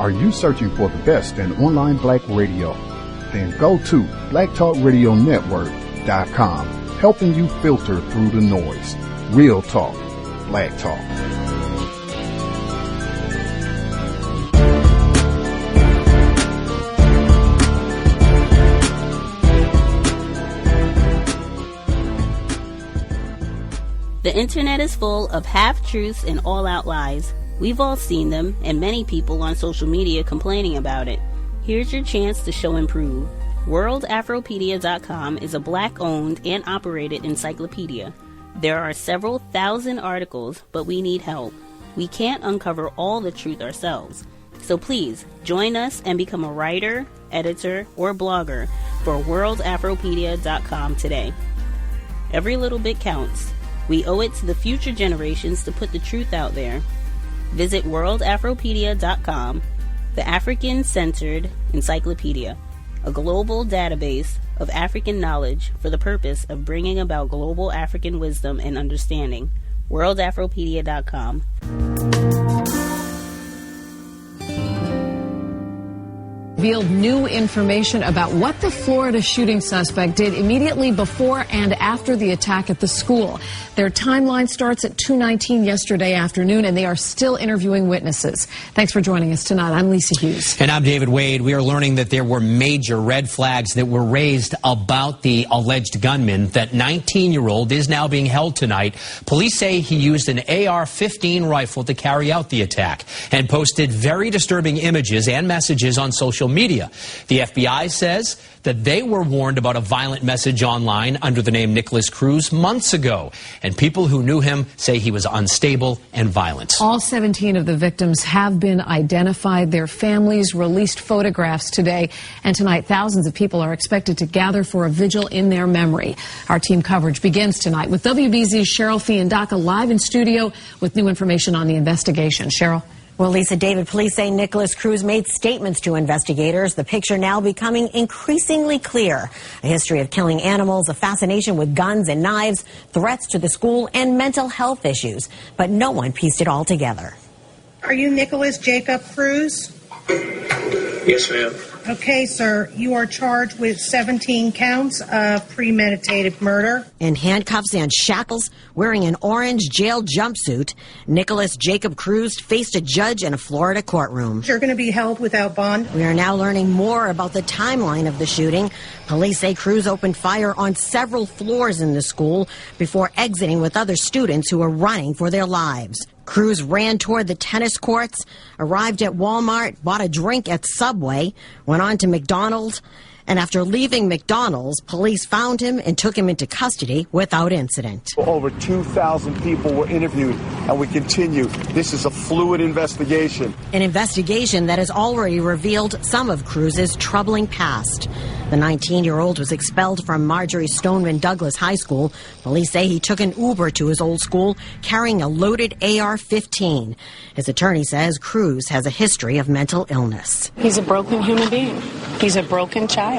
Are you searching for the best in online black radio? Then go to blacktalkradionetwork.com, helping you filter through the noise. Real talk, black talk. The internet is full of half-truths and all-out lies. We've all seen them, and many people on social media complaining about it. Here's your chance to show and prove. WorldAfropedia.com is a black-owned and operated encyclopedia. There are several thousand articles, but we need help. We can't uncover all the truth ourselves. So please, join us and become a writer, editor, or blogger for WorldAfropedia.com today. Every little bit counts. We owe it to the future generations to put the truth out there. Visit WorldAfropedia.com, the African-centered encyclopedia, a global database of African knowledge for the purpose of bringing about global African wisdom and understanding. WorldAfropedia.com. Revealed new information about what the Florida shooting suspect did immediately before and after the attack at the school. Their timeline starts at 2:19 yesterday afternoon, and they are still interviewing witnesses. Thanks for joining us tonight. I'm Lisa Hughes. And I'm David Wade. We are learning that there were major red flags that were raised about the alleged gunman. That 19-year-old is now being held tonight. Police say he used an AR-15 rifle to carry out the attack and posted very disturbing images and messages on social media. The FBI says that they were warned about a violent message online under the name Nicholas Cruz months ago, and people who knew him say he was unstable and violent. All 17 of the victims have been identified. Their families released photographs today, and tonight thousands of people are expected to gather for a vigil in their memory. Our team coverage begins tonight with WBZ's Cheryl Fiandaca live in studio with new information on the investigation. Cheryl? Well, Lisa, David, police say Nicholas Cruz made statements to investigators. The picture now becoming increasingly clear. A history of killing animals, a fascination with guns and knives, threats to the school, and mental health issues. But no one pieced it all together. Are you Nicholas Jacob Cruz? Yes, ma'am. Okay, sir. You are charged with 17 counts of premeditated murder. In handcuffs and shackles, wearing an orange jail jumpsuit, Nicholas Jacob Cruz faced a judge in a Florida courtroom. You're going to be held without bond. We are now learning more about the timeline of the shooting. Police say Cruz opened fire on several floors in the school before exiting with other students who were running for their lives. Cruz ran toward the tennis courts, arrived at Walmart, bought a drink at Subway, went on to McDonald's, and after leaving McDonald's, police found him and took him into custody without incident. Over 2,000 people were interviewed, and we continue. This is a fluid investigation. An investigation that has already revealed some of Cruz's troubling past. The 19-year-old was expelled from Marjorie Stoneman Douglas High School. Police say he took an Uber to his old school carrying a loaded AR-15. His attorney says Cruz has a history of mental illness. He's a broken human being. He's a broken child.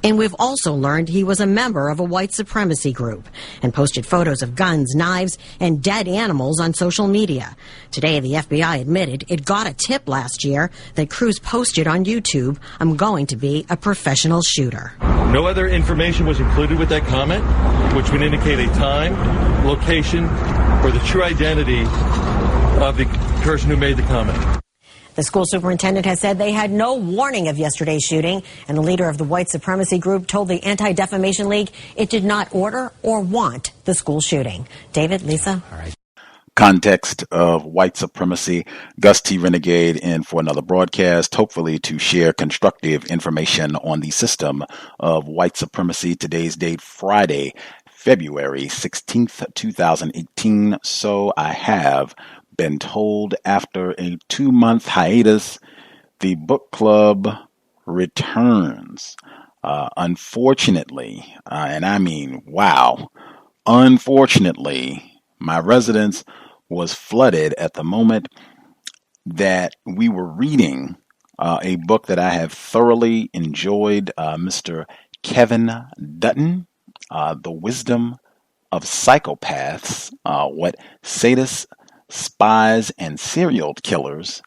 And we've also learned he was a member of a white supremacy group and posted photos of guns, knives, and dead animals on social media. Today, the FBI admitted it got a tip last year that Cruz posted on YouTube, "I'm going to be a professional shooter." No other information was included with that comment, which would indicate a time, location, or the true identity of the person who made the comment. The school superintendent has said they had no warning of yesterday's shooting, and the leader of the white supremacy group told the Anti-Defamation League it did not order or want the school shooting. David, Lisa? All right. Context of White Supremacy. Gus T Renegade in for another broadcast, hopefully to share constructive information on the system of white supremacy. Today's date, Friday, February 16th, 2018. So I have been told after a 2-month hiatus, the book club returns. Unfortunately, and I mean, wow, unfortunately, my residence was flooded at the moment that we were reading a book that I have thoroughly enjoyed, Mr. Kevin Dutton, The Wisdom of Psychopaths, What Sadists, Spies and Serial Killers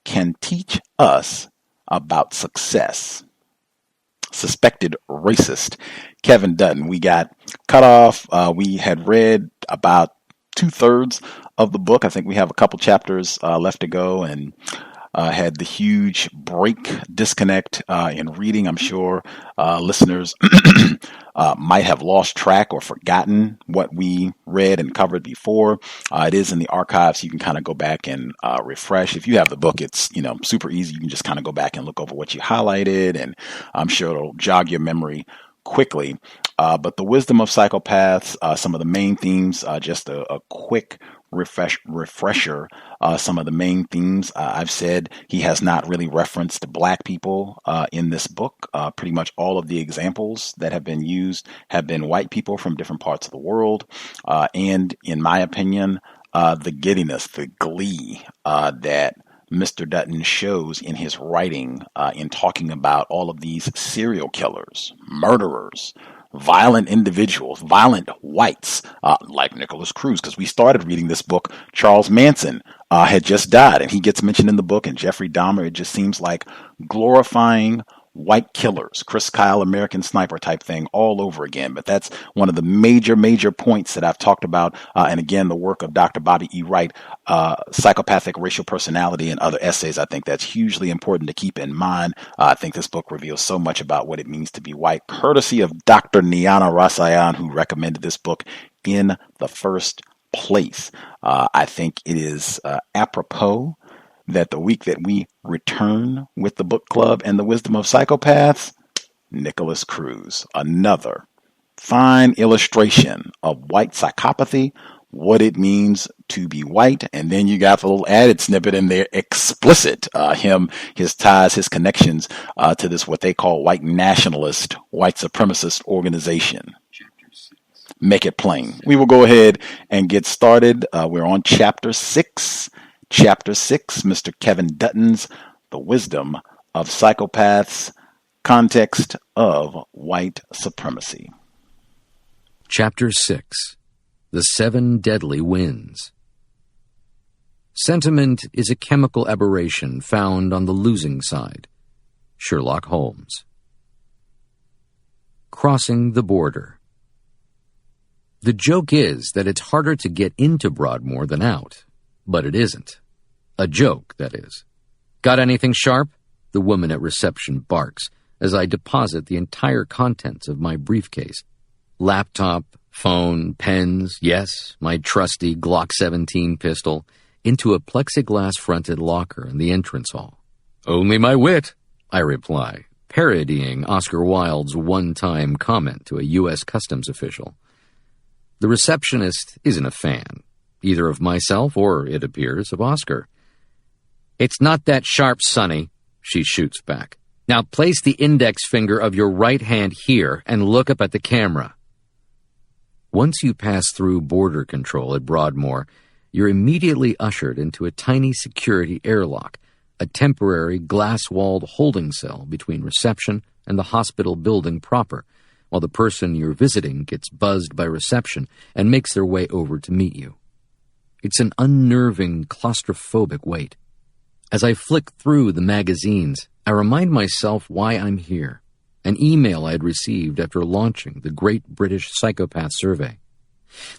can teach us about success. Suspected racist Kevin Dutton. We got cut off. We had read about 2/3 of the book. I think we have a couple chapters left to go, and had the huge disconnect in reading. I'm sure listeners might have lost track or forgotten what we read and covered before. It is in the archives. You can kind of go back and refresh. If you have the book, it's super easy. You can just kind of go back and look over what you highlighted, and I'm sure it'll jog your memory quickly. But the wisdom of psychopaths, some of the main themes, just a quick refresher. Some of the main themes I've said. He has not really referenced Black people in this book. Pretty much all of the examples that have been used have been white people from different parts of the world. And in my opinion, the giddiness, the glee that Mr. Dutton shows in his writing in talking about all of these serial killers, murderers, violent individuals, violent whites, like Nicholas Cruz, because we started reading this book. Charles Manson had just died, and he gets mentioned in the book, and Jeffrey Dahmer. It just seems like glorifying white killers, Chris Kyle, American Sniper type thing all over again. But that's one of the major points that I've talked about. And again, the work of Dr. Bobby E. Wright, Psychopathic Racial Personality, and other essays. I think that's hugely important to keep in mind. I think this book reveals so much about what it means to be white, courtesy of Dr. Niyana Rasayon, who recommended this book in the first place. I think it is apropos that the week that we return with the book club and the wisdom of psychopaths, Nicholas Cruz, another fine illustration of white psychopathy, what it means to be white. And then you got the little added snippet in there, explicit, his ties, his connections to this, what they call white nationalist, white supremacist organization. Make it plain. We will go ahead and get started. We're on chapter 6. Chapter 6, Mr. Kevin Dutton's The Wisdom of Psychopaths, Context of White Supremacy. Chapter 6, The 7 Deadly Winds. Sentiment is a chemical aberration found on the losing side. Sherlock Holmes. Crossing the border. The joke is that it's harder to get into Broadmoor than out. But it isn't. A joke, that is. Got anything sharp? The woman at reception barks as I deposit the entire contents of my briefcase. Laptop, phone, pens, yes, my trusty Glock 17 pistol, into a plexiglass-fronted locker in the entrance hall. Only my wit, I reply, parodying Oscar Wilde's one-time comment to a U.S. Customs official. The receptionist isn't a fan, either of myself or, it appears, of Oscar. It's not that sharp, Sonny, she shoots back. Now place the index finger of your right hand here and look up at the camera. Once you pass through border control at Broadmoor, you're immediately ushered into a tiny security airlock, a temporary glass-walled holding cell between reception and the hospital building proper, while the person you're visiting gets buzzed by reception and makes their way over to meet you. It's an unnerving, claustrophobic wait. As I flick through the magazines, I remind myself why I'm here, an email I had received after launching the Great British Psychopath Survey.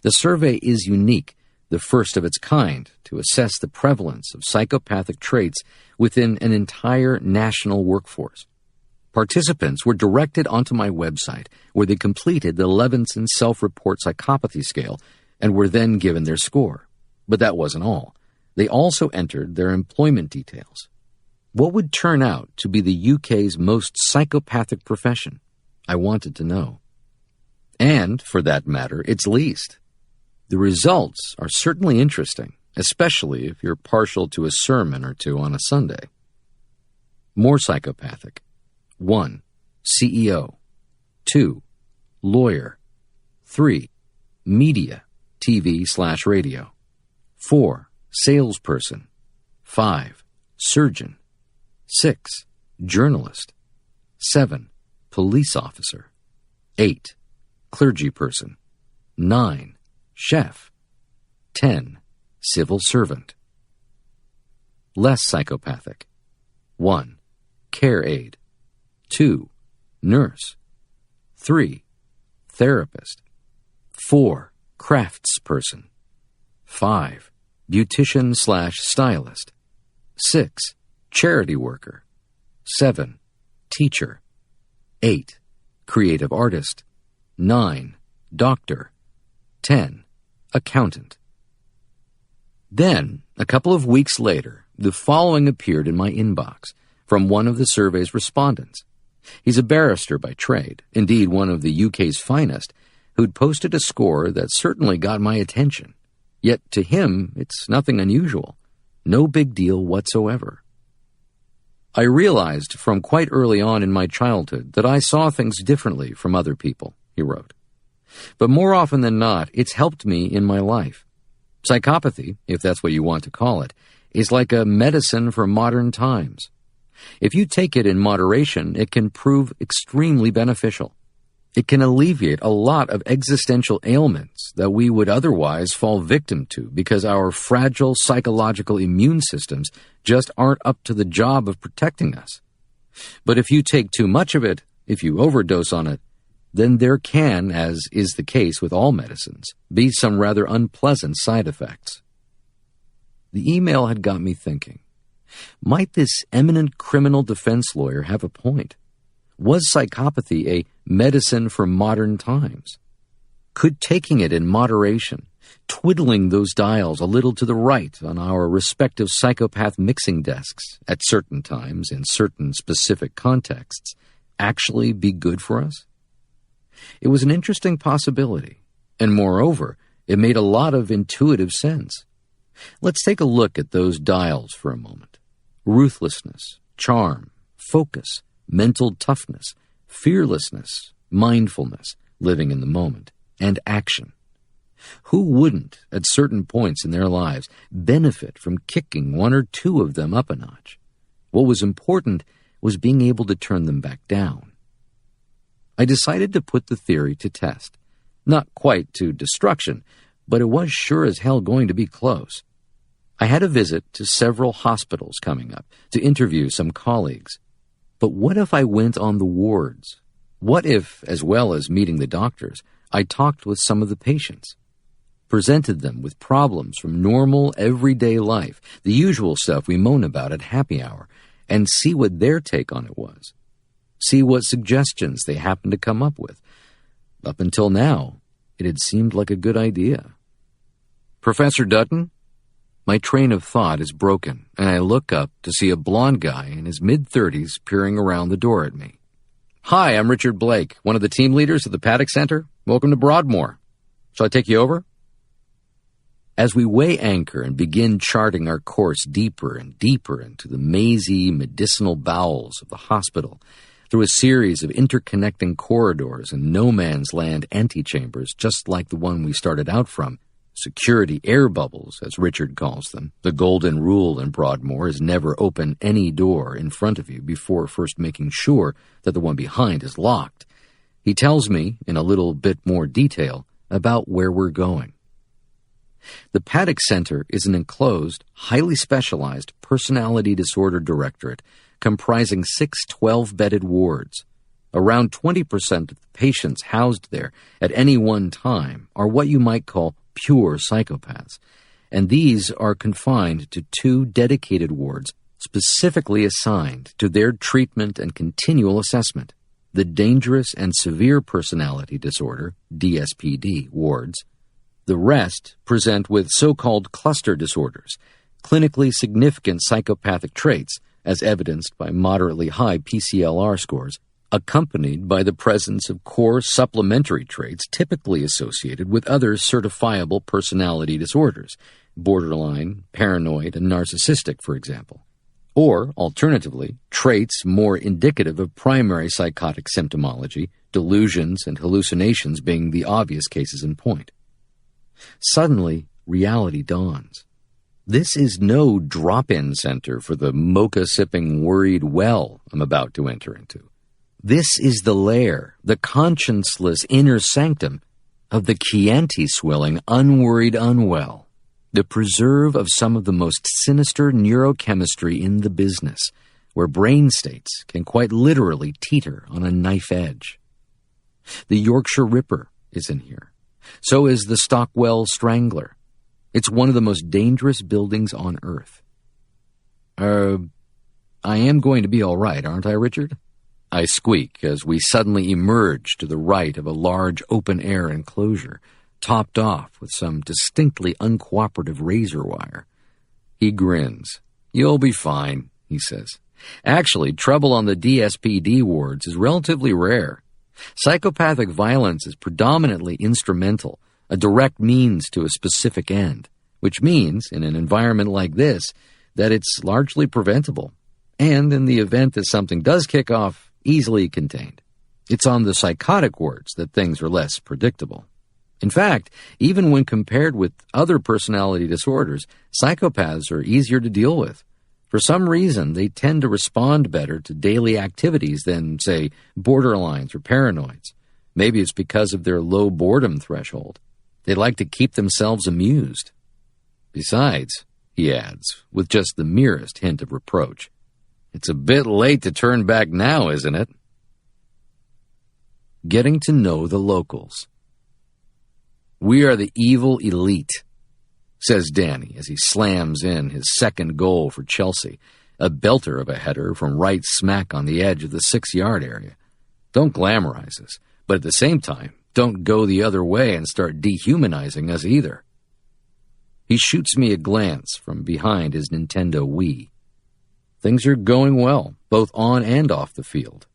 The survey is unique, the first of its kind, to assess the prevalence of psychopathic traits within an entire national workforce. Participants were directed onto my website, where they completed the Levinson Self-Report Psychopathy Scale and were then given their score. But that wasn't all. They also entered their employment details. What would turn out to be the UK's most psychopathic profession? I wanted to know. And, for that matter, its least. The results are certainly interesting, especially if you're partial to a sermon or two on a Sunday. More psychopathic. 1. CEO. 2. Lawyer. 3. Media, TV/radio. 4. Salesperson. 5. Surgeon. 6. Journalist. 7. Police officer. 8. Clergyperson. 9. Chef. 10. Civil servant. less psychopathic. 1. Care aide. 2. Nurse. 3. Therapist. 4. Craftsperson. 5. Beautician/stylist. 6. Charity worker. 7. Teacher. 8. Creative artist. 9. Doctor. 10. Accountant. Then, a couple of weeks later, the following appeared in my inbox from one of the survey's respondents. He's a barrister by trade, indeed one of the UK's finest, who'd posted a score that certainly got my attention. Yet to him, it's nothing unusual. No big deal whatsoever. I realized from quite early on in my childhood that I saw things differently from other people, he wrote. But more often than not, it's helped me in my life. Psychopathy, if that's what you want to call it, is like a medicine for modern times. If you take it in moderation, it can prove extremely beneficial. It can alleviate a lot of existential ailments that we would otherwise fall victim to because our fragile psychological immune systems just aren't up to the job of protecting us. But if you take too much of it, if you overdose on it, then there can, as is the case with all medicines, be some rather unpleasant side effects. The email had got me thinking. Might this eminent criminal defense lawyer have a point? Was psychopathy a medicine for modern times? Could taking it in moderation, twiddling those dials a little to the right on our respective psychopath mixing desks at certain times in certain specific contexts, actually be good for us? It was an interesting possibility, and moreover, it made a lot of intuitive sense. Let's take a look at those dials for a moment. Ruthlessness, charm, focus, mental toughness, fearlessness, mindfulness, living in the moment, and action. Who wouldn't, at certain points in their lives, benefit from kicking one or two of them up a notch? What was important was being able to turn them back down. I decided to put the theory to test. Not quite to destruction, but it was sure as hell going to be close. I had a visit to several hospitals coming up to interview some colleagues. But what if I went on the wards? What if, as well as meeting the doctors, I talked with some of the patients? Presented them with problems from normal, everyday life, the usual stuff we moan about at happy hour, and see what their take on it was. See what suggestions they happened to come up with. Up until now, it had seemed like a good idea. Professor Dutton? My train of thought is broken, and I look up to see a blond guy in his mid-30s peering around the door at me. Hi, I'm Richard Blake, one of the team leaders at the Paddock Center. Welcome to Broadmoor. Shall I take you over? As we weigh anchor and begin charting our course deeper and deeper into the mazy medicinal bowels of the hospital, through a series of interconnecting corridors and no-man's-land antechambers just like the one we started out from, security air bubbles, as Richard calls them. The golden rule in Broadmoor is never open any door in front of you before first making sure that the one behind is locked. He tells me, in a little bit more detail, about where we're going. The Paddock Center is an enclosed, highly specialized personality disorder directorate comprising 6 12-bedded wards. Around 20% of the patients housed there at any one time are what you might call pure psychopaths, and these are confined to 2 dedicated wards specifically assigned to their treatment and continual assessment, the Dangerous and Severe Personality Disorder, DSPD, wards. The rest present with so-called cluster disorders, clinically significant psychopathic traits, as evidenced by moderately high PCLR scores, accompanied by the presence of core supplementary traits typically associated with other certifiable personality disorders, borderline, paranoid, and narcissistic, for example. Or, alternatively, traits more indicative of primary psychotic symptomology, delusions and hallucinations being the obvious cases in point. Suddenly, reality dawns. This is no drop-in center for the mocha-sipping worried well I'm about to enter into. This is the lair, the conscienceless inner sanctum of the Chianti-swilling unworried unwell. the preserve of some of the most sinister neurochemistry in the business, where brain states can quite literally teeter on a knife edge. The Yorkshire Ripper is in here. So is the Stockwell Strangler. It's one of the most dangerous buildings on Earth. I am going to be all right, aren't I, Richard? I squeak as we suddenly emerge to the right of a large open-air enclosure, topped off with some distinctly uncooperative razor wire. He grins. You'll be fine, he says. Actually, trouble on the DSPD wards is relatively rare. Psychopathic violence is predominantly instrumental, a direct means to a specific end, which means, in an environment like this, that it's largely preventable, and in the event that something does kick off, easily contained. It's on the psychotic wards that things are less predictable. In fact, even when compared with other personality disorders, psychopaths are easier to deal with. For some reason, they tend to respond better to daily activities than, say, borderlines or paranoids. Maybe it's because of their low boredom threshold. They like to keep themselves amused. Besides, he adds, with just the merest hint of reproach, it's a bit late to turn back now, isn't it? Getting to know the locals. We are the evil elite, says Danny as he slams in his second goal for Chelsea, a belter of a header from right smack on the edge of the 6-yard area. Don't glamorize us, but at the same time, don't go the other way and start dehumanizing us either. He shoots me a glance from behind his Nintendo Wii. Things are going well, both on and off the field.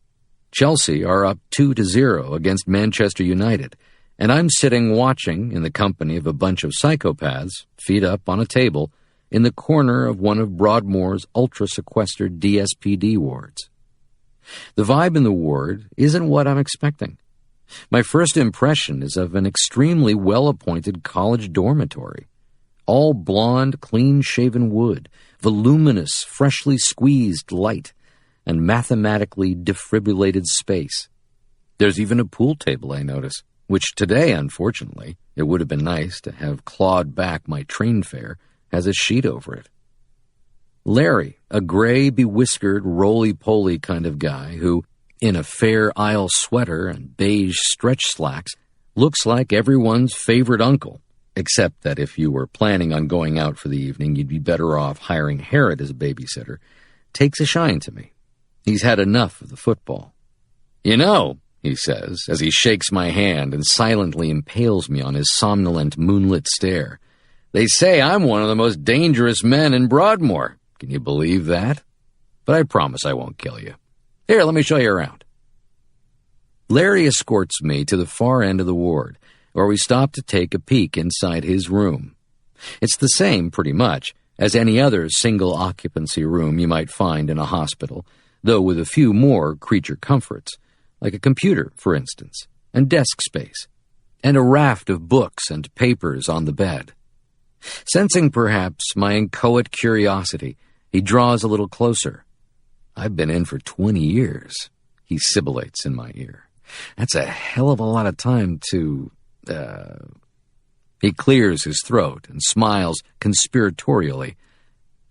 Chelsea are up 2-0 against Manchester United, and I'm sitting watching in the company of a bunch of psychopaths, feet up on a table, in the corner of one of Broadmoor's ultra-sequestered DSPD wards. The vibe in the ward isn't what I'm expecting. My first impression is of an extremely well-appointed college dormitory. All blonde, clean-shaven wood, voluminous, freshly squeezed light, and mathematically defibrillated space. There's even a pool table, I notice, which today, unfortunately, it would have been nice to have clawed back my train fare, has a sheet over it. Larry, a gray, bewhiskered, roly-poly kind of guy who, in a Fair Isle sweater and beige stretch slacks, looks like everyone's favorite uncle, except that if you were planning on going out for the evening, you'd be better off hiring Herod as a babysitter, takes a shine to me. He's had enough of the football. You know, he says, as he shakes my hand and silently impales me on his somnolent moonlit stare, they say I'm one of the most dangerous men in Broadmoor. Can you believe that? But I promise I won't kill you. Here, let me show you around. Larry escorts me to the far end of the ward, where we stop to take a peek inside his room. It's the same, pretty much, as any other single-occupancy room you might find in a hospital, though with a few more creature comforts, like a computer, for instance, and desk space, and a raft of books and papers on the bed. Sensing perhaps my inchoate curiosity, he draws a little closer. I've been in for 20 years, he sibilates in my ear. That's a hell of a lot of time to... He clears his throat and smiles conspiratorially.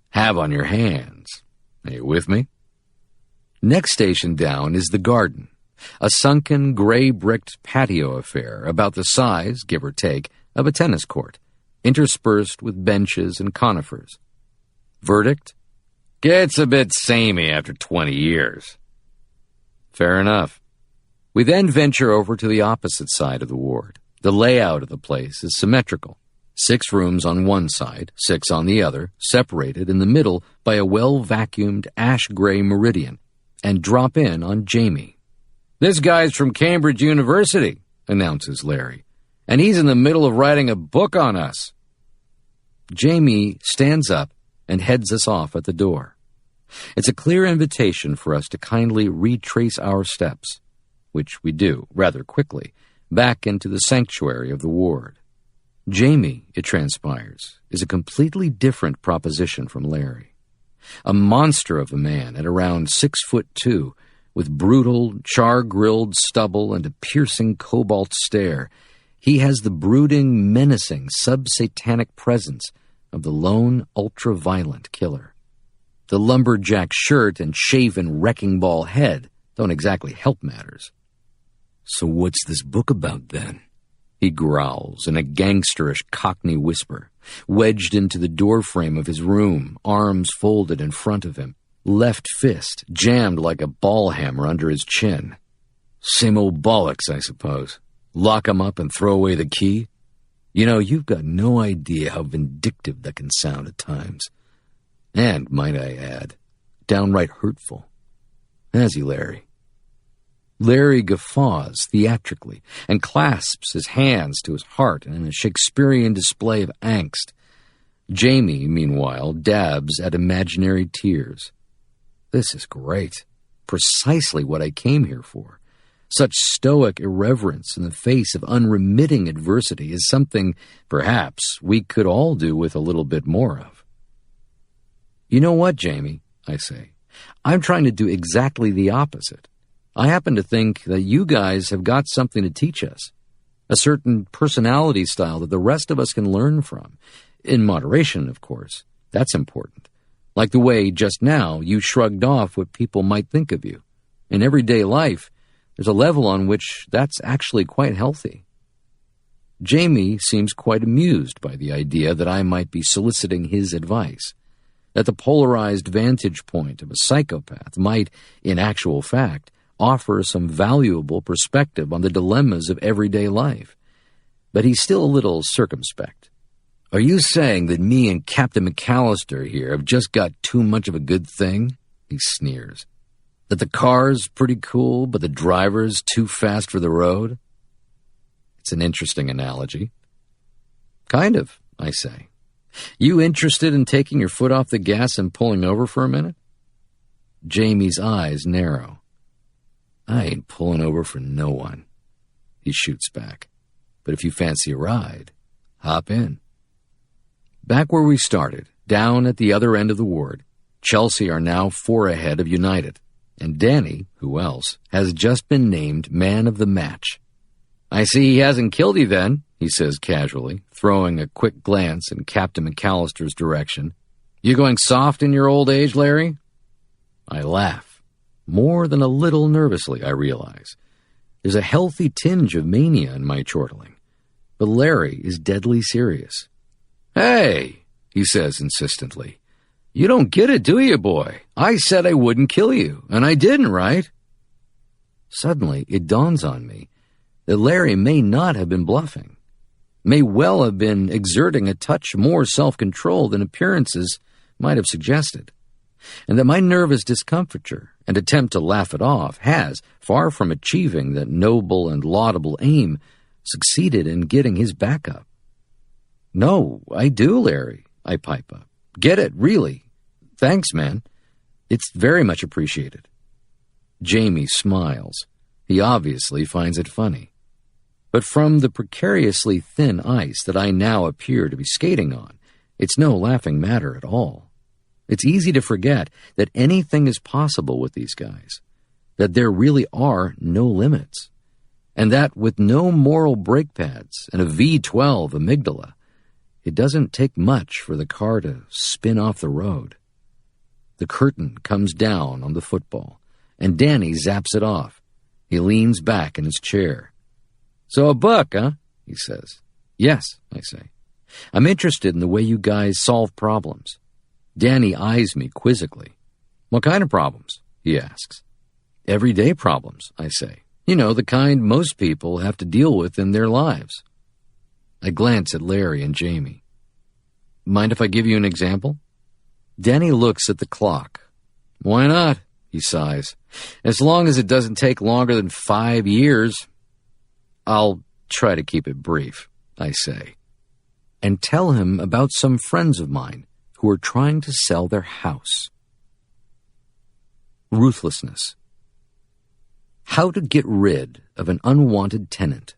Have on your hands. Are you with me? Next station down is the garden, a sunken, gray-bricked patio affair about the size, give or take, of a tennis court, interspersed with benches and conifers. Verdict? Gets a bit samey after 20 years. Fair enough. We then venture over to the opposite side of the ward. The layout of the place is symmetrical. 6 rooms on one side, 6 on the other, separated in the middle by a well-vacuumed ash-gray meridian, and drop in on Jamie. This guy's from Cambridge University, announces Larry, and he's in the middle of writing a book on us. Jamie stands up and heads us off at the door. It's a clear invitation for us to kindly retrace our steps, which we do rather quickly, back into the sanctuary of the ward. Jamie, it transpires, is a completely different proposition from Larry. A monster of a man at around 6'2", with brutal, char-grilled stubble and a piercing cobalt stare, he has the brooding, menacing, sub-satanic presence of the lone ultra-violent killer. The lumberjack shirt and shaven wrecking ball head don't exactly help matters. "So what's this book about, then?" he growls in a gangsterish Cockney whisper, wedged into the doorframe of his room, arms folded in front of him, left fist jammed like a ball hammer under his chin. "Same old bollocks, I suppose. Lock 'em up and throw away the key? You know, you've got no idea how vindictive that can sound at times. And, might I add, downright hurtful. Has he, Larry?" Larry guffaws theatrically and clasps his hands to his heart in a Shakespearean display of angst. Jamie, meanwhile, dabs at imaginary tears. This is great. Precisely what I came here for. Such stoic irreverence in the face of unremitting adversity is something, perhaps, we could all do with a little bit more of. "You know what, Jamie?" I say. "I'm trying to do exactly the opposite. I happen to think that you guys have got something to teach us, a certain personality style that the rest of us can learn from. In moderation, of course. That's important. Like the way, just now, you shrugged off what people might think of you. In everyday life, there's a level on which that's actually quite healthy." Jamie seems quite amused by the idea that I might be soliciting his advice, that the polarized vantage point of a psychopath might, in actual fact, offer some valuable perspective on the dilemmas of everyday life. But he's still a little circumspect. "Are you saying that me and Captain McAllister here have just got too much of a good thing?" he sneers. "That the car's pretty cool, but the driver's too fast for the road?" It's an interesting analogy. "Kind of," I say. "You interested in taking your foot off the gas and pulling over for a minute?" Jamie's eyes narrow. "I ain't pulling over for no one," he shoots back. "But if you fancy a ride, hop in." Back where we started, down at the other end of the ward, Chelsea are now 4 ahead of United, and Danny, who else, has just been named man of the match. "I see he hasn't killed you then," he says casually, throwing a quick glance in Captain McAllister's direction. "You going soft in your old age, Larry?" I laugh. More than a little nervously, I realize. There's a healthy tinge of mania in my chortling. But Larry is deadly serious. "Hey," he says insistently, "you don't get it, do you, boy? I said I wouldn't kill you, and I didn't, right?" Suddenly, it dawns on me that Larry may not have been bluffing, may well have been exerting a touch more self-control than appearances might have suggested, and that my nervous discomfiture and attempt to laugh it off has, far from achieving that noble and laudable aim, succeeded in getting his back up. "No, I do, Larry," I pipe up. "Get it, really. Thanks, man. It's very much appreciated." Jamie smiles. He obviously finds it funny. But from the precariously thin ice that I now appear to be skating on, it's no laughing matter at all. It's easy to forget that anything is possible with these guys, that there really are no limits, and that with no moral brake pads and a V12 amygdala, it doesn't take much for the car to spin off the road. The curtain comes down on the football, and Danny zaps it off. He leans back in his chair. "So a book, huh?" he says. "Yes," I say. "I'm interested in the way you guys solve problems." Danny eyes me quizzically. "What kind of problems?" he asks. "Everyday problems," I say. "You know, the kind most people have to deal with in their lives." I glance at Larry and Jamie. "Mind if I give you an example?" Danny looks at the clock. "Why not?" he sighs. "As long as it doesn't take longer than 5 years. "I'll try to keep it brief," I say, and tell him about some friends of mine who are trying to sell their house. Ruthlessness. How to get rid of an unwanted tenant.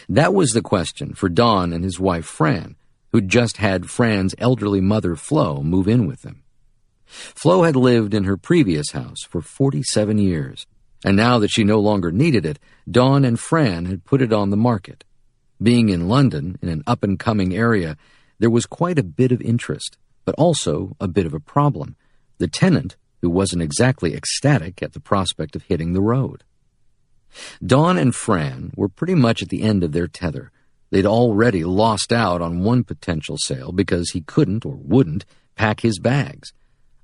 That was the question for Don and his wife Fran, who'd just had Fran's elderly mother Flo move in with them. Flo had lived in her previous house for 47 years, and now that she no longer needed it, Don and Fran had put it on the market. Being in London, in an up-and-coming area, there was quite a bit of interest, but also a bit of a problem. The tenant, who wasn't exactly ecstatic at the prospect of hitting the road. Dawn and Fran were pretty much at the end of their tether. They'd already lost out on one potential sale because he couldn't or wouldn't pack his bags.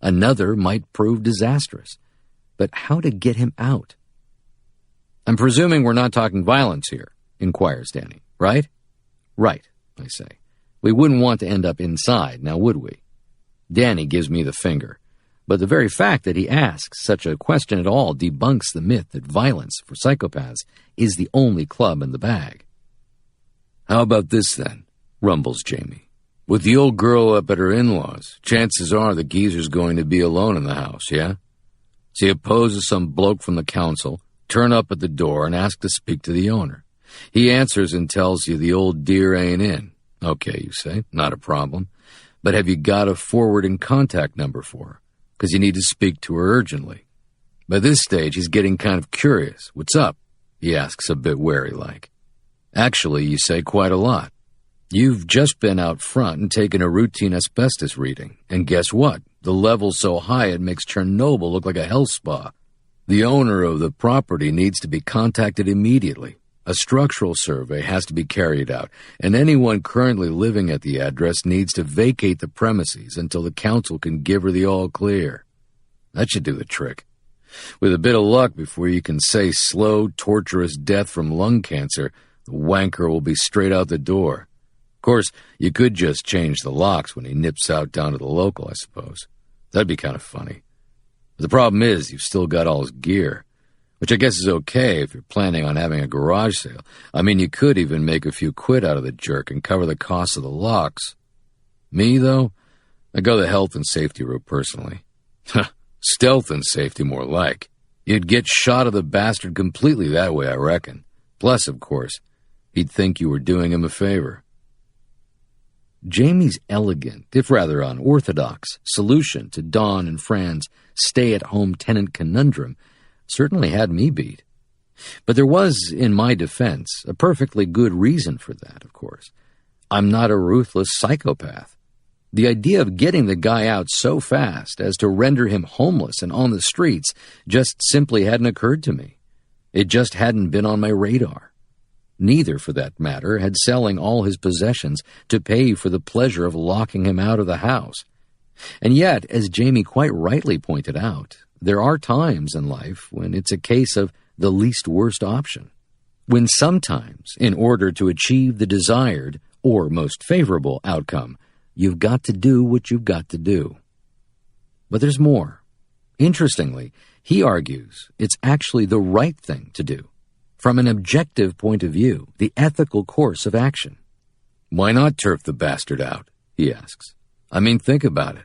Another might prove disastrous. But how to get him out? "I'm presuming we're not talking violence here," inquires Danny, right? "Right," I say. "We wouldn't want to end up inside, now would we?" Danny gives me the finger. But the very fact that he asks such a question at all debunks the myth that violence, for psychopaths, is the only club in the bag. "How about this, then?" rumbles Jamie. "With the old girl up at her in-laws, chances are the geezer's going to be alone in the house, yeah? So he opposes some bloke from the council, turn up at the door and ask to speak to the owner. He answers and tells you the old dear ain't in. Okay, you say, not a problem. But have you got a forwarding contact number for her? Because you need to speak to her urgently." By this stage, he's getting kind of curious. "What's up?" he asks a bit wary-like. "Actually, you say, quite a lot. You've just been out front and taken a routine asbestos reading. And guess what? The level's so high it makes Chernobyl look like a health spa. The owner of the property needs to be contacted immediately. A structural survey has to be carried out, and anyone currently living at the address needs to vacate the premises until the council can give her the all-clear. That should do the trick. With a bit of luck, before you can say slow, torturous death from lung cancer, the wanker will be straight out the door. Of course, you could just change the locks when he nips out down to the local, I suppose. That'd be kind of funny. But the problem is, you've still got all his gear. Which I guess is okay if you're planning on having a garage sale. I mean, you could even make a few quid out of the jerk and cover the cost of the locks. Me, though, I go the health and safety route personally. Stealth and safety, more like. You'd get shot of the bastard completely that way, I reckon. Plus, of course, he'd think you were doing him a favor. Jamie's elegant, if rather unorthodox, solution to Dawn and Fran's stay-at-home tenant conundrum certainly had me beat. But there was, in my defense, a perfectly good reason for that, of course. I'm not a ruthless psychopath. The idea of getting the guy out so fast as to render him homeless and on the streets just simply hadn't occurred to me. It just hadn't been on my radar. Neither, for that matter, had selling all his possessions to pay for the pleasure of locking him out of the house. And yet, as Jamie quite rightly pointed out, there are times in life when it's a case of the least worst option. When sometimes, in order to achieve the desired or most favorable outcome, you've got to do what you've got to do. But there's more. Interestingly, he argues it's actually the right thing to do. From an objective point of view, the ethical course of action. Why not turf the bastard out? He asks. I mean, think about it.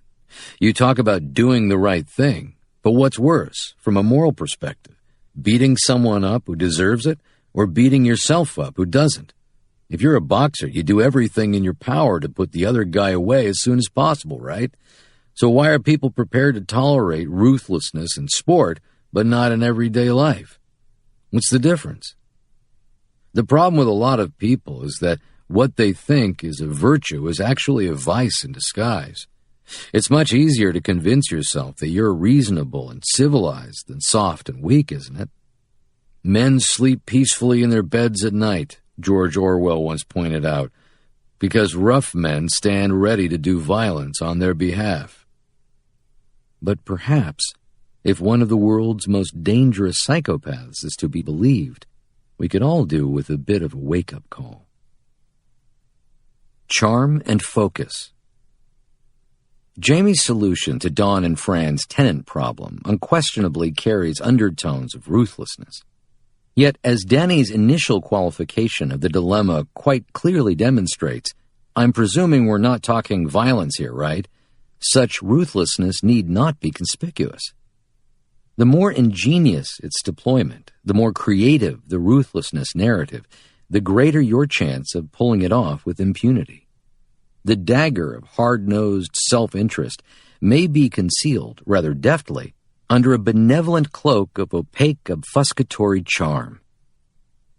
You talk about doing the right thing. But what's worse, from a moral perspective, beating someone up who deserves it, or beating yourself up who doesn't? If you're a boxer, you do everything in your power to put the other guy away as soon as possible, right? So why are people prepared to tolerate ruthlessness in sport, but not in everyday life? What's the difference? The problem with a lot of people is that what they think is a virtue is actually a vice in disguise. It's much easier to convince yourself that you're reasonable and civilized than soft and weak, isn't it? Men sleep peacefully in their beds at night, George Orwell once pointed out, because rough men stand ready to do violence on their behalf. But perhaps, if one of the world's most dangerous psychopaths is to be believed, we could all do with a bit of a wake-up call. Charm and focus. Jamie's solution to Dawn and Fran's tenant problem unquestionably carries undertones of ruthlessness. Yet, as Danny's initial qualification of the dilemma quite clearly demonstrates, I'm presuming we're not talking violence here, right? Such ruthlessness need not be conspicuous. The more ingenious its deployment, the more creative the ruthlessness narrative, the greater your chance of pulling it off with impunity. The dagger of hard-nosed self-interest may be concealed, rather deftly, under a benevolent cloak of opaque, obfuscatory charm.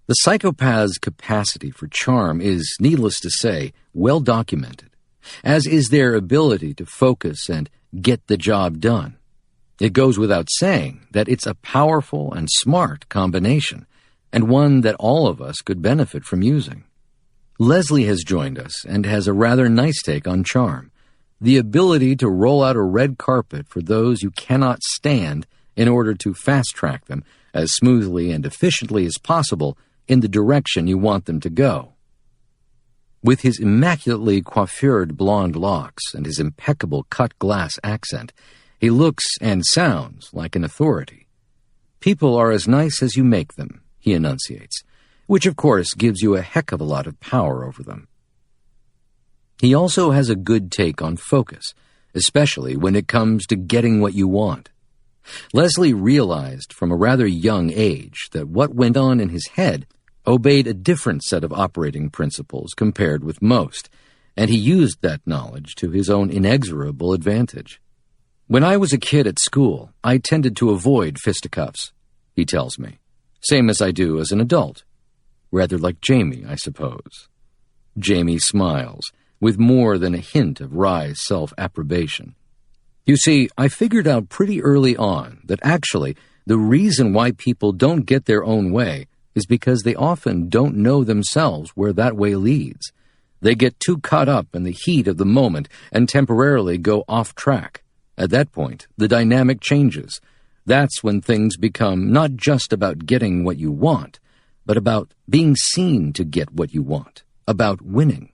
The psychopath's capacity for charm is, needless to say, well documented, as is their ability to focus and get the job done. It goes without saying that it's a powerful and smart combination, and one that all of us could benefit from using. Leslie has joined us and has a rather nice take on charm, the ability to roll out a red carpet for those you cannot stand in order to fast-track them as smoothly and efficiently as possible in the direction you want them to go. With his immaculately coiffured blonde locks and his impeccable cut-glass accent, he looks and sounds like an authority. People are as nice as you make them, he enunciates, which of course gives you a heck of a lot of power over them. He also has a good take on focus, especially when it comes to getting what you want. Leslie realized from a rather young age that what went on in his head obeyed a different set of operating principles compared with most, and he used that knowledge to his own inexorable advantage. When I was a kid at school, I tended to avoid fisticuffs, he tells me, same as I do as an adult. Rather like Jamie, I suppose. Jamie smiles, with more than a hint of wry self-approbation. You see, I figured out pretty early on that actually the reason why people don't get their own way is because they often don't know themselves where that way leads. They get too caught up in the heat of the moment and temporarily go off track. At that point, the dynamic changes. That's when things become not just about getting what you want, but about being seen to get what you want, about winning.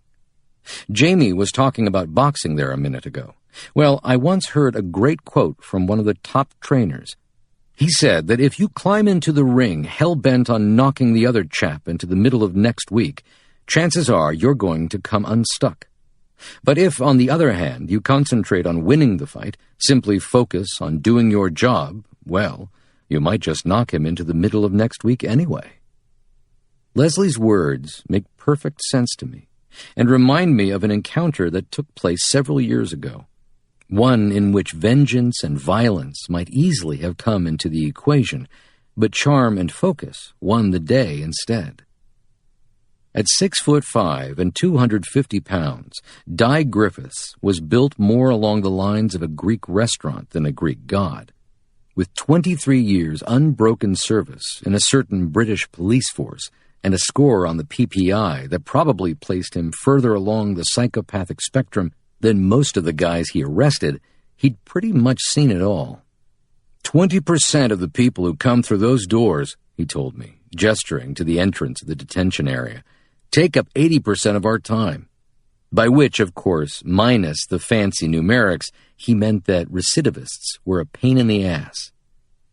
Jamie was talking about boxing there a minute ago. Well, I once heard a great quote from one of the top trainers. He said that if you climb into the ring hell-bent on knocking the other chap into the middle of next week, chances are you're going to come unstuck. But if, on the other hand, you concentrate on winning the fight, simply focus on doing your job, well, you might just knock him into the middle of next week anyway. Leslie's words make perfect sense to me and remind me of an encounter that took place several years ago, one in which vengeance and violence might easily have come into the equation, but charm and focus won the day instead. At 6'5" and 250 pounds, Di Griffiths was built more along the lines of a Greek restaurant than a Greek god. With 23 years unbroken service in a certain British police force and a score on the PPI that probably placed him further along the psychopathic spectrum than most of the guys he arrested, he'd pretty much seen it all. 20% of the people who come through those doors, he told me, gesturing to the entrance of the detention area, take up 80% of our time. By which, of course, minus the fancy numerics, he meant that recidivists were a pain in the ass.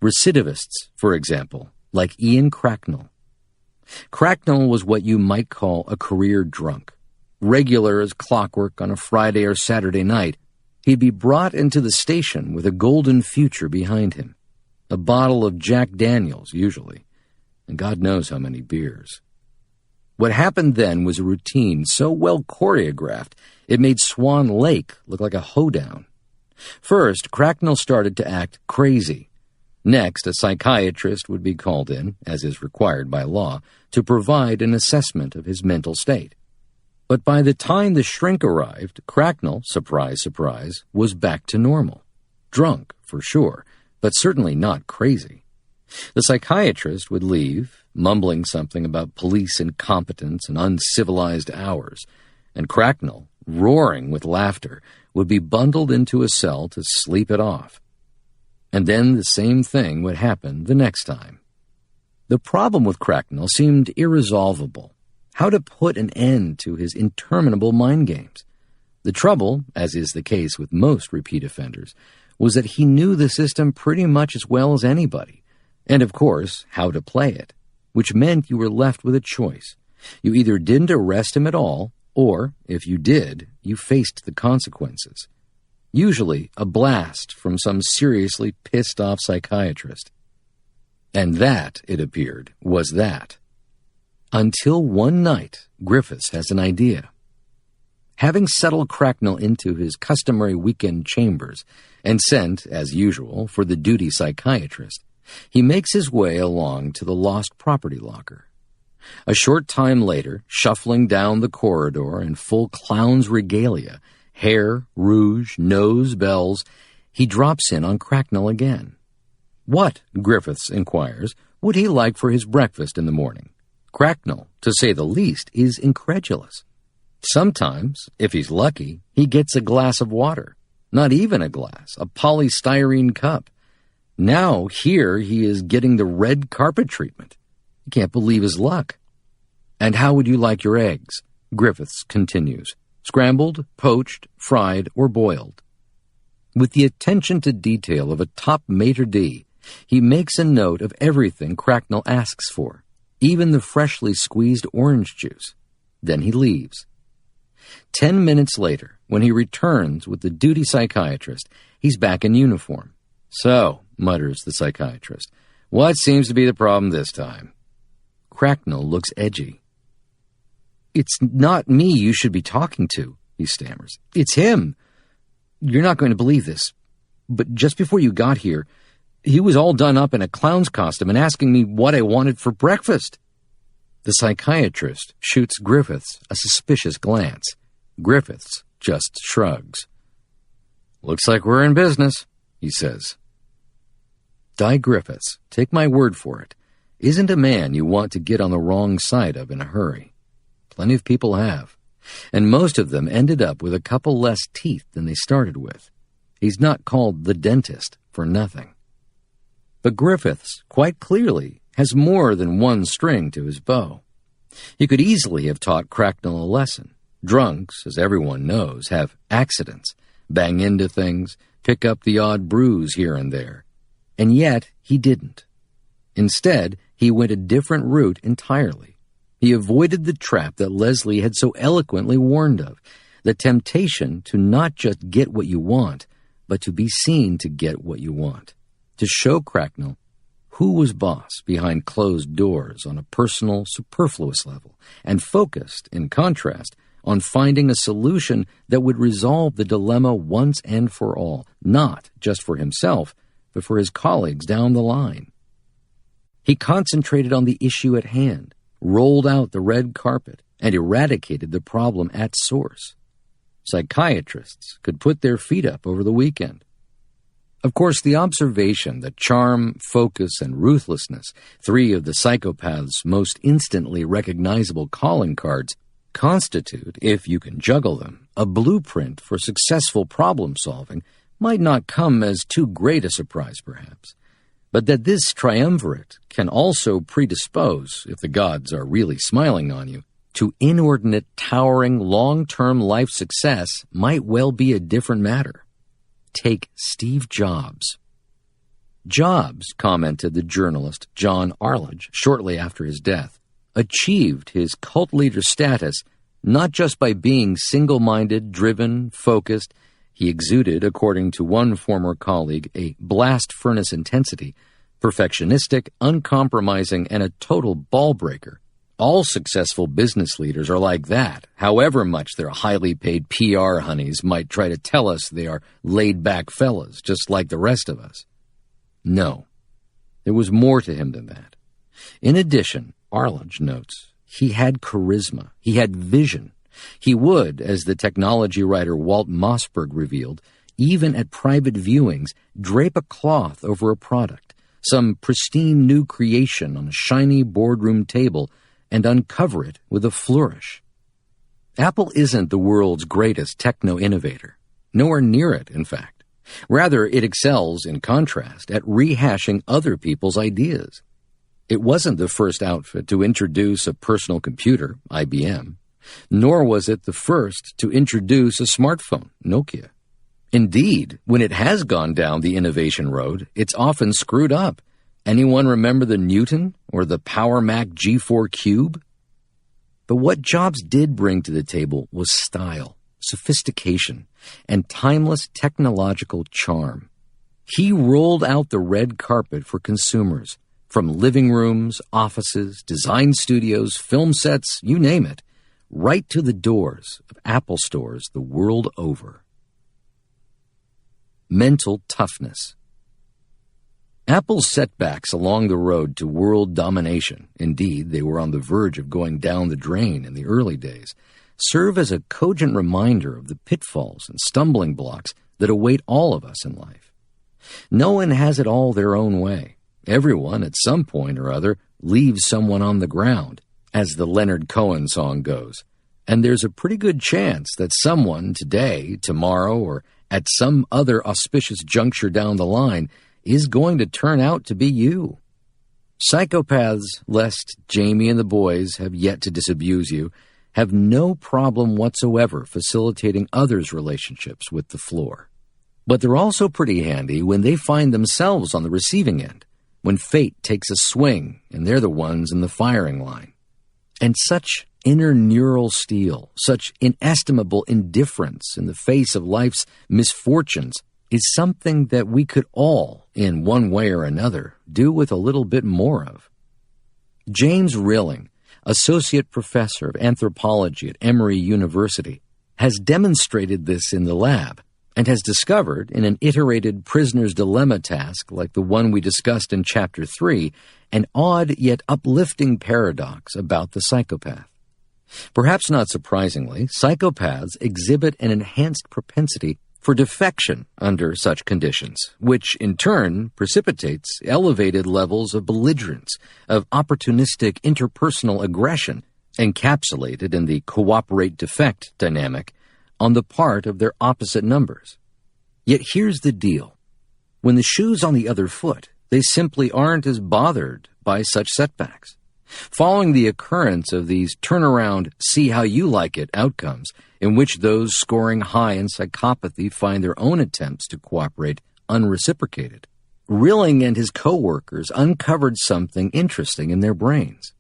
Recidivists, for example, like Ian Cracknell. Cracknell was what you might call a career drunk. Regular as clockwork on a Friday or Saturday night, he'd be brought into the station with a golden future behind him. A bottle of Jack Daniels, usually, and God knows how many beers. What happened then was a routine so well choreographed, it made Swan Lake look like a hoedown. First, Cracknell started to act crazy. Next, a psychiatrist would be called in, as is required by law, to provide an assessment of his mental state. But by the time the shrink arrived, Cracknell, surprise, surprise, was back to normal. Drunk, for sure, but certainly not crazy. The psychiatrist would leave, mumbling something about police incompetence and uncivilized hours, and Cracknell, roaring with laughter, would be bundled into a cell to sleep it off. And then the same thing would happen the next time. The problem with Cracknell seemed irresolvable. How to put an end to his interminable mind games. The trouble, as is the case with most repeat offenders, was that he knew the system pretty much as well as anybody, and of course, how to play it, which meant you were left with a choice. You either didn't arrest him at all, or, if you did, you faced the consequences. Usually a blast from some seriously pissed-off psychiatrist. And that, it appeared, was that. Until one night, Griffiths has an idea. Having settled Cracknell into his customary weekend chambers and sent, as usual, for the duty psychiatrist, he makes his way along to the lost property locker. A short time later, shuffling down the corridor in full clown's regalia, hair, rouge, nose, bells. He drops in on Cracknell again. What, Griffiths inquires, would he like for his breakfast in the morning? Cracknell, to say the least, is incredulous. Sometimes, if he's lucky, he gets a glass of water. Not even a glass, a polystyrene cup. Now, here he is getting the red carpet treatment. He can't believe his luck. And how would you like your eggs? Griffiths continues. Scrambled, poached, fried, or boiled. With the attention to detail of a top maitre d', he makes a note of everything Cracknell asks for, even the freshly squeezed orange juice. Then he leaves. 10 minutes later, when he returns with the duty psychiatrist, he's back in uniform. So, mutters the psychiatrist, what seems to be the problem this time? Cracknell looks edgy. It's not me you should be talking to, he stammers. It's him. You're not going to believe this, but just before you got here, he was all done up in a clown's costume and asking me what I wanted for breakfast. The psychiatrist shoots Griffiths a suspicious glance. Griffiths just shrugs. Looks like we're in business, he says. Di Griffiths, take my word for it, isn't a man you want to get on the wrong side of in a hurry. Plenty of people have, and most of them ended up with a couple less teeth than they started with. He's not called the dentist for nothing. But Griffiths, quite clearly, has more than one string to his bow. He could easily have taught Cracknell a lesson. Drunks, as everyone knows, have accidents, bang into things, pick up the odd bruise here and there. And yet, he didn't. Instead, he went a different route entirely. He avoided the trap that Leslie had so eloquently warned of, the temptation to not just get what you want, but to be seen to get what you want, to show Cracknell who was boss behind closed doors on a personal, superfluous level, and focused, in contrast, on finding a solution that would resolve the dilemma once and for all, not just for himself, but for his colleagues down the line. He concentrated on the issue at hand, rolled out the red carpet, and eradicated the problem at source. Psychiatrists could put their feet up over the weekend. Of course, the observation that charm, focus, and ruthlessness, three of the psychopath's most instantly recognizable calling cards, constitute, if you can juggle them, a blueprint for successful problem-solving might not come as too great a surprise, perhaps. But that this triumvirate can also predispose, if the gods are really smiling on you, to inordinate, towering, long-term life success might well be a different matter. Take Steve Jobs. Jobs, commented the journalist John Arledge shortly after his death, achieved his cult leader status not just by being single-minded, driven, focused. He exuded, according to one former colleague, a blast furnace intensity, perfectionistic, uncompromising, and a total ball-breaker. All successful business leaders are like that, however much their highly paid PR honeys might try to tell us they are laid-back fellas, just like the rest of us. No, there was more to him than that. In addition, Arledge notes, he had charisma, he had vision. He would, as the technology writer Walt Mossberg revealed, even at private viewings, drape a cloth over a product, some pristine new creation on a shiny boardroom table, and uncover it with a flourish. Apple isn't the world's greatest techno-innovator. Nowhere near it, in fact. Rather, it excels, in contrast, at rehashing other people's ideas. It wasn't the first outfit to introduce a personal computer, IBM, nor was it the first to introduce a smartphone, Nokia. Indeed, when it has gone down the innovation road, it's often screwed up. Anyone remember the Newton or the Power Mac G4 Cube? But what Jobs did bring to the table was style, sophistication, and timeless technological charm. He rolled out the red carpet for consumers, from living rooms, offices, design studios, film sets, you name it, right to the doors of Apple stores the world over. Mental toughness. Apple's setbacks along the road to world domination, indeed, they were on the verge of going down the drain in the early days, serve as a cogent reminder of the pitfalls and stumbling blocks that await all of us in life. No one has it all their own way. Everyone, at some point or other, leaves someone on the ground, as the Leonard Cohen song goes. And there's a pretty good chance that someone today, tomorrow, or at some other auspicious juncture down the line is going to turn out to be you. Psychopaths, lest Jamie and the boys have yet to disabuse you, have no problem whatsoever facilitating others' relationships with the floor. But they're also pretty handy when they find themselves on the receiving end, when fate takes a swing and they're the ones in the firing line. And such inner neural steel, such inestimable indifference in the face of life's misfortunes is something that we could all, in one way or another, do with a little bit more of. James Rilling, associate professor of anthropology at Emory University, has demonstrated this in the lab and has discovered, in an iterated prisoner's dilemma task like the one we discussed in Chapter 3, an odd yet uplifting paradox about the psychopath. Perhaps not surprisingly, psychopaths exhibit an enhanced propensity for defection under such conditions, which in turn precipitates elevated levels of belligerence, of opportunistic interpersonal aggression, encapsulated in the cooperate-defect dynamic on the part of their opposite numbers. Yet here's the deal. When the shoe's on the other foot, they simply aren't as bothered by such setbacks. Following the occurrence of these turnaround, see-how-you-like-it outcomes, in which those scoring high in psychopathy find their own attempts to cooperate unreciprocated, Rilling and his co-workers uncovered something interesting in their brains.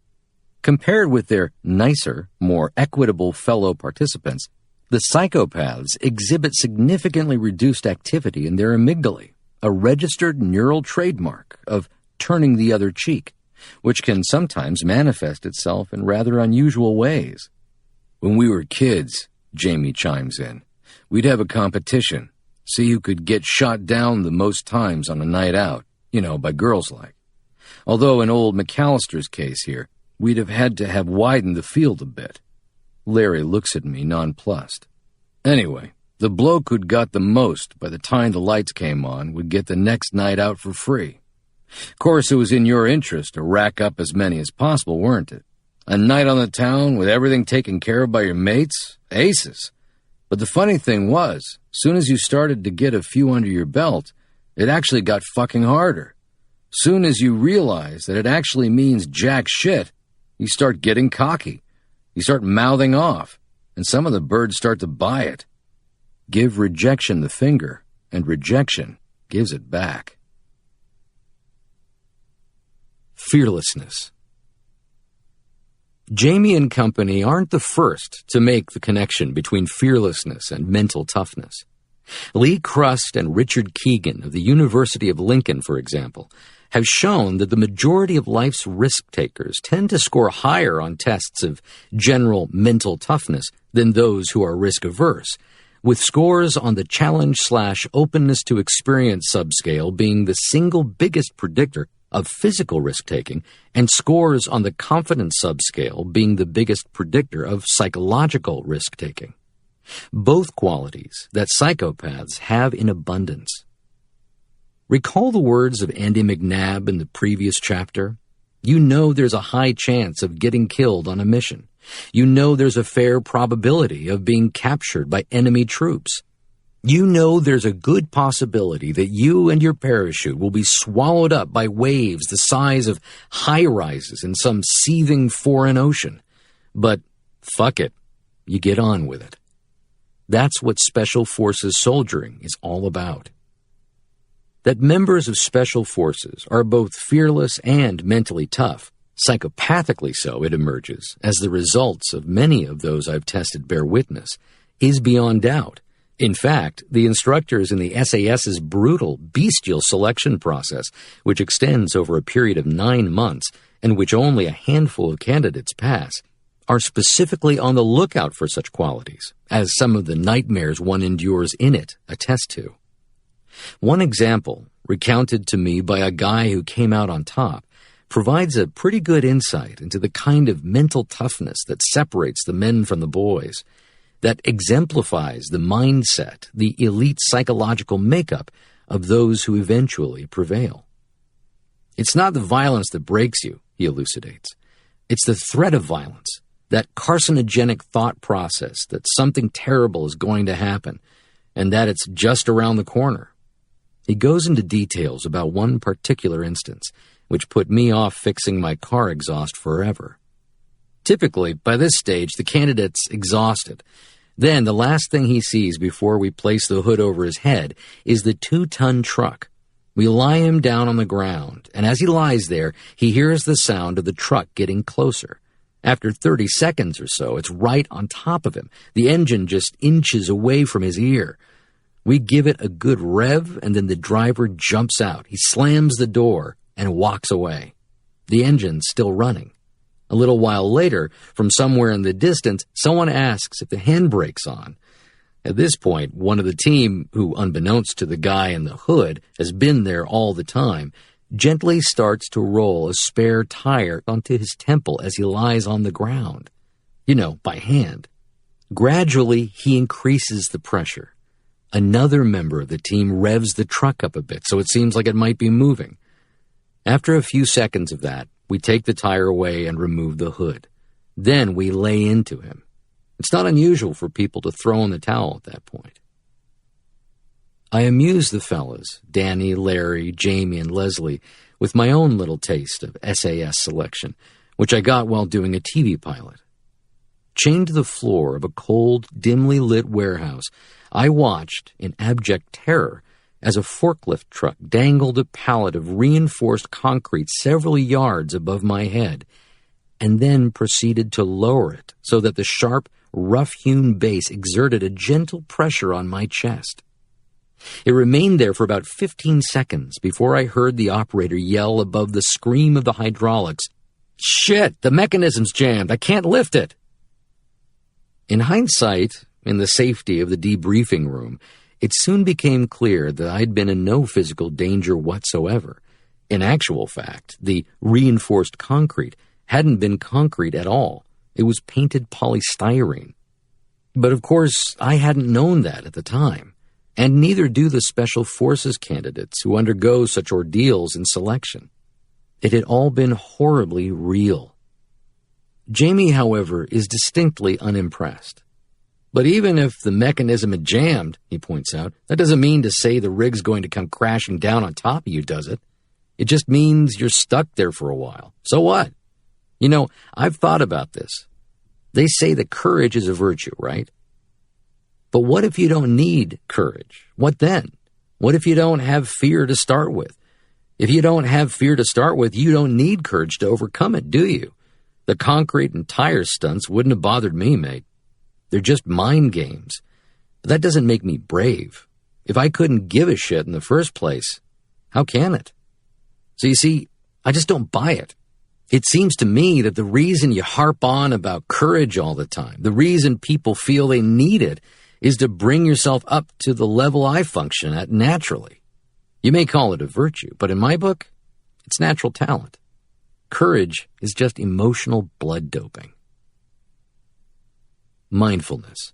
Compared with their nicer, more equitable fellow participants, the psychopaths exhibit significantly reduced activity in their amygdalae, a registered neural trademark of turning the other cheek, which can sometimes manifest itself in rather unusual ways. When we were kids, Jamie chimes in, we'd have a competition, see who could get shot down the most times on a night out, by girls like. Although in old McAllister's case here, we'd have had to have widened the field a bit. Larry looks at me nonplussed. Anyway, the bloke who'd got the most by the time the lights came on would get the next night out for free. Of course, it was in your interest to rack up as many as possible, weren't it? A night on the town with everything taken care of by your mates? Aces. But the funny thing was, soon as you started to get a few under your belt, it actually got fucking harder. Soon as you realize that it actually means jack shit, you start getting cocky. You start mouthing off, and some of the birds start to buy it. Give rejection the finger, and rejection gives it back. Fearlessness. Jamie and company aren't the first to make the connection between fearlessness and mental toughness. Lee Crust and Richard Keegan of the University of Lincoln, for example, have shown that the majority of life's risk-takers tend to score higher on tests of general mental toughness than those who are risk-averse, with scores on the challenge/openness to experience subscale being the single biggest predictor of physical risk-taking, and scores on the confidence subscale being the biggest predictor of psychological risk-taking. Both qualities that psychopaths have in abundance. Recall the words of Andy McNabb in the previous chapter? You know there's a high chance of getting killed on a mission. You know there's a fair probability of being captured by enemy troops. You know there's a good possibility that you and your parachute will be swallowed up by waves the size of high-rises in some seething foreign ocean. But fuck it, you get on with it. That's what Special Forces soldiering is all about. That members of Special Forces are both fearless and mentally tough, psychopathically so, it emerges, as the results of many of those I've tested bear witness, is beyond doubt. In fact, the instructors in the SAS's brutal, bestial selection process, which extends over a period of 9 months and which only a handful of candidates pass, are specifically on the lookout for such qualities, as some of the nightmares one endures in it attest to. One example, recounted to me by a guy who came out on top, provides a pretty good insight into the kind of mental toughness that separates the men from the boys, that exemplifies the mindset, the elite psychological makeup of those who eventually prevail. It's not the violence that breaks you, he elucidates. It's the threat of violence, that carcinogenic thought process that something terrible is going to happen, and that it's just around the corner. He goes into details about one particular instance, which put me off fixing my car exhaust forever. Typically, by this stage, the candidate's exhausted. Then, the last thing he sees before we place the hood over his head is the 2-ton truck. We lie him down on the ground, and as he lies there, he hears the sound of the truck getting closer. After 30 seconds or so, it's right on top of him. The engine just inches away from his ear. We give it a good rev, and then the driver jumps out. He slams the door and walks away. The engine's still running. A little while later, from somewhere in the distance, someone asks if the handbrake's on. At this point, one of the team, who unbeknownst to the guy in the hood has been there all the time, gently starts to roll a spare tire onto his temple as he lies on the ground. By hand. Gradually, he increases the pressure. Another member of the team revs the truck up a bit, so it seems like it might be moving. After a few seconds of that, we take the tire away and remove the hood. Then we lay into him. It's not unusual for people to throw in the towel at that point. I amuse the fellas, Danny, Larry, Jamie, and Leslie, with my own little taste of SAS selection, which I got while doing a TV pilot. Chained to the floor of a cold, dimly lit warehouse, I watched, in abject terror, as a forklift truck dangled a pallet of reinforced concrete several yards above my head, and then proceeded to lower it so that the sharp, rough-hewn base exerted a gentle pressure on my chest. It remained there for about 15 seconds before I heard the operator yell above the scream of the hydraulics, "Shit, the mechanism's jammed, I can't lift it!" In hindsight, in the safety of the debriefing room, it soon became clear that I'd been in no physical danger whatsoever. In actual fact, the reinforced concrete hadn't been concrete at all. It was painted polystyrene. But of course, I hadn't known that at the time, and neither do the Special Forces candidates who undergo such ordeals in selection. It had all been horribly real. Jamie, however, is distinctly unimpressed. But even if the mechanism had jammed, he points out, that doesn't mean to say the rig's going to come crashing down on top of you, does it? It just means you're stuck there for a while. So what? I've thought about this. They say that courage is a virtue, right? But what if you don't need courage? What then? What if you don't have fear to start with? If you don't have fear to start with, you don't need courage to overcome it, do you? The concrete and tire stunts wouldn't have bothered me, mate. They're just mind games. But that doesn't make me brave. If I couldn't give a shit in the first place, how can it? So you see, I just don't buy it. It seems to me that the reason you harp on about courage all the time, the reason people feel they need it, is to bring yourself up to the level I function at naturally. You may call it a virtue, but in my book, it's natural talent. Courage is just emotional blood doping. Mindfulness.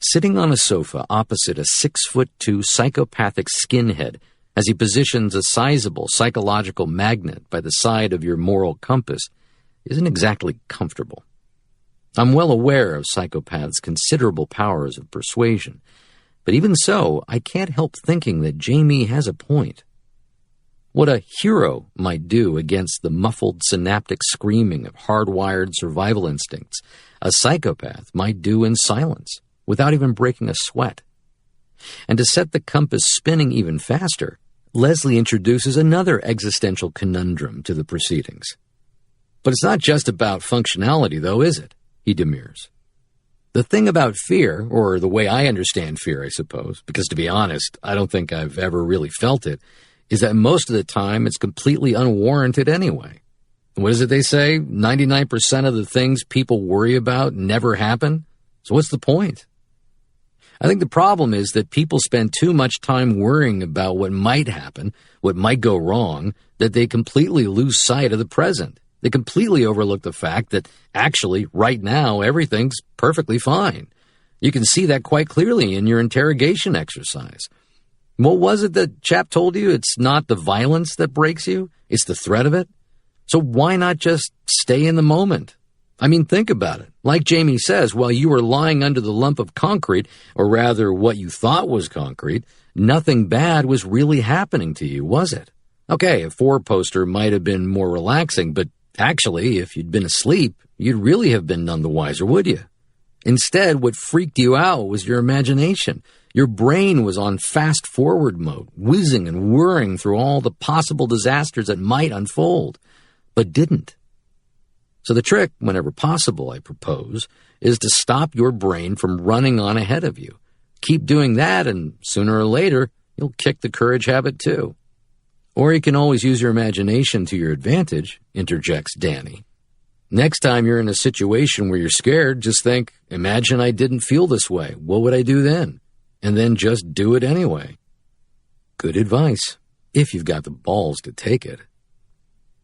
Sitting on a sofa opposite a 6'2" psychopathic skinhead as he positions a sizable psychological magnet by the side of your moral compass isn't exactly comfortable. I'm well aware of psychopaths' considerable powers of persuasion, but even so, I can't help thinking that Jamie has a point. What a hero might do against the muffled synaptic screaming of hardwired survival instincts, a psychopath might do in silence, without even breaking a sweat. And to set the compass spinning even faster, Leslie introduces another existential conundrum to the proceedings. But it's not just about functionality, though, is it? He demurs. The thing about fear, or the way I understand fear, I suppose, because to be honest, I don't think I've ever really felt it, is that most of the time it's completely unwarranted anyway. What is it they say? 99% of the things people worry about never happen? So what's the point? I think the problem is that people spend too much time worrying about what might happen, what might go wrong, that they completely lose sight of the present. They completely overlook the fact that actually, right now, everything's perfectly fine. You can see that quite clearly in your interrogation exercise. What was it that chap told you? It's not the violence that breaks you, it's the threat of it. So why not just stay in the moment? I mean, think about it. Like Jamie says, while you were lying under the lump of concrete, or rather what you thought was concrete, nothing bad was really happening to you, was it? Okay, a four-poster might have been more relaxing, but actually, if you'd been asleep, you'd really have been none the wiser, would you? Instead, what freaked you out was your imagination. Your brain was on fast-forward mode, whizzing and whirring through all the possible disasters that might unfold, but didn't. So the trick, whenever possible, I propose, is to stop your brain from running on ahead of you. Keep doing that, and sooner or later, you'll kick the courage habit too. Or you can always use your imagination to your advantage, interjects Danny. Next time you're in a situation where you're scared, just think, imagine I didn't feel this way. What would I do then? And then just do it anyway. Good advice, if you've got the balls to take it.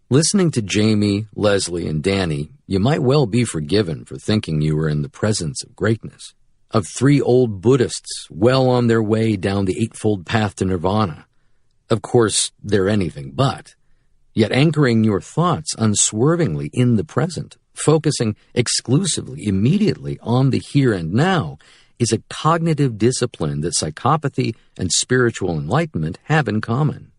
Listening to Jamie, Leslie, and Danny, you might well be forgiven for thinking you were in the presence of greatness, of three old Buddhists well on their way down the Eightfold Path to Nirvana. Of course, they're anything but, yet anchoring your thoughts unswervingly in the present, focusing exclusively, immediately on the here and now, is a cognitive discipline that psychopathy and spiritual enlightenment have in common.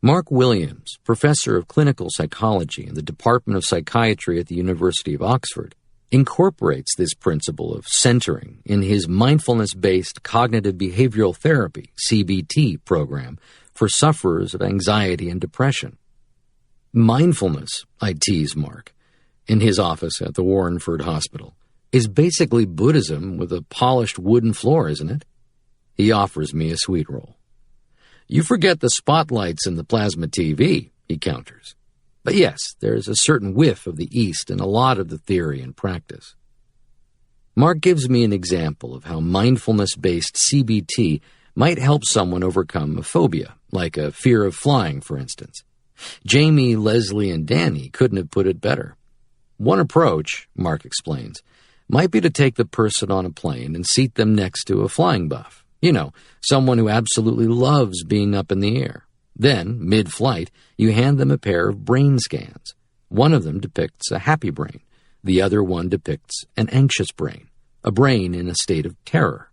Mark Williams, professor of clinical psychology in the Department of Psychiatry at the University of Oxford, incorporates this principle of centering in his mindfulness-based cognitive behavioral therapy, CBT, program for sufferers of anxiety and depression. Mindfulness, I tease Mark, in his office at the Warrenford Hospital, is basically Buddhism with a polished wooden floor, isn't it? He offers me a sweet roll. You forget the spotlights in the plasma TV, he counters. But yes, there is a certain whiff of the East in a lot of the theory and practice. Mark gives me an example of how mindfulness-based CBT might help someone overcome a phobia, like a fear of flying, for instance. Jamie, Leslie, and Danny couldn't have put it better. One approach, Mark explains, might be to take the person on a plane and seat them next to a flying buff. You know, someone who absolutely loves being up in the air. Then, mid-flight, you hand them a pair of brain scans. One of them depicts a happy brain. The other one depicts an anxious brain, a brain in a state of terror.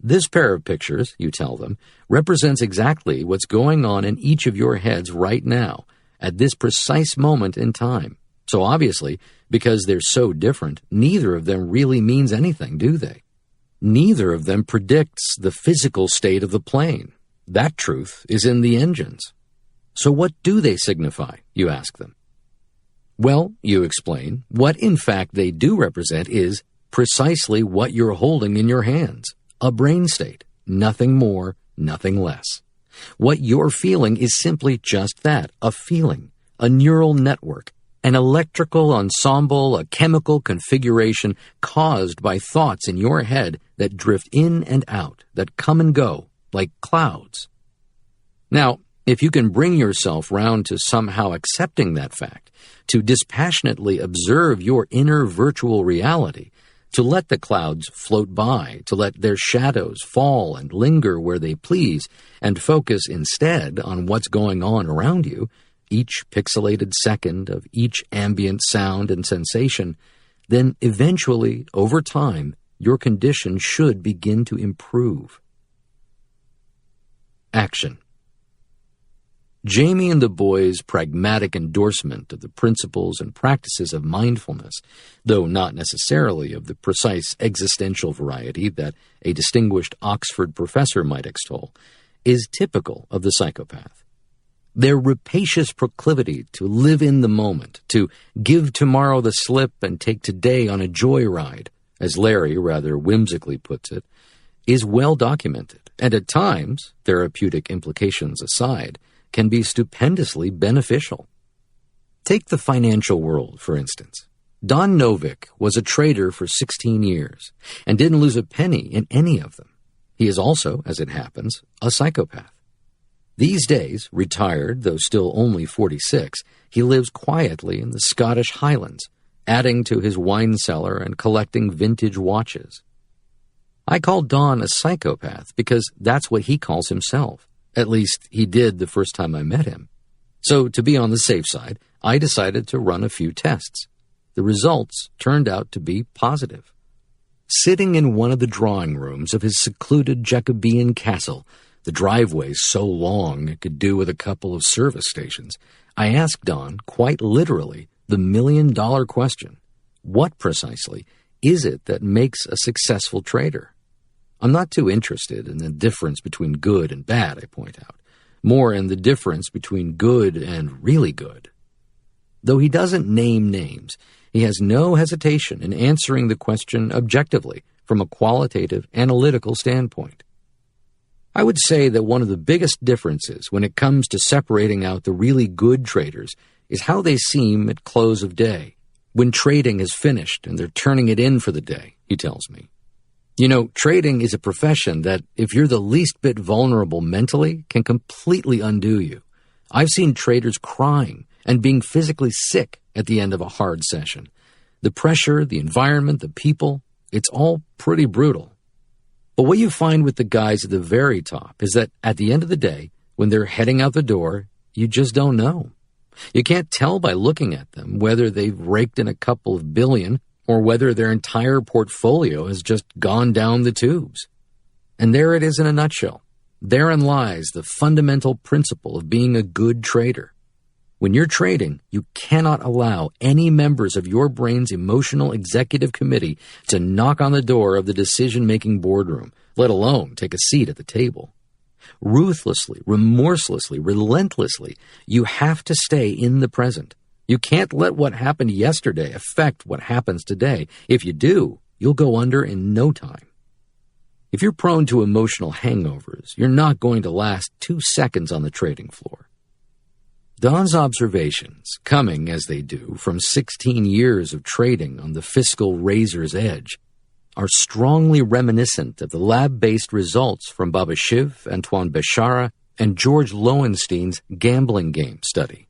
This pair of pictures, you tell them, represents exactly what's going on in each of your heads right now, at this precise moment in time. So obviously, because they're so different, neither of them really means anything, do they? Neither of them predicts the physical state of the plane. That truth is in the engines. So what do they signify, you ask them? Well, you explain, what in fact they do represent is precisely what you're holding in your hands, a brain state, nothing more, nothing less. What you're feeling is simply just that, a feeling, a neural network, an electrical ensemble, a chemical configuration caused by thoughts in your head that drift in and out, that come and go, like clouds. Now, if you can bring yourself round to somehow accepting that fact, to dispassionately observe your inner virtual reality, to let the clouds float by, to let their shadows fall and linger where they please, and focus instead on what's going on around you, each pixelated second of each ambient sound and sensation, then eventually, over time, your condition should begin to improve. Action. Jamie and the boys' pragmatic endorsement of the principles and practices of mindfulness, though not necessarily of the precise existential variety that a distinguished Oxford professor might extol, is typical of the psychopath. Their rapacious proclivity to live in the moment, to give tomorrow the slip and take today on a joyride, as Larry rather whimsically puts it, is well documented, and at times, therapeutic implications aside, can be stupendously beneficial. Take the financial world, for instance. Don Novick was a trader for 16 years and didn't lose a penny in any of them. He is also, as it happens, a psychopath. These days, retired, though still only 46, he lives quietly in the Scottish Highlands, adding to his wine cellar and collecting vintage watches. I call Don a psychopath because that's what he calls himself. At least he did the first time I met him. So to be on the safe side, I decided to run a few tests. The results turned out to be positive. Sitting in one of the drawing rooms of his secluded Jacobean castle, the driveway so long it could do with a couple of service stations, I asked Don, quite literally, the million-dollar question. What precisely is it that makes a successful trader? I'm not too interested in the difference between good and bad, I point out. More in the difference between good and really good. Though he doesn't name names, he has no hesitation in answering the question objectively from a qualitative, analytical standpoint. I would say that one of the biggest differences when it comes to separating out the really good traders is how they seem at close of day, when trading is finished and they're turning it in for the day, he tells me. You know, trading is a profession that, if you're the least bit vulnerable mentally, can completely undo you. I've seen traders crying and being physically sick at the end of a hard session. The pressure, the environment, the people, it's all pretty brutal. But what you find with the guys at the very top is that at the end of the day, when they're heading out the door, you just don't know. You can't tell by looking at them whether they've raked in a couple of billion or whether their entire portfolio has just gone down the tubes. And there it is in a nutshell. Therein lies the fundamental principle of being a good trader. When you're trading, you cannot allow any members of your brain's emotional executive committee to knock on the door of the decision-making boardroom, let alone take a seat at the table. Ruthlessly, remorselessly, relentlessly, you have to stay in the present. You can't let what happened yesterday affect what happens today. If you do, you'll go under in no time. If you're prone to emotional hangovers, you're not going to last 2 seconds on the trading floor. Don's observations, coming as they do from 16 years of trading on the fiscal razor's edge, are strongly reminiscent of the lab-based results from Baba Shiv, Antoine Bechara, and George Lowenstein's gambling game study.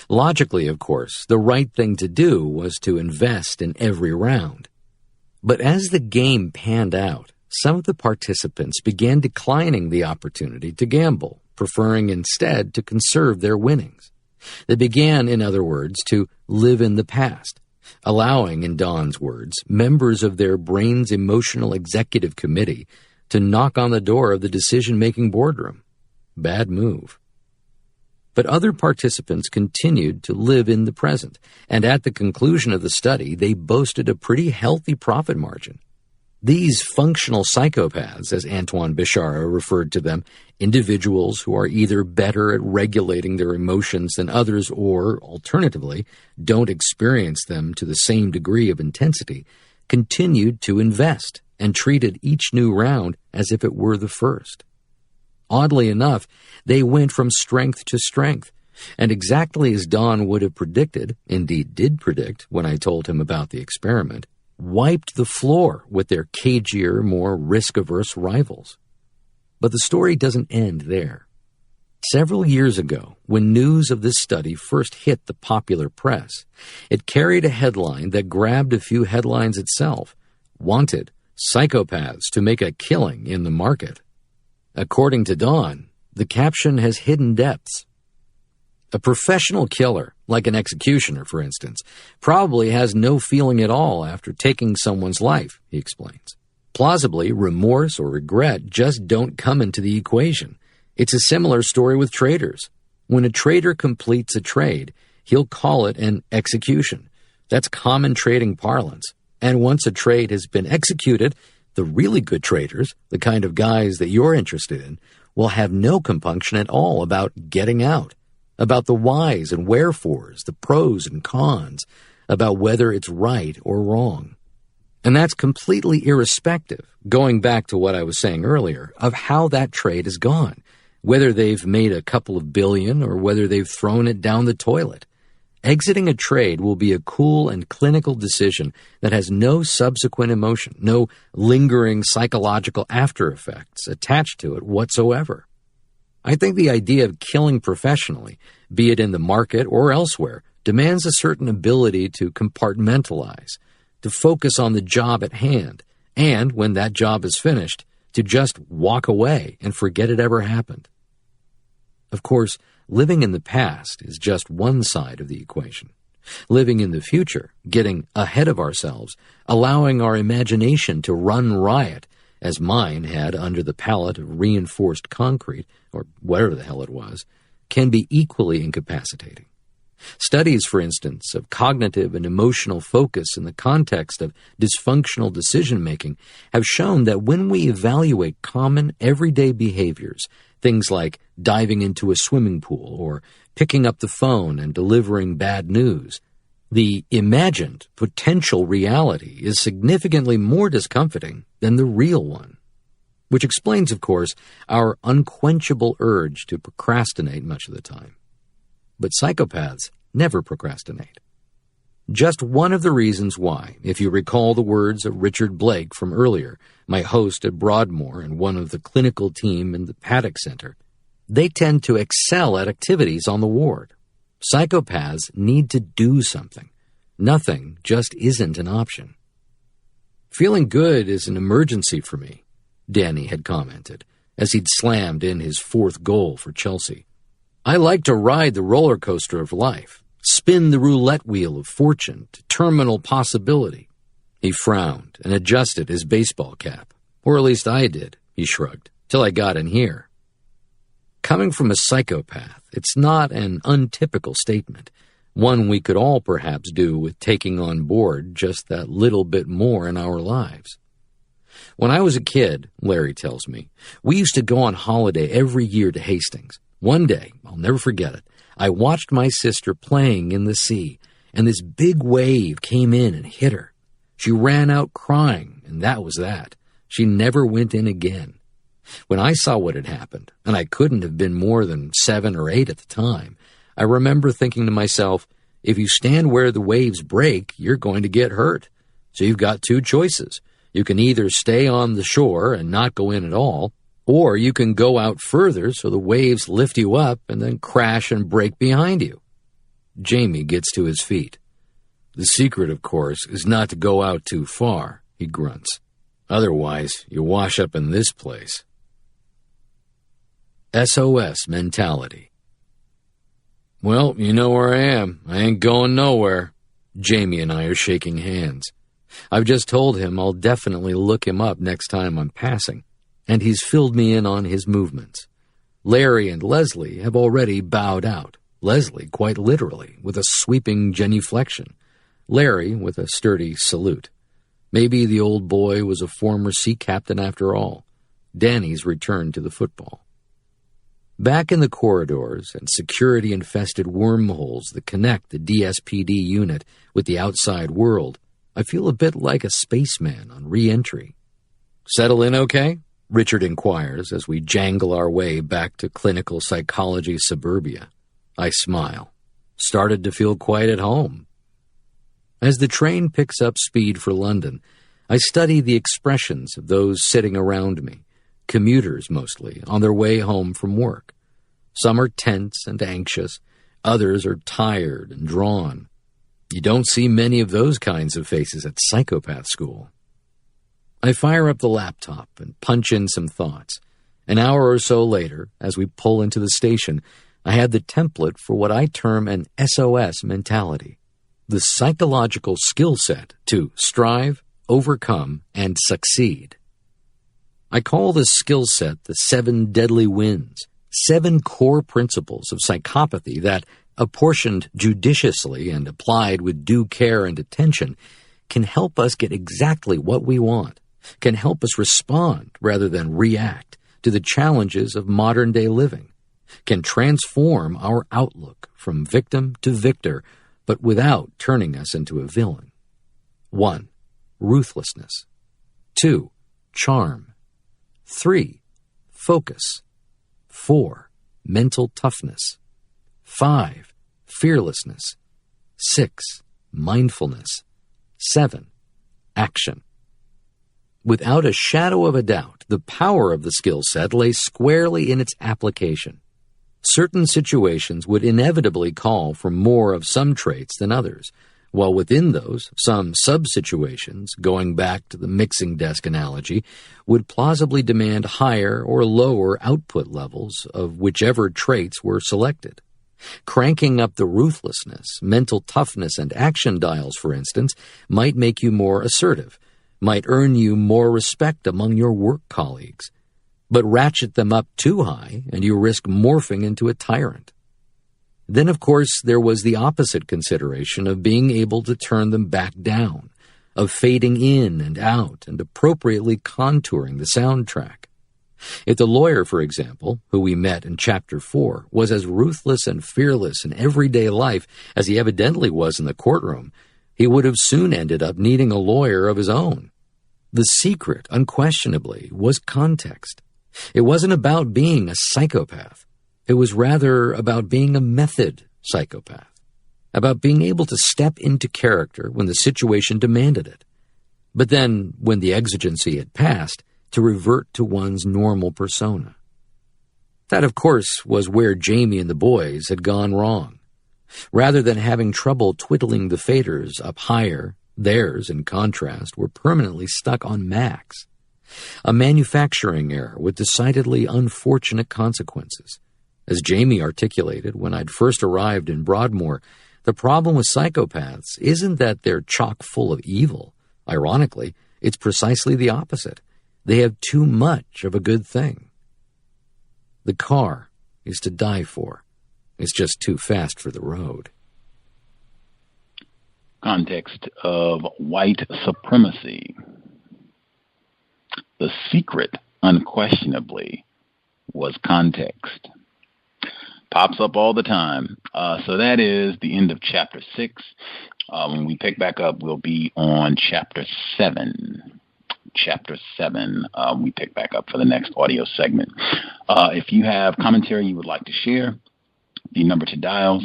Logically, of course, the right thing to do was to invest in every round. But as the game panned out, some of the participants began declining the opportunity to gamble, preferring instead to conserve their winnings. They began, in other words, to live in the past, allowing, in Don's words, members of their brain's emotional executive committee to knock on the door of the decision-making boardroom. Bad move. But other participants continued to live in the present, and at the conclusion of the study, they boasted a pretty healthy profit margin. These functional psychopaths, as Antoine Bechara referred to them, individuals who are either better at regulating their emotions than others or, alternatively, don't experience them to the same degree of intensity, continued to invest and treated each new round as if it were the first. Oddly enough, they went from strength to strength, and exactly as Don would have predicted, indeed did predict when I told him about the experiment, wiped the floor with their cagier, more risk-averse rivals. But the story doesn't end there. Several years ago, when news of this study first hit the popular press, it carried a headline that grabbed a few headlines itself. Wanted, psychopaths to make a killing in the market. According to Don, the caption has hidden depths. A professional killer, like an executioner, for instance, probably has no feeling at all after taking someone's life, he explains. Plausibly, remorse or regret just don't come into the equation. It's a similar story with traders. When a trader completes a trade, he'll call it an execution. That's common trading parlance. And once a trade has been executed, the really good traders, the kind of guys that you're interested in, will have no compunction at all about getting out, about the whys and wherefores, the pros and cons, about whether it's right or wrong. And that's completely irrespective, going back to what I was saying earlier, of how that trade has gone, whether they've made a couple of billion or whether they've thrown it down the toilet. Exiting a trade will be a cool and clinical decision that has no subsequent emotion, no lingering psychological after effects attached to it whatsoever. I think the idea of killing professionally, be it in the market or elsewhere, demands a certain ability to compartmentalize, to focus on the job at hand, and, when that job is finished, to just walk away and forget it ever happened. Of course, living in the past is just one side of the equation. Living in the future, getting ahead of ourselves, allowing our imagination to run riot, as mine had under the pallet of reinforced concrete, or whatever the hell it was, can be equally incapacitating. Studies, for instance, of cognitive and emotional focus in the context of dysfunctional decision-making have shown that when we evaluate common, everyday behaviors, things like diving into a swimming pool or picking up the phone and delivering bad news, the imagined potential reality is significantly more discomforting than the real one, which explains, of course, our unquenchable urge to procrastinate much of the time. But psychopaths never procrastinate. Just one of the reasons why, if you recall the words of Richard Blake from earlier, my host at Broadmoor and one of the clinical team in the Paddock Center, they tend to excel at activities on the ward. Psychopaths need to do something. Nothing just isn't an option. Feeling good is an emergency for me, Danny had commented, as he'd slammed in his fourth goal for Chelsea. I like to ride the roller coaster of life, spin the roulette wheel of fortune to terminal possibility. He frowned and adjusted his baseball cap. Or at least I did, he shrugged, till I got in here. Coming from a psychopath, it's not an untypical statement, one we could all perhaps do with taking on board just that little bit more in our lives. When I was a kid, Larry tells me, we used to go on holiday every year to Hastings. One day, I'll never forget it, I watched my sister playing in the sea, and this big wave came in and hit her. She ran out crying, and that was that. She never went in again. When I saw what had happened, and I couldn't have been more than 7 or 8 at the time, I remember thinking to myself, if you stand where the waves break, you're going to get hurt. So you've got two choices. You can either stay on the shore and not go in at all, or you can go out further so the waves lift you up and then crash and break behind you. Jamie gets to his feet. The secret, of course, is not to go out too far, he grunts. Otherwise, you wash up in this place. S.O.S. mentality. Well, you know where I am. I ain't going nowhere. Jamie and I are shaking hands. I've just told him I'll definitely look him up next time I'm passing, and he's filled me in on his movements. Larry and Leslie have already bowed out, Leslie quite literally, with a sweeping genuflection, Larry with a sturdy salute. Maybe the old boy was a former sea captain after all. Danny's returned to the football. Back in the corridors and security-infested wormholes that connect the DSPD unit with the outside world, I feel a bit like a spaceman on re-entry. Settle in okay? Richard inquires as we jangle our way back to clinical psychology suburbia. I smile. Started to feel quite at home. As the train picks up speed for London, I study the expressions of those sitting around me, commuters mostly, on their way home from work. Some are tense and anxious, others are tired and drawn. You don't see many of those kinds of faces at psychopath school. I fire up the laptop and punch in some thoughts. An hour or so later, as we pull into the station, I had the template for what I term an SOS mentality, the psychological skill set to strive, overcome, and succeed. I call this skill set the 7 deadly wins, 7 core principles of psychopathy that, apportioned judiciously and applied with due care and attention, can help us get exactly what we want, can help us respond rather than react to the challenges of modern-day living, can transform our outlook from victim to victor, but without turning us into a villain. 1. Ruthlessness. 2. Charm. 3. Focus. 4. Mental toughness. 5. Fearlessness. 6. Mindfulness. 7. Action. Without a shadow of a doubt, the power of the skill set lay squarely in its application. Certain situations would inevitably call for more of some traits than others, while within those, some sub-situations, going back to the mixing desk analogy, would plausibly demand higher or lower output levels of whichever traits were selected. Cranking up the ruthlessness, mental toughness, and action dials, for instance, might make you more assertive, might earn you more respect among your work colleagues. But ratchet them up too high, and you risk morphing into a tyrant. Then, of course, there was the opposite consideration of being able to turn them back down, of fading in and out and appropriately contouring the soundtrack. If the lawyer, for example, who we met in Chapter 4, was as ruthless and fearless in everyday life as he evidently was in the courtroom, he would have soon ended up needing a lawyer of his own. The secret, unquestionably, was context. It wasn't about being a psychopath. It was rather about being a method psychopath, about being able to step into character when the situation demanded it, but then, when the exigency had passed, to revert to one's normal persona. That, of course, was where Jamie and the boys had gone wrong. Rather than having trouble twiddling the faders up higher, theirs, in contrast, were permanently stuck on max. A manufacturing error with decidedly unfortunate consequences. As Jamie articulated when I'd first arrived in Broadmoor, the problem with psychopaths isn't that they're chock full of evil. Ironically, it's precisely the opposite. They have too much of a good thing. The car is to die for. It's just too fast for the road. Context of White Supremacy. The secret, unquestionably, was context. Pops up all the time. So that is the end of Chapter 6. When we pick back up, we'll be on Chapter 7. Chapter 7, we pick back up for the next audio segment. If you have commentary you would like to share, the number to dial,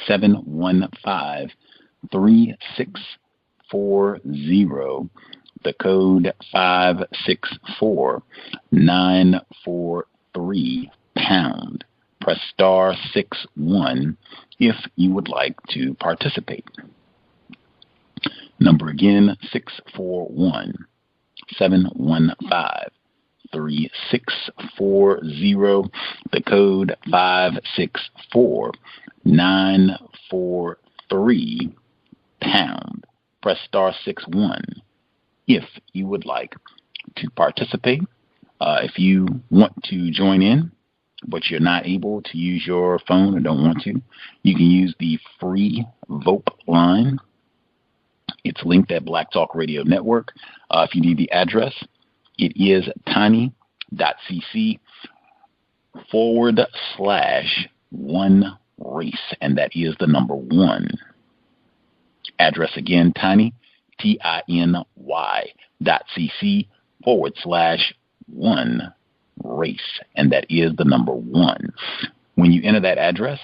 641-715-3640. The code 564-943 #. Press *61 if you would like to participate. Number again, 641-715-3640. The code 564-943 #. Press *61 if you would like to participate. If you want to join in, but you're not able to use your phone or don't want to, you can use the free VOP line. It's linked at Black Talk Radio Network. If you need the address, it is tiny.cc/1race, and that is the number 1. Address again, tiny, TINY.cc/1 race, and that is the number 1. When you enter that address,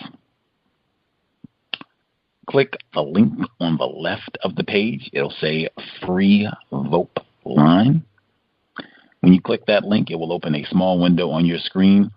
click the link on the left of the page. It'll say free VOP line. When you click that link, it will open a small window on your screen.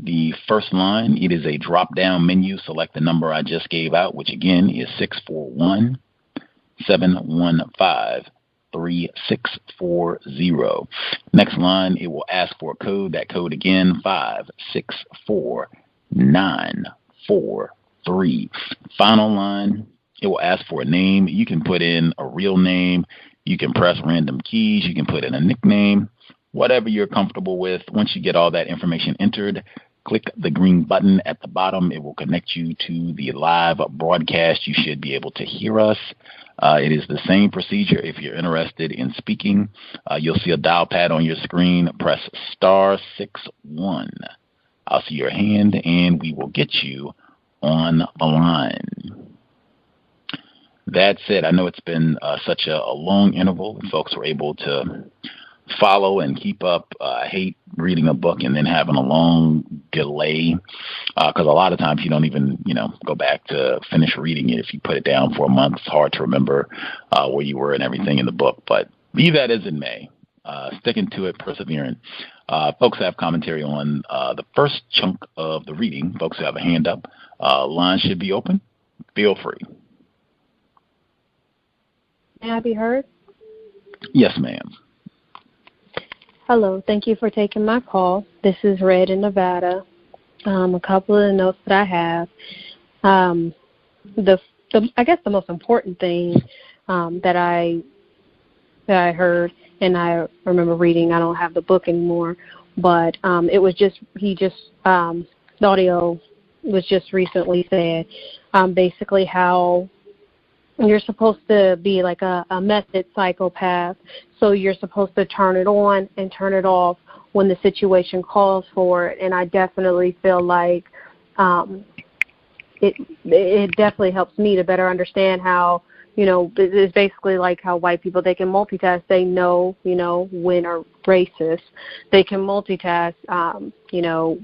The first line, it is a drop-down menu. Select the number I just gave out, which again is 641-715-3640. Next line, it will ask for a code. That code again, 564-943. Final line, it will ask for a name. You can put in a real name. You can press random keys. You can put in a nickname, whatever you're comfortable with. Once you get all that information entered, click the green button at the bottom. It will connect you to the live broadcast. You should be able to hear us. It is the same procedure if you're interested in speaking. You'll see a dial pad on your screen. Press *61. I'll see your hand, and we will get you on the line. That's it. I know it's been such a long interval. Folks were able to follow and keep up. I hate reading a book and then having a long delay, because a lot of times you don't even, go back to finish reading it. If you put it down for a month, it's hard to remember where you were and everything in the book. But be that as it may, sticking to it, persevering. Folks have commentary on the first chunk of the reading. Folks who have a hand up, line should be open. Feel free. May I be heard? Yes, ma'am. Hello. Thank you for taking my call. This is Red in Nevada. A couple of the notes that I have. I guess the most important thing that I heard, and I remember reading, I don't have the book anymore, but it was just, the audio was just recently said, basically how you're supposed to be like a method psychopath, so you're supposed to turn it on and turn it off when the situation calls for it. And I definitely feel like it definitely helps me to better understand how, it's basically like how white people, they can multitask. They know, when are racist. They can multitask,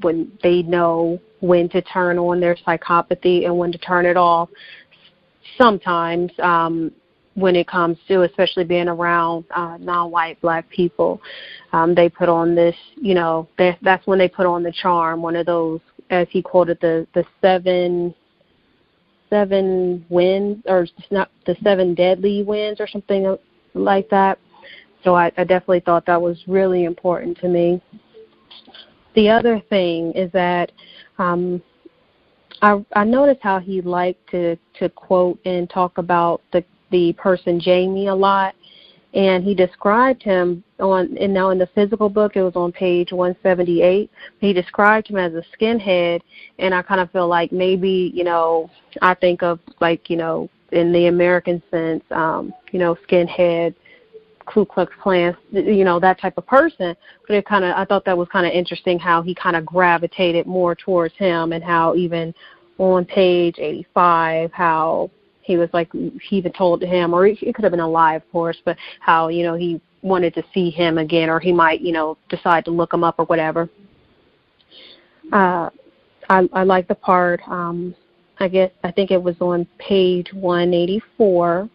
when they know when to turn on their psychopathy and when to turn it off. Sometimes when it comes to, especially being around non-white black people, they put on this, that's when they put on the charm, one of those, as he quoted, the seven winds, or not the 7 deadly winds or something like that. So I definitely thought that was really important to me. The other thing is that I noticed how he liked to quote and talk about the person Jamie a lot, and he described him now in the physical book, it was on page 178. He described him as a skinhead, and I kind of feel like maybe, I think of like, in the American sense, skinhead, Ku Klux Klan, that type of person. But I thought that was kind of interesting how he kind of gravitated more towards him, and how even on page 85, how he was like, he even told him, or it could have been a lie, of course, but how, he wanted to see him again, or he might, decide to look him up or whatever. I like the part, I think it was on page 184,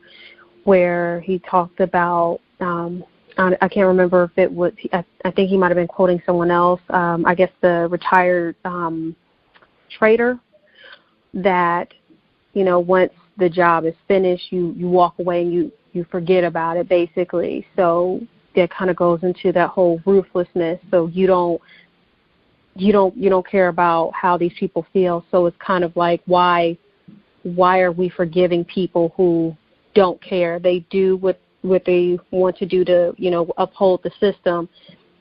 where he talked about, I can't remember if it was, I think he might have been quoting someone else, I guess the retired trader, that, once the job is finished, you walk away and you forget about it, basically. So that kind of goes into that whole ruthlessness. So you don't care about how these people feel. So it's kind of like, why are we forgiving people who don't care? They do what they want to do to, uphold the system,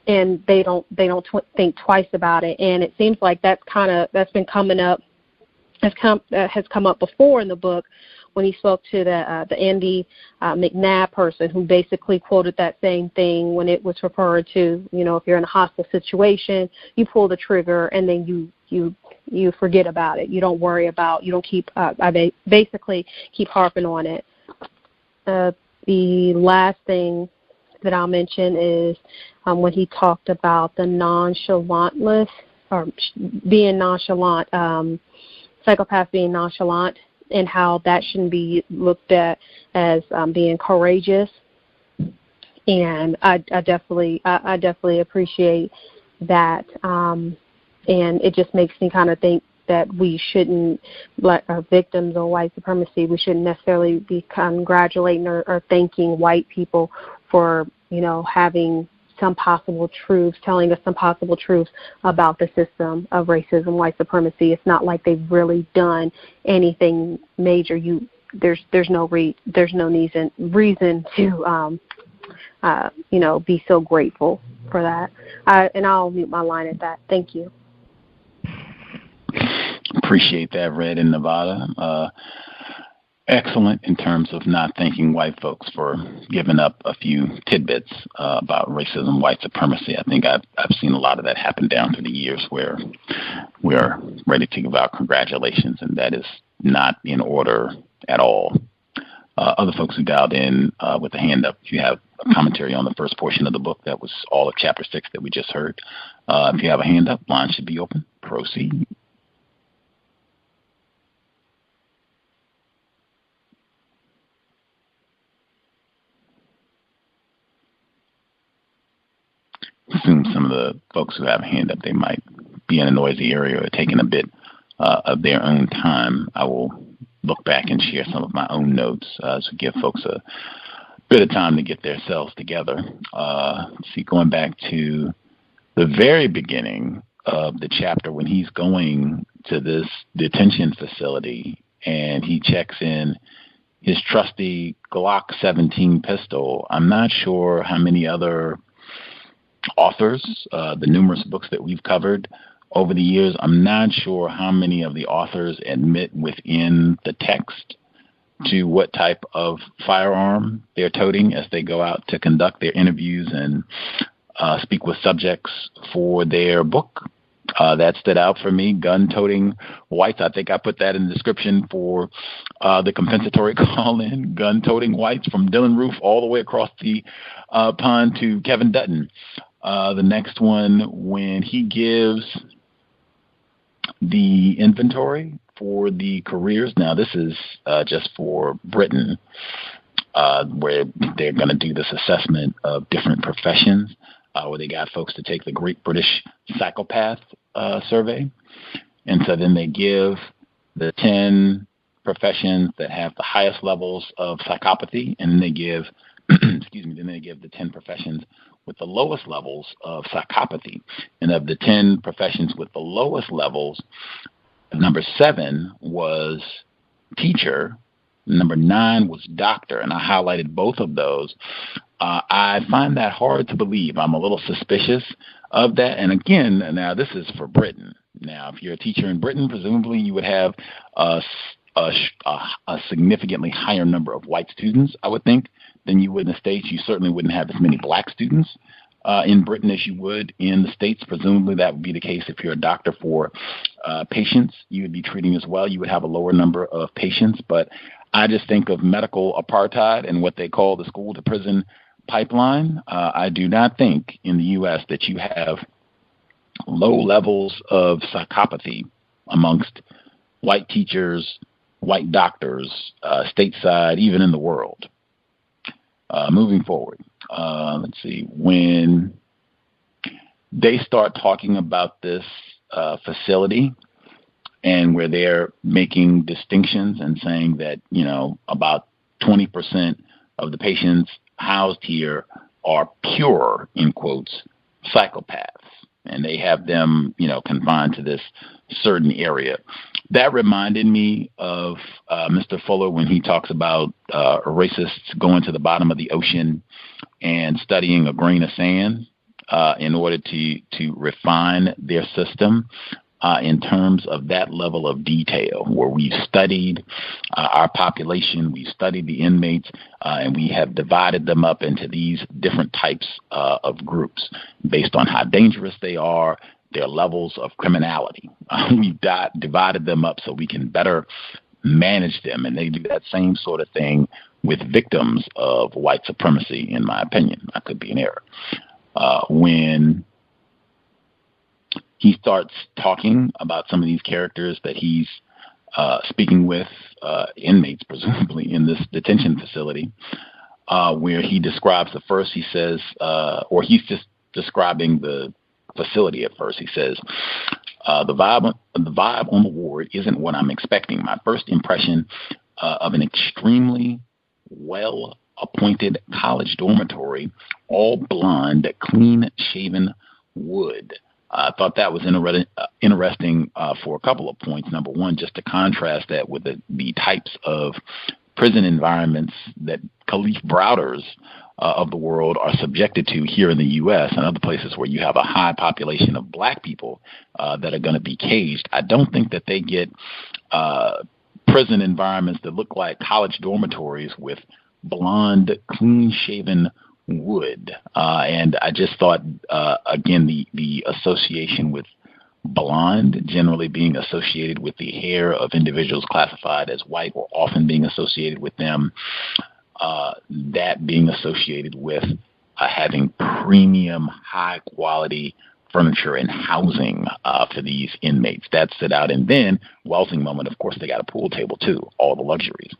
and they don't think twice about it. And it seems like that's been coming up, has come up before in the book, when he spoke to the Andy McNabb person, who basically quoted that same thing when it was referred to, if you're in a hostile situation, you pull the trigger and then you forget about it. You don't worry about, you don't keep, I basically keep harping on it. The last thing that I'll mention is when he talked about the nonchalantness, or being nonchalant, psychopaths being nonchalant, and how that shouldn't be looked at as being courageous. And I definitely appreciate that. And it just makes me kind of think that we shouldn't, like our victims of white supremacy, we shouldn't necessarily be congratulating or thanking white people for, having some possible truths, telling us some possible truths about the system of racism, white supremacy. It's not like they've really done anything major. There's no reason to be so grateful for that. And I'll mute my line at that. Thank you. Appreciate that, Red in Nevada. Excellent in terms of not thanking white folks for giving up a few tidbits about racism, white supremacy. I think I've seen a lot of that happen down through the years, where we are ready to give out congratulations, and that is not in order at all. Other folks who dialed in with a hand up, if you have a commentary on the first portion of the book, that was all of Chapter 6 that we just heard, If you have a hand up, line should be open. Proceed. Assume some of the folks who have a hand up, they might be in a noisy area or taking a bit of their own time. I will look back and share some of my own notes to give folks a bit of time to get themselves together. See, going back to the very beginning of the chapter when he's going to this detention facility and he checks in his trusty Glock 17 pistol. I'm not sure how many other authors, the numerous books that we've covered over the years, I'm not sure how many of the authors admit within the text to what type of firearm they're toting as they go out to conduct their interviews and speak with subjects for their book. That stood out for me, gun-toting whites. I think I put that in the description for the compensatory call-in, gun-toting whites, from Dylan Roof all the way across the pond to Kevin Dutton. The next one, when he gives the inventory for the careers. Now, this is just for Britain, where they're going to do this assessment of different professions, where they got folks to take the Great British Psychopath survey. And so then they give the 10 professions that have the highest levels of psychopathy, and then they give, then they give the 10 professions with the lowest levels of psychopathy. And of the 10 professions with the lowest levels, number 7 was teacher, number 9 was doctor, and I highlighted both of those. I find that hard to believe. I'm a little suspicious of that. And again, now this is for Britain. Now, if you're a teacher in Britain, presumably you would have a significantly higher number of white students, I would think, than you would in the States. You certainly wouldn't have as many black students in Britain as you would in the States. Presumably that would be the case if you're a doctor for patients you would be treating as well. You would have a lower number of patients. But I just think of medical apartheid and what they call the school to prison pipeline. I do not think in the U.S. that you have low levels of psychopathy amongst white teachers, white doctors, stateside, even in the world. Moving forward, let's see, when they start talking about this facility and where they're making distinctions and saying that, you know, about 20% of the patients housed here are pure, in quotes, psychopaths, and they have them, you know, confined to this certain area. That reminded me of Mr. Fuller when he talks about racists going to the bottom of the ocean and studying a grain of sand in order to refine their system in terms of that level of detail, where we've studied our population, we've studied the inmates, and we have divided them up into these different types of groups based on how dangerous they are, their levels of criminality. We've divided them up so we can better manage them. And they do that same sort of thing with victims of white supremacy, in my opinion. I could be in error. When he starts talking about some of these characters that he's speaking with, inmates, presumably, in this detention facility, where he describes the first, he says, or he's just describing the facility at first. He says, the vibe on the ward isn't what I'm expecting. My first impression of an extremely well-appointed college dormitory, all blonde, clean-shaven wood. I thought that was interesting for a couple of points. Number one, just to contrast that with the types of prison environments that Khalif Browders of the world are subjected to here in the U.S. and other places where you have a high population of black people that are going to be caged. I don't think that they get prison environments that look like college dormitories with blonde, clean-shaven wood. And I just thought, again, the association with blonde generally being associated with the hair of individuals classified as white, or often being associated with them, that being associated with having premium, high-quality furniture and housing for these inmates. That stood out. And then, wowzing moment, of course, they got a pool table too, all the luxuries.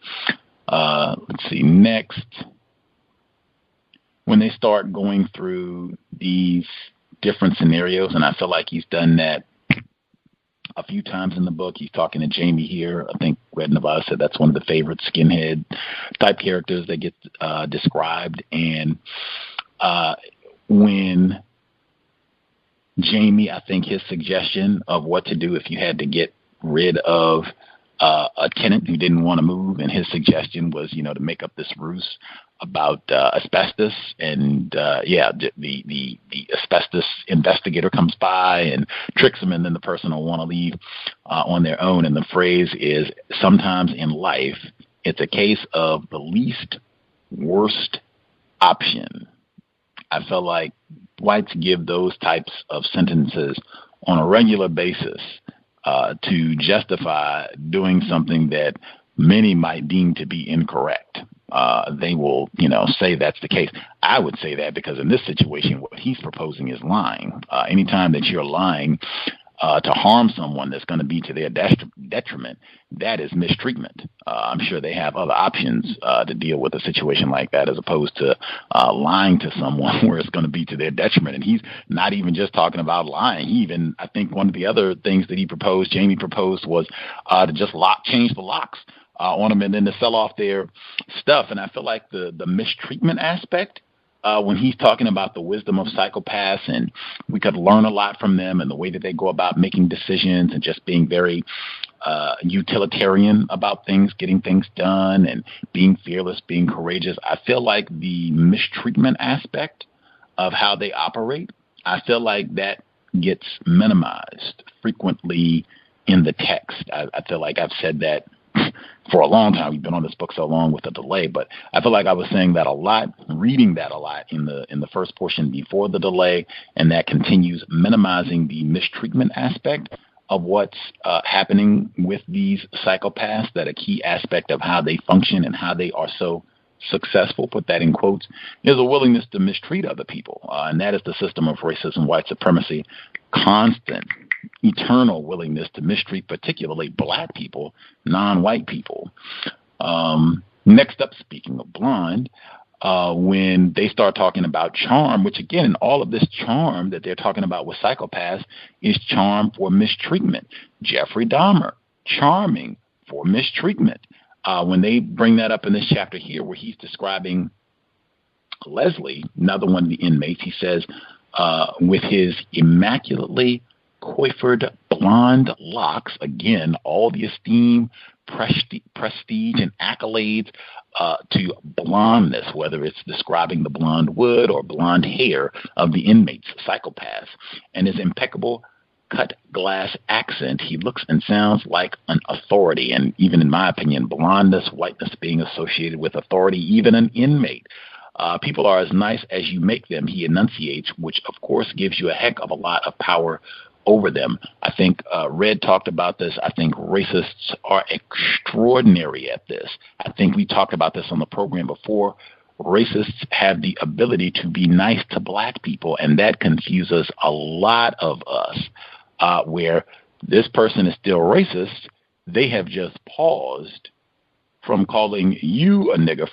Let's see, next. When they start going through these different scenarios, and I feel like he's done that a few times in the book. He's talking to Jamie here. I think Red Nevada said that's one of the favorite skinhead type characters that get described. And when Jamie, I think his suggestion of what to do if you had to get rid of a tenant who didn't want to move, and his suggestion was, to make up this ruse about asbestos, and the asbestos investigator comes by and tricks him, and then the person will want to leave on their own. And the phrase is, sometimes in life, it's a case of the least worst option. I feel like whites give those types of sentences on a regular basis to justify doing something that many might deem to be incorrect. They will, say that's the case. I would say that because in this situation, what he's proposing is lying. Anytime that you're lying to harm someone that's going to be to their detriment, that is mistreatment. I'm sure they have other options to deal with a situation like that, as opposed to lying to someone where it's going to be to their detriment. And he's not even just talking about lying. I think one of the other things that Jamie proposed, was to just change the locks on them and then to sell off their stuff. And I feel like the mistreatment aspect, when he's talking about the wisdom of psychopaths, and we could learn a lot from them and the way that they go about making decisions and just being very utilitarian about things, getting things done and being fearless, being courageous. I feel like the mistreatment aspect of how they operate, I feel like that gets minimized frequently in the text. I feel like I've said that for a long time. We've been on this book so long with a delay, but I feel like I was saying that a lot, reading that a lot in the first portion before the delay, and that continues, minimizing the mistreatment aspect of what's happening with these psychopaths, that a key aspect of how they function and how they are so successful, put that in quotes, is a willingness to mistreat other people. And that is the system of racism, white supremacy, constant, eternal willingness to mistreat particularly black people, non-white people. Next up, speaking of blind, when they start talking about charm, which again, in all of this charm that they're talking about with psychopaths is charm for mistreatment. Jeffrey Dahmer, charming for mistreatment. When they bring that up in this chapter here, where he's describing Leslie, another one of the inmates, he says, with his immaculately coiffured blonde locks, again, all the esteem, prestige, and accolades to blondness, whether it's describing the blonde wood or blonde hair of the inmates, psychopaths, and his impeccable cut glass accent, he looks and sounds like an authority. And even in my opinion, blondness, whiteness being associated with authority, even an inmate. People are as nice as you make them, he enunciates, which of course gives you a heck of a lot of power over them. I think Red talked about this. I think racists are extraordinary at this. I think we talked about this on the program before. Racists have the ability to be nice to black people, and that confuses a lot of us, where this person is still racist. They have just paused from calling you a nigger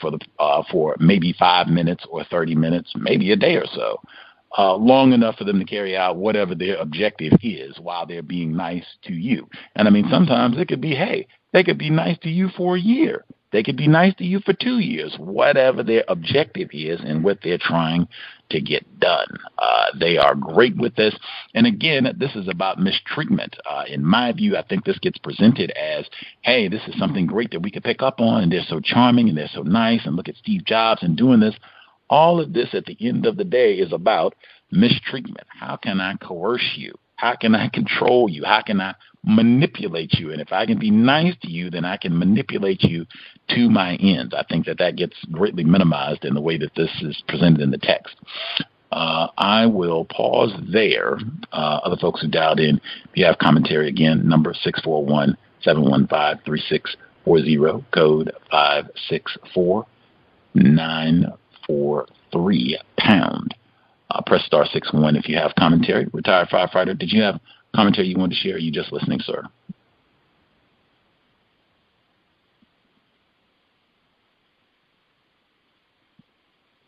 for maybe 5 minutes or 30 minutes, maybe a day or so, long enough for them to carry out whatever their objective is while they're being nice to you. And I mean, sometimes it could be, hey, they could be nice to you for a year. They could be nice to you for 2 years, whatever their objective is and what they're trying to get done. They are great with this. And again, this is about mistreatment. In my view, I think this gets presented as, hey, this is something great that we could pick up on, and they're so charming and they're so nice, and look at Steve Jobs and doing this. All of this at the end of the day is about mistreatment. How can I coerce you? How can I control you? How can I manipulate you? And if I can be nice to you, then I can manipulate you to my ends. I think that gets greatly minimized in the way that this is presented in the text. I will pause there. Other folks who dialed in, if you have commentary, again, number 641-715-3640, code 564-943 #. Press star 6-1 if you have commentary. Retired firefighter, did you have commentary you wanted to share? Or are you just listening, sir?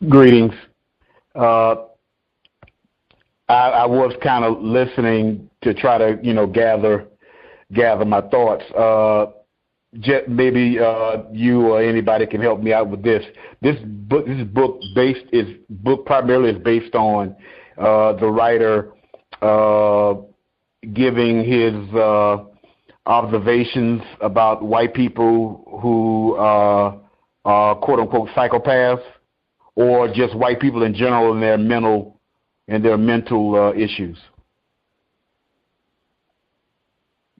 Greetings. I was kind of listening to try to, gather my thoughts. Maybe you or anybody can help me out with this. This book primarily is based on the writer giving his observations about white people who are quote unquote psychopaths, or just white people in general and their mental issues.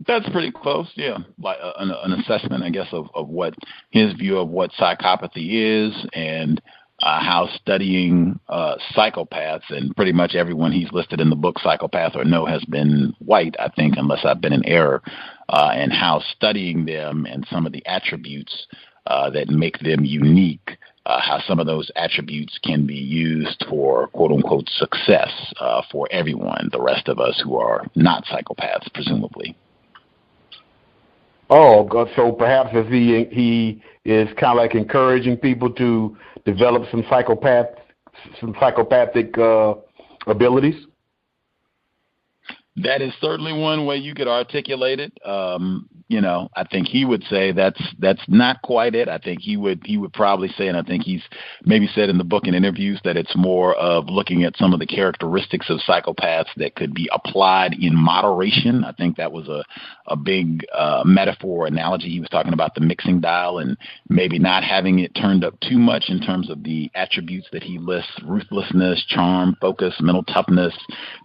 That's pretty close, yeah. Like an assessment, I guess, of what his view of what psychopathy is, and how studying psychopaths, and pretty much everyone he's listed in the book, Psychopath or No, has been white, I think, unless I've been in error, and how studying them and some of the attributes that make them unique, how some of those attributes can be used for quote-unquote success for everyone, the rest of us who are not psychopaths, presumably. Oh, so perhaps if he is kind of like encouraging people to develop some psychopathic abilities? That is certainly one way you could articulate it. I think he would say that's not quite it. I think he would probably say, and I think he's maybe said in the book in interviews, that it's more of looking at some of the characteristics of psychopaths that could be applied in moderation. I think that was a big metaphor analogy. He was talking about the mixing dial and maybe not having it turned up too much in terms of the attributes that he lists: ruthlessness, charm, focus, mental toughness,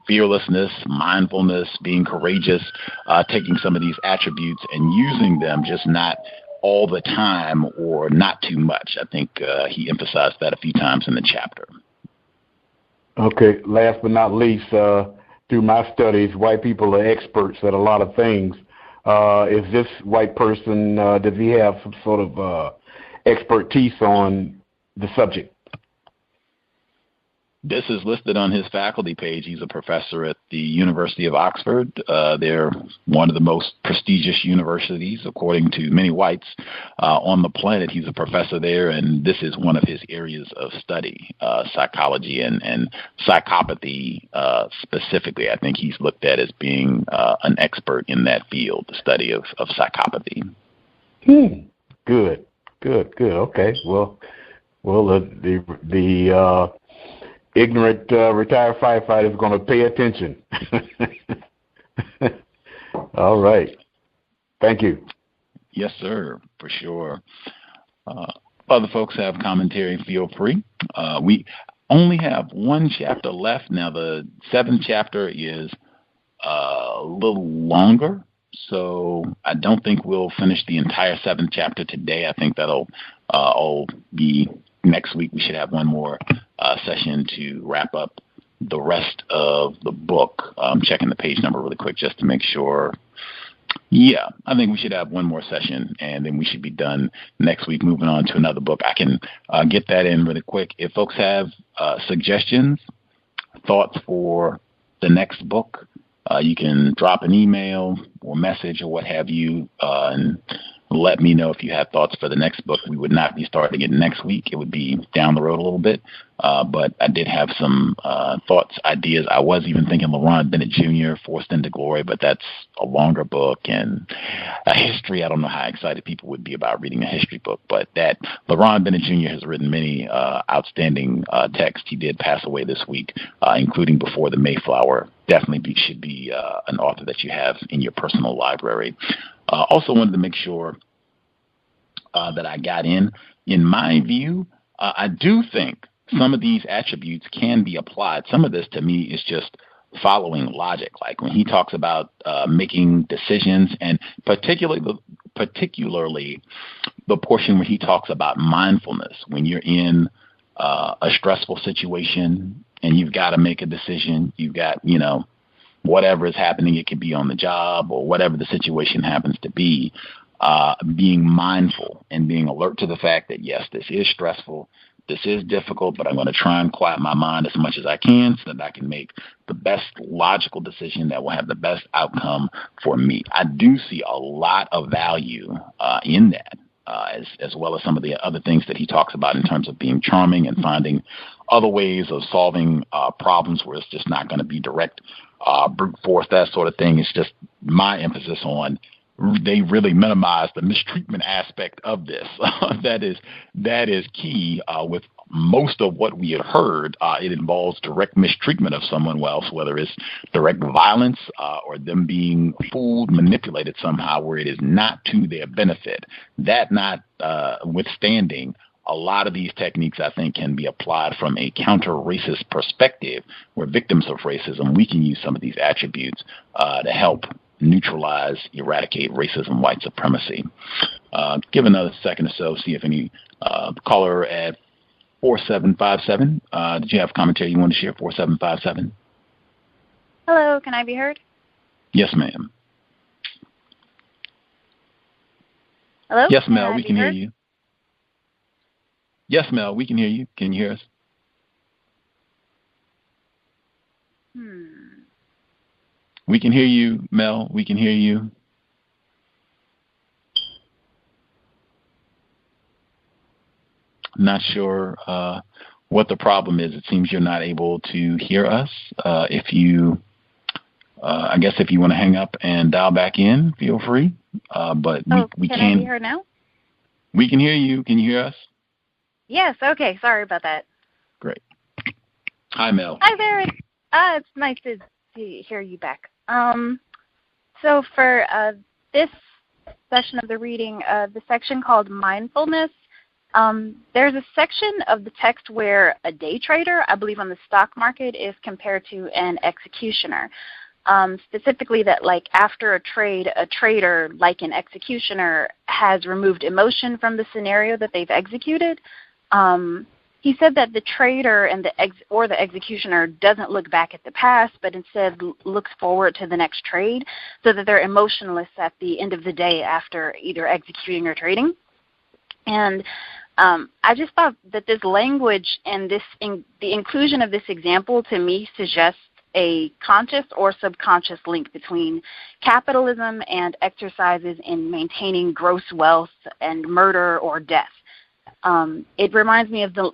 fearlessness, mindfulness, being courageous, taking some of these attributes and using them, just not all the time or not too much. I think he emphasized that a few times in the chapter. Okay, last but not least, through my studies, white people are experts at a lot of things. Is this white person, does he have some sort of expertise on the subject? This is listed on his faculty page. He's a professor at the University of Oxford. They're one of the most prestigious universities, according to many whites on the planet. He's a professor there, and this is one of his areas of study, psychology and psychopathy specifically. I think he's looked at as being an expert in that field, the study of psychopathy. Good. Okay. Well, the ignorant retired firefighter is going to pay attention. All right. Thank you. Yes, sir, for sure. Other folks have commentary, feel free. We only have one chapter left. Now, the 7th chapter is a little longer, so I don't think we'll finish the entire 7th chapter today. I think that'll all be next week. We should have one more session to wrap up the rest of the book. I'm checking the page number really quick just to make sure. Yeah, I think we should have one more session, and then we should be done next week, moving on to another book. I can get that in really quick. If folks have suggestions, thoughts for the next book, you can drop an email or message or what have you, and let me know if you have thoughts for the next book. We would not be starting it next week. It would be down the road a little bit. But I did have some thoughts, ideas. I was even thinking LaRon Bennett Jr., Forced into Glory, but that's a longer book. And a history, I don't know how excited people would be about reading a history book, but that LaRon Bennett Jr. has written many outstanding texts. He did pass away this week, including Before the Mayflower. Definitely should be an author that you have in your personal library. Also wanted to make sure that I got in my view, I do think some of these attributes can be applied. Some of this to me is just following logic. Like when he talks about making decisions, and particularly the portion where he talks about mindfulness, when you're in a stressful situation and you've got to make a decision, you've got, whatever is happening, it could be on the job or whatever the situation happens to be, being mindful and being alert to the fact that, yes, this is stressful. This is difficult, but I'm going to try and quiet my mind as much as I can so that I can make the best logical decision that will have the best outcome for me. I do see a lot of value in that, as well as some of the other things that he talks about in terms of being charming and finding other ways of solving problems where it's just not going to be direct brute force, that sort of thing. It's just my emphasis on they really minimize the mistreatment aspect of this. That is key. With most of what we had heard, it involves direct mistreatment of someone else, whether it's direct violence or them being fooled, manipulated somehow where it is not to their benefit. That notwithstanding, a lot of these techniques, I think, can be applied from a counter-racist perspective, where victims of racism, we can use some of these attributes to help neutralize, eradicate racism, white supremacy. Give another second or so, see if any caller at 4757. Did you have commentary you want to share? 4757. Hello, can I be heard? Yes, ma'am. Hello? Yes, Mel, we can hear you. Yes, Mel, we can hear you. Can you hear us? We can hear you, Mel. We can hear you. Not sure what the problem is. It seems you're not able to hear us. I guess if you want to hang up and dial back in, feel free. But we can can. I be heard now? We can hear you. Can you hear us? Yes. Okay. Sorry about that. Great. Hi, Mel. Hi there. It's nice to hear you back. So for this session of the reading, the section called Mindfulness, there's a section of the text where a day trader, I believe on the stock market, is compared to an executioner. Specifically that, like, after a trade, a trader, like an executioner, has removed emotion from the scenario that they've executed. He said that the trader and the executioner doesn't look back at the past, but instead looks forward to the next trade, so that they're emotionless at the end of the day after either executing or trading. And I just thought that this language and the inclusion of this example to me suggests a conscious or subconscious link between capitalism and exercises in maintaining gross wealth and murder or death. It reminds me of the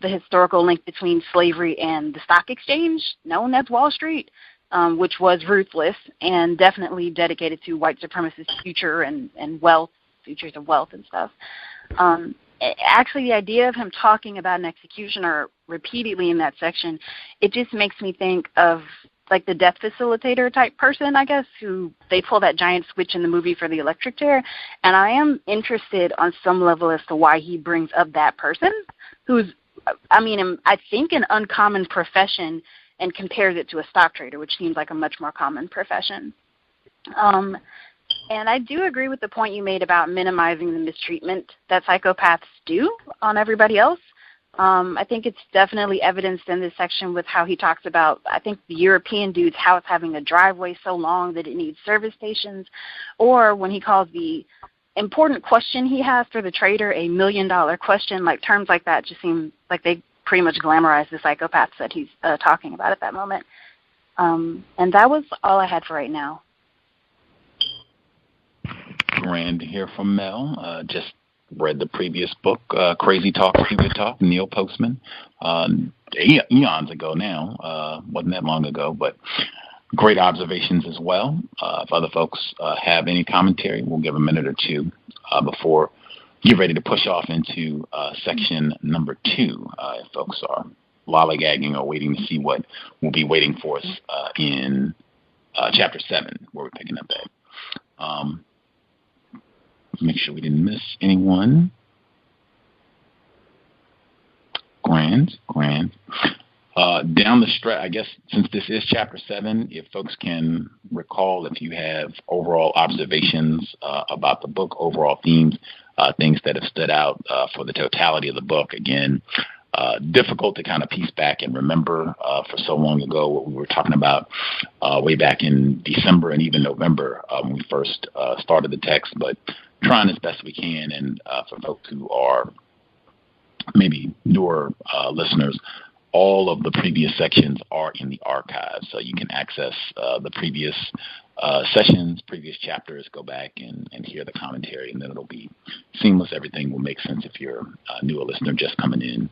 historical link between slavery and the stock exchange, known as Wall Street, which was ruthless and definitely dedicated to white supremacist future and wealth, futures of wealth and stuff. Actually, the idea of him talking about an executioner repeatedly in that section, it just makes me think of like the death facilitator type person, I guess, who they pull that giant switch in the movie for the electric chair. And I am interested on some level as to why he brings up that person who's, I think an uncommon profession, and compares it to a stock trader, which seems like a much more common profession. And I do agree with the point you made about minimizing the mistreatment that psychopaths do on everybody else. I think it's definitely evidenced in this section with how he talks about, I think, the European dude's house having a driveway so long that it needs service stations, or when he calls the important question he has for the trader a $1 million question. Like, terms like that just seem like they pretty much glamorize the psychopaths that he's talking about at that moment. And that was all I had for right now. Grand to hear from Mel. Just read the previous book, Crazy Talk, Stupid Talk, Neil Postman, eons ago now. Wasn't that long ago, but great observations as well. If other folks have any commentary, we'll give a minute or two before you're ready to push off into section number 2. If folks are lollygagging or waiting to see what will be waiting for us in chapter 7, where we're picking up at. Make sure we didn't miss anyone. Grand. Down the stretch, I guess, since this is chapter 7, if folks can recall, if you have overall observations about the book, overall themes, things that have stood out for the totality of the book. Again, difficult to kind of piece back and remember for so long ago what we were talking about way back in December and even November when we first started the text, but trying as best we can. And for folks who are maybe newer listeners, all of the previous sections are in the archives, so you can access the previous sessions, previous chapters, go back and hear the commentary, and then it'll be seamless. Everything will make sense if you're a newer listener just coming in.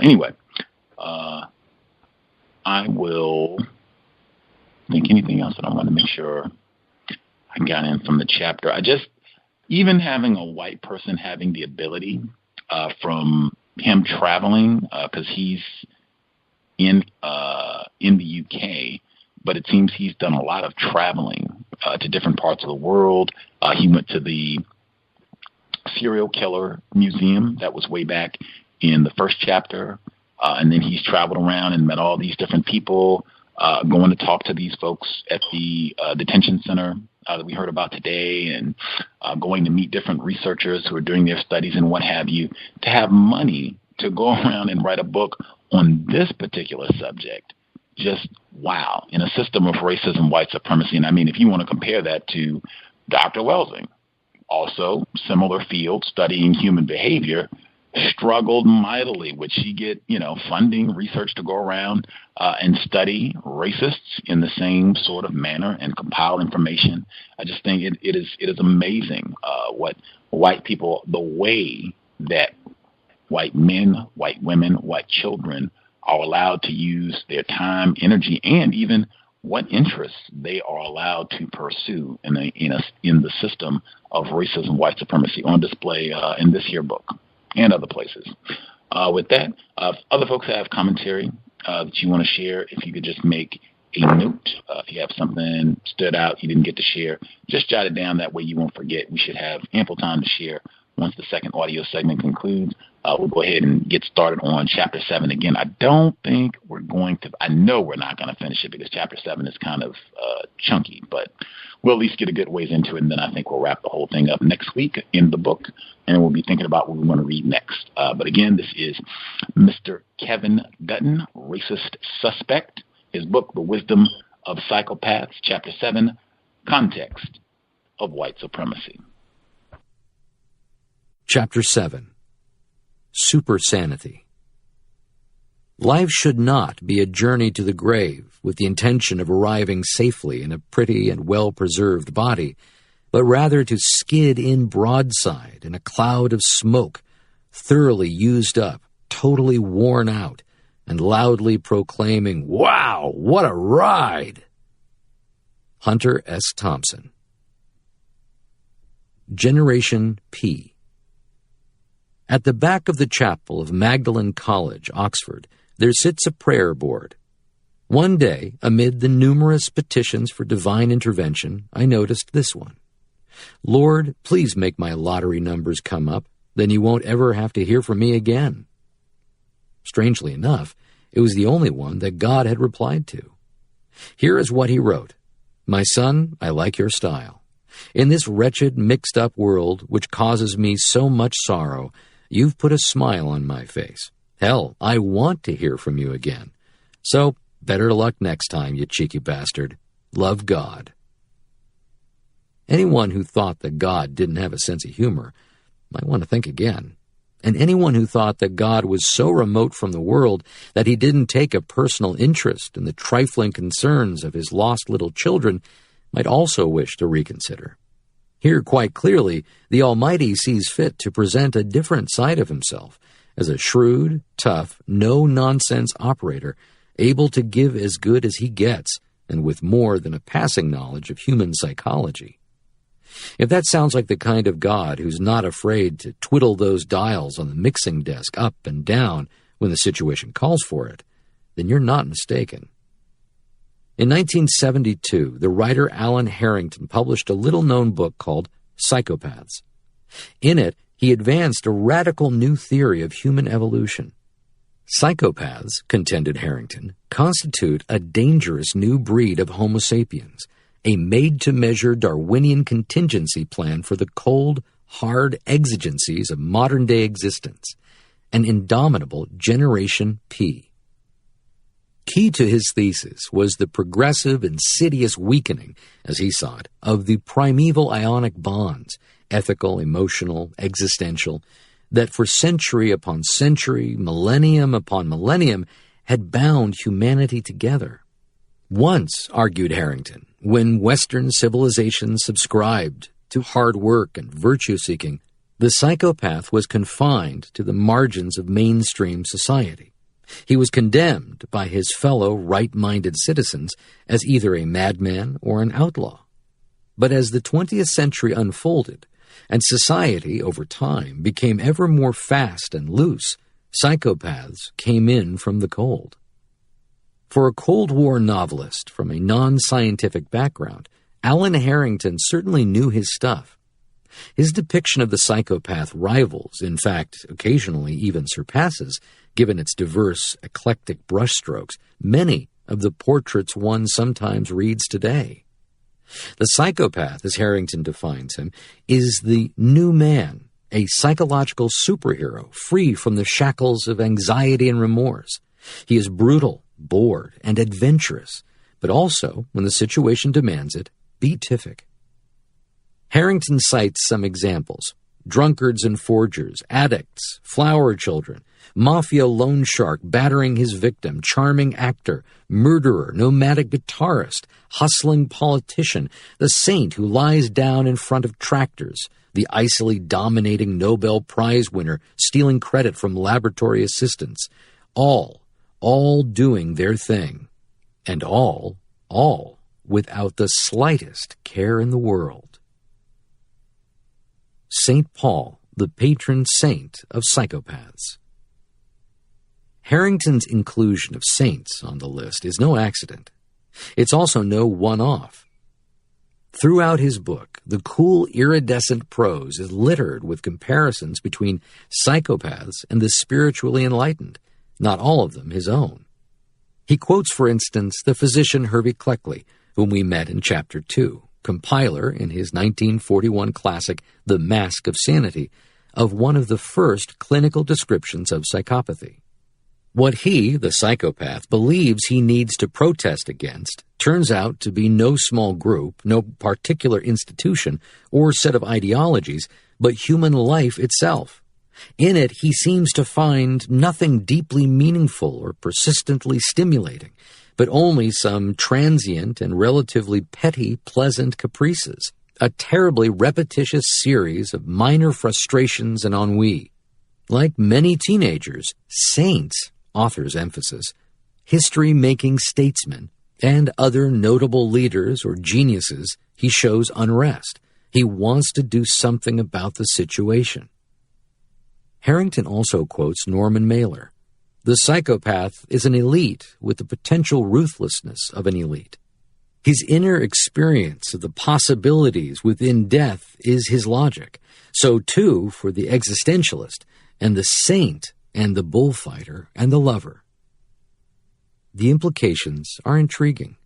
Anyway, I will think anything else that I want to make sure I got in from the chapter. Even having a white person having the ability from him traveling, because he's in the UK, but it seems he's done a lot of traveling to different parts of the world. He went to the serial killer museum that was way back in the first chapter, and then he's traveled around and met all these different people, going to talk to these folks at the detention center that we heard about today, and going to meet different researchers who are doing their studies and what have you. To have money to go around and write a book on this particular subject, just wow, in a system of racism, white supremacy. And I mean, if you want to compare that to Dr. Welsing, also similar field, studying human behavior, struggled mightily. Would she get, funding, research to go around and study racists in the same sort of manner and compile information? I just think it is amazing what white people, the way that white men, white women, white children are allowed to use their time, energy, and even what interests they are allowed to pursue in the system of racism, white supremacy, on display in this here book and other places. With that, if other folks have commentary that you want to share, if you could just make a note. If you have something stood out you didn't get to share, just jot it down. That way you won't forget. We should have ample time to share once the second audio segment concludes. We'll go ahead and get started on Chapter 7. Again, I know we're not going to finish it because Chapter 7 is kind of chunky, but we'll at least get a good ways into it, and then I think we'll wrap the whole thing up next week in the book, and we'll be thinking about what we want to read next. But again, this is Mr. Kevin Dutton, Racist Suspect, his book, The Wisdom of Psychopaths, Chapter 7, Context of White Supremacy. Chapter 7, Supersanity. Life should not be a journey to the grave with the intention of arriving safely in a pretty and well-preserved body, but rather to skid in broadside in a cloud of smoke, thoroughly used up, totally worn out, and loudly proclaiming, "Wow, what a ride!" Hunter S. Thompson. Generation P. At the back of the chapel of Magdalen College, Oxford, there sits a prayer board. One day, amid the numerous petitions for divine intervention, I noticed this one. "Lord, please make my lottery numbers come up, then you won't ever have to hear from me again." Strangely enough, it was the only one that God had replied to. Here is what he wrote. "My son, I like your style. In this wretched, mixed-up world which causes me so much sorrow, you've put a smile on my face. Hell, I want to hear from you again. So, better luck next time, you cheeky bastard. Love, God." Anyone who thought that God didn't have a sense of humor might want to think again. And anyone who thought that God was so remote from the world that he didn't take a personal interest in the trifling concerns of his lost little children might also wish to reconsider. Here, quite clearly, the Almighty sees fit to present a different side of himself as a shrewd, tough, no-nonsense operator, able to give as good as he gets, and with more than a passing knowledge of human psychology. If that sounds like the kind of God who's not afraid to twiddle those dials on the mixing desk up and down when the situation calls for it, then you're not mistaken. In 1972, the writer Alan Harrington published a little-known book called Psychopaths. In it, he advanced a radical new theory of human evolution. Psychopaths, contended Harrington, constitute a dangerous new breed of Homo sapiens, a made-to-measure Darwinian contingency plan for the cold, hard exigencies of modern-day existence, an indomitable Generation P. Key to his thesis was the progressive, insidious weakening, as he saw it, of the primeval ionic bonds, ethical, emotional, existential, that for century upon century, millennium upon millennium, had bound humanity together. Once, argued Harrington, when Western civilization subscribed to hard work and virtue-seeking, the psychopath was confined to the margins of mainstream society. He was condemned by his fellow right-minded citizens as either a madman or an outlaw. But as the 20th century unfolded, and society, over time, became ever more fast and loose, psychopaths came in from the cold. For a Cold War novelist from a non-scientific background, Alan Harrington certainly knew his stuff. His depiction of the psychopath rivals, in fact, occasionally even surpasses, given its diverse, eclectic brushstrokes, many of the portraits one sometimes reads today. The psychopath, as Harrington defines him, is the new man, a psychological superhero free from the shackles of anxiety and remorse. He is brutal, bored, and adventurous, but also, when the situation demands it, beatific. Harrington cites some examples: drunkards and forgers, addicts, flower children, mafia loan shark battering his victim, charming actor, murderer, nomadic guitarist, hustling politician, the saint who lies down in front of tractors, the icily dominating Nobel Prize winner stealing credit from laboratory assistants, all doing their thing, and all without the slightest care in the world. St. Paul, the patron saint of psychopaths. Harrington's inclusion of saints on the list is no accident. It's also no one-off. Throughout his book, the cool, iridescent prose is littered with comparisons between psychopaths and the spiritually enlightened, not all of them his own. He quotes, for instance, the physician Hervey Cleckley, whom we met in Chapter 2, compiler in his 1941 classic The Mask of Sanity, of one of the first clinical descriptions of psychopathy. What he, the psychopath, believes he needs to protest against turns out to be no small group, no particular institution or set of ideologies, but human life itself. In it, he seems to find nothing deeply meaningful or persistently stimulating, but only some transient and relatively petty, pleasant caprices, a terribly repetitious series of minor frustrations and ennui. Like many teenagers, saints, author's emphasis, history-making statesmen, and other notable leaders or geniuses, he shows unrest. He wants to do something about the situation. Harrington also quotes Norman Mailer. The psychopath is an elite with the potential ruthlessness of an elite. His inner experience of the possibilities within death is his logic. So too for the existentialist and the saint and the bullfighter and the lover. The implications are intriguing.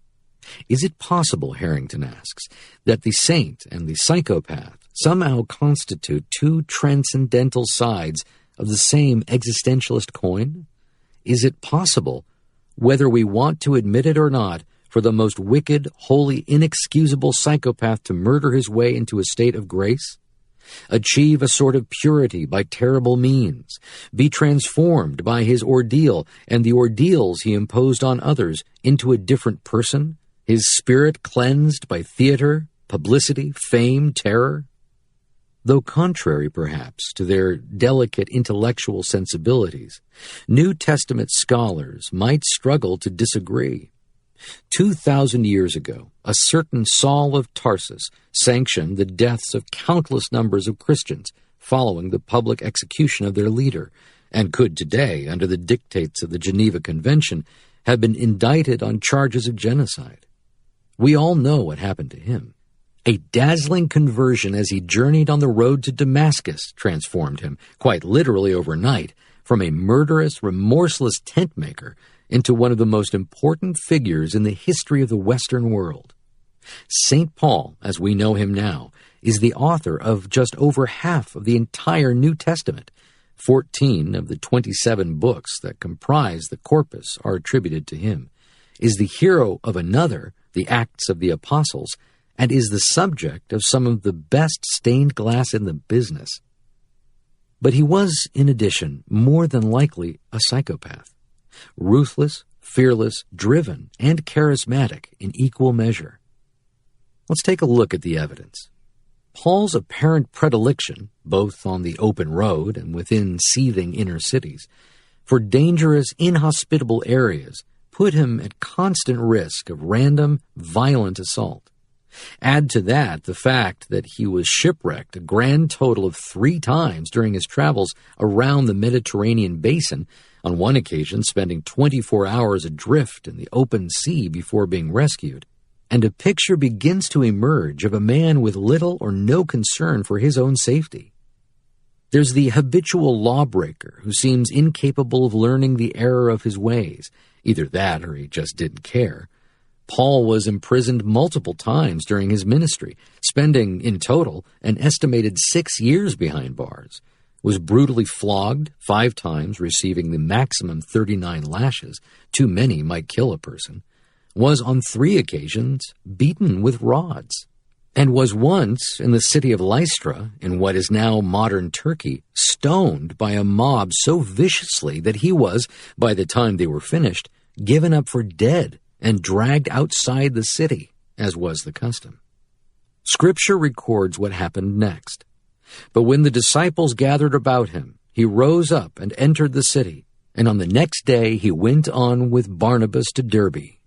Is it possible, Harrington asks, that the saint and the psychopath somehow constitute two transcendental sides of the same existentialist coin? Is it possible, whether we want to admit it or not, for the most wicked, wholly inexcusable psychopath to murder his way into a state of grace? Achieve a sort of purity by terrible means, be transformed by his ordeal and the ordeals he imposed on others into a different person, his spirit cleansed by theater, publicity, fame, terror? Though contrary, perhaps, to their delicate intellectual sensibilities, New Testament scholars might struggle to disagree. 2,000 years ago, a certain Saul of Tarsus sanctioned the deaths of countless numbers of Christians following the public execution of their leader, and could today, under the dictates of the Geneva Convention, have been indicted on charges of genocide. We all know what happened to him. A dazzling conversion as he journeyed on the road to Damascus transformed him, quite literally overnight, from a murderous, remorseless tent-maker into one of the most important figures in the history of the Western world. St. Paul, as we know him now, is the author of just over half of the entire New Testament. 14 of the 27 books that comprise the corpus are attributed to him, is the hero of another, the Acts of the Apostles, and is the subject of some of the best stained glass in the business. But he was, in addition, more than likely a psychopath. Ruthless, fearless, driven, and charismatic in equal measure. Let's take a look at the evidence. Paul's apparent predilection, both on the open road and within seething inner cities, for dangerous, inhospitable areas put him at constant risk of random, violent assault. Add to that the fact that he was shipwrecked a grand total of 3 times during his travels around the Mediterranean basin, on one occasion spending 24 hours adrift in the open sea before being rescued, and a picture begins to emerge of a man with little or no concern for his own safety. There's the habitual lawbreaker who seems incapable of learning the error of his ways. Either that or he just didn't care. Paul was imprisoned multiple times during his ministry, spending, in total, an estimated 6 years behind bars, was brutally flogged 5 times, receiving the maximum 39 lashes, too many might kill a person, was on 3 occasions beaten with rods, and was once, in the city of Lystra, in what is now modern Turkey, stoned by a mob so viciously that he was, by the time they were finished, given up for dead and dragged outside the city, as was the custom. Scripture records what happened next. But when the disciples gathered about him, he rose up and entered the city, and on the next day he went on with Barnabas to Derbe.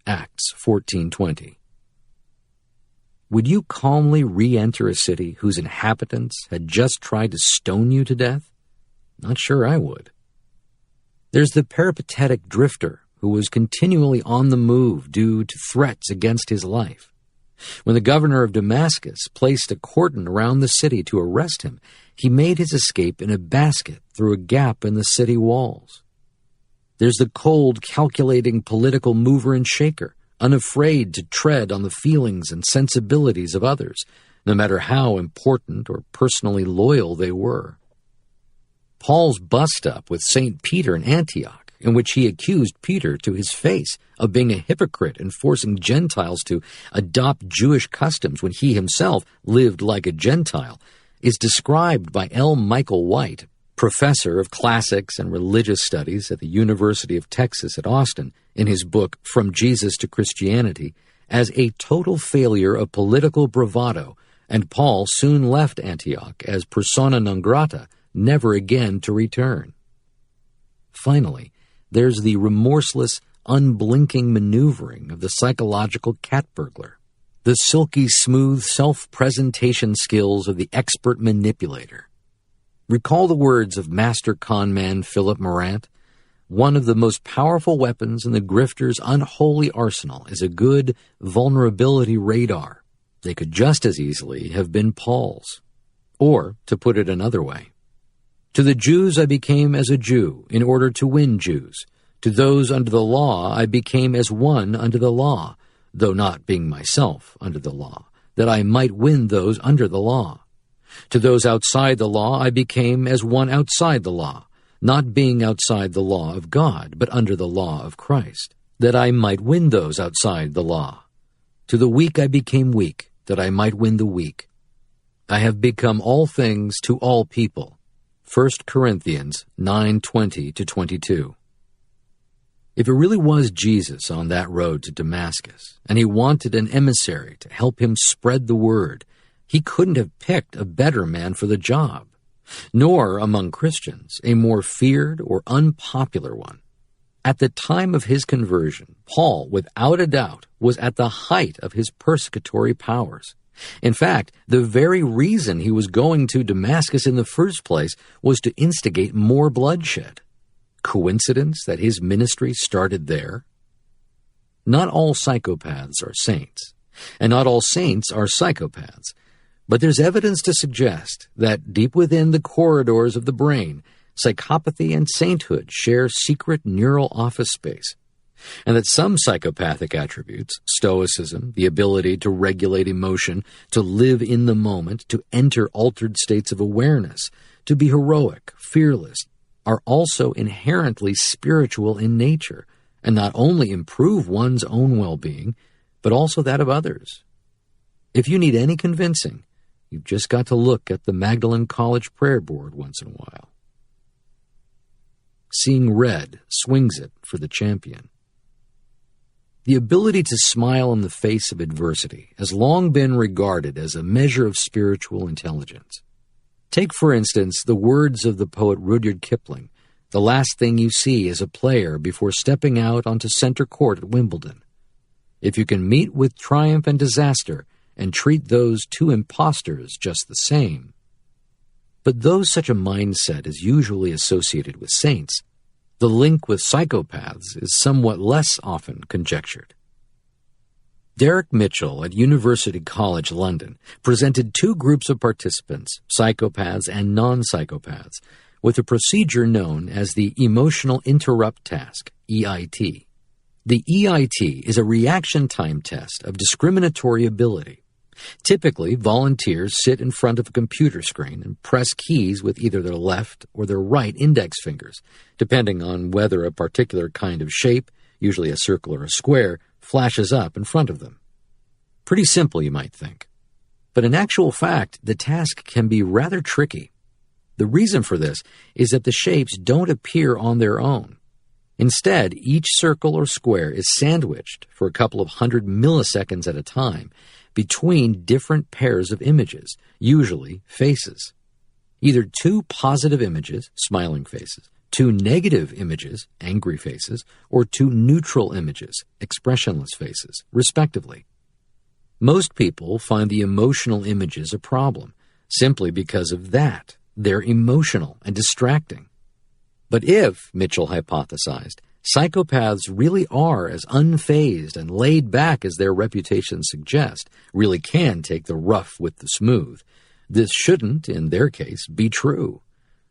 Acts 14:20. Would you calmly re-enter a city whose inhabitants had just tried to stone you to death? Not sure I would. There's the peripatetic drifter who was continually on the move due to threats against his life. When the governor of Damascus placed a cordon around the city to arrest him, he made his escape in a basket through a gap in the city walls. There's the cold, calculating political mover and shaker, unafraid to tread on the feelings and sensibilities of others, no matter how important or personally loyal they were. Paul's bust-up with St. Peter in Antioch, in which he accused Peter to his face of being a hypocrite and forcing Gentiles to adopt Jewish customs when he himself lived like a Gentile, is described by L. Michael White, professor of classics and religious studies at the University of Texas at Austin, in his book From Jesus to Christianity, as a total failure of political bravado, and Paul soon left Antioch as persona non grata, never again to return. Finally, there's the remorseless, unblinking maneuvering of the psychological cat burglar, the silky smooth self-presentation skills of the expert manipulator. Recall the words of master conman Philip Morant. One of the most powerful weapons in the grifter's unholy arsenal is a good vulnerability radar. They could just as easily have been Paul's. Or, to put it another way, to the Jews I became as a Jew in order to win Jews. To those under the law I became as one under the law, though not being myself under the law, that I might win those under the law. To those outside the law I became as one outside the law, not being outside the law of God, but under the law of Christ, that I might win those outside the law. To the weak I became weak, that I might win the weak. I have become all things to all people. 1 Corinthians 9:20-22. If it really was Jesus on that road to Damascus, and he wanted an emissary to help him spread the word, he couldn't have picked a better man for the job, nor, among Christians, a more feared or unpopular one. At the time of his conversion, Paul, without a doubt, was at the height of his persecutory powers. In fact, the very reason he was going to Damascus in the first place was to instigate more bloodshed. Coincidence that his ministry started there? Not all psychopaths are saints, and not all saints are psychopaths, but there's evidence to suggest that deep within the corridors of the brain, psychopathy and sainthood share secret neural office space, and that some psychopathic attributes, stoicism, the ability to regulate emotion, to live in the moment, to enter altered states of awareness, to be heroic, fearless, are also inherently spiritual in nature, and not only improve one's own well-being, but also that of others. If you need any convincing, You've just got to look at the Magdalen College prayer board once in a while. Seeing red swings it for the champion. The ability to smile in the face of adversity has long been regarded as a measure of spiritual intelligence. Take, for instance, the words of the poet Rudyard Kipling, "The last thing you see is a player before stepping out onto center court at Wimbledon. If you can meet with triumph and disaster and treat those two impostors just the same." But though such a mindset is usually associated with saints, the link with psychopaths is somewhat less often conjectured. Derek Mitchell at University College London presented two groups of participants, psychopaths and non-psychopaths, with a procedure known as the Emotional Interrupt Task, EIT. The EIT is a reaction time test of discriminatory ability. Typically, volunteers sit in front of a computer screen and press keys with either their left or their right index fingers, depending on whether a particular kind of shape, usually a circle or a square, flashes up in front of them. Pretty simple, you might think. But in actual fact, the task can be rather tricky. The reason for this is that the shapes don't appear on their own. Instead, each circle or square is sandwiched for a couple of 100 milliseconds at a time between different pairs of images, usually faces. Either two positive images, smiling faces, two negative images, angry faces, or two neutral images, expressionless faces, respectively. Most people find the emotional images a problem, simply because of that. They're emotional and distracting. But if, Mitchell hypothesized, psychopaths really are as unfazed and laid back as their reputations suggest, really can take the rough with the smooth, this shouldn't, in their case, be true.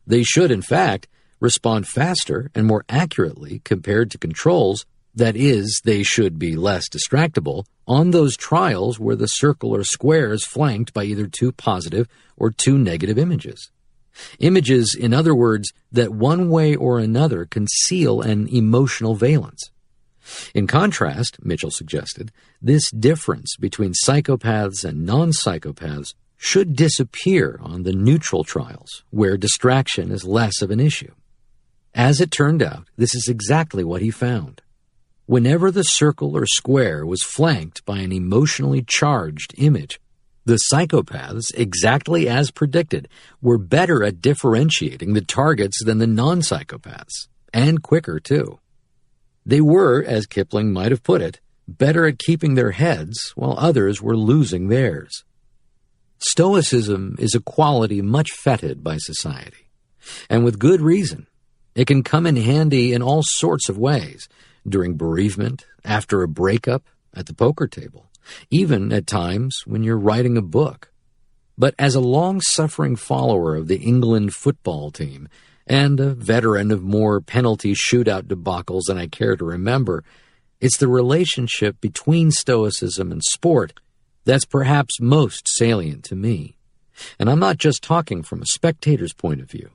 They should, in fact, respond faster and more accurately compared to controls, that is, they should be less distractible, on those trials where the circle or square is flanked by either two positive or two negative images. Images, in other words, that one way or another conceal an emotional valence. In contrast, Mitchell suggested, this difference between psychopaths and non-psychopaths should disappear on the neutral trials, where distraction is less of an issue. As it turned out, this is exactly what he found. Whenever the circle or square was flanked by an emotionally charged image, the psychopaths, exactly as predicted, were better at differentiating the targets than the non-psychopaths, and quicker, too. They were, as Kipling might have put it, better at keeping their heads while others were losing theirs. Stoicism is a quality much feted by society, and with good reason. It can come in handy in all sorts of ways, during bereavement, after a breakup, at the poker table, even at times when you're writing a book. But as a long-suffering follower of the England football team, and a veteran of more penalty shootout debacles than I care to remember, it's the relationship between Stoicism and sport that's perhaps most salient to me. And I'm not just talking from a spectator's point of view.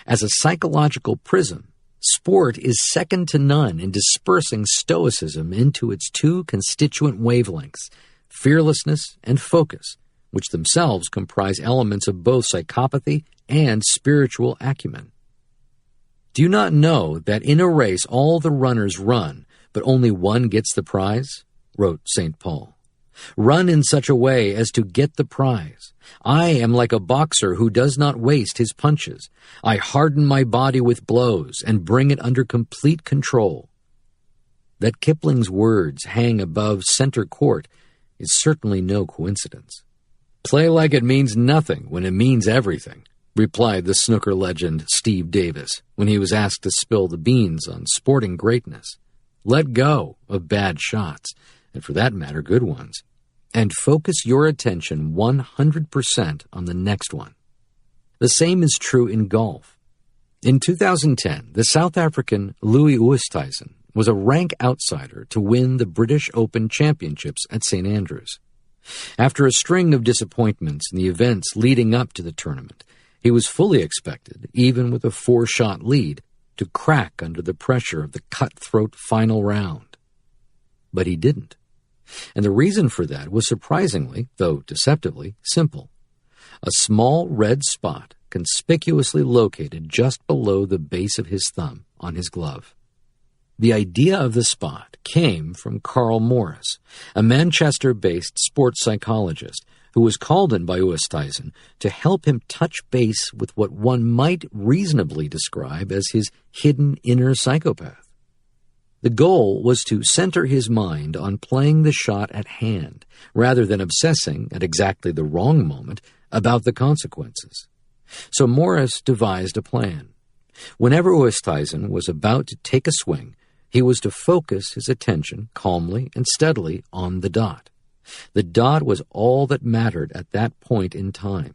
As a psychological prism, sport is second to none in dispersing Stoicism into its two constituent wavelengths, fearlessness and focus, which themselves comprise elements of both psychopathy and spiritual acumen. Do you not know that in a race all the runners run, but only one gets the prize? Wrote St. Paul. Run in such a way as to get the prize. I am like a boxer who does not waste his punches. I harden my body with blows and bring it under complete control. That Kipling's words hang above center court is certainly no coincidence. Play like it means nothing when it means everything, replied the snooker legend Steve Davis when he was asked to spill the beans on sporting greatness. Let go of bad shots, and for that matter, good ones, and focus your attention 100% on the next one. The same is true in golf. In 2010, the South African Louis Oosthuizen was a rank outsider to win the British Open Championships at St. Andrews. After a string of disappointments in the events leading up to the tournament, he was fully expected, even with a 4-shot lead, to crack under the pressure of the cutthroat final round. But he didn't. And the reason for that was surprisingly, though deceptively, simple. a small red spot conspicuously located just below the base of his thumb on his glove. The idea of the spot came from Carl Morris, a Manchester-based sports psychologist who was called in by Oosthuizen to help him touch base with what one might reasonably describe as his hidden inner psychopath. The goal was to center his mind on playing the shot at hand, rather than obsessing at exactly the wrong moment about the consequences. So Morris devised a plan. Whenever Oosthuizen was about to take a swing, he was to focus his attention calmly and steadily on the dot. The dot was all that mattered at that point in time.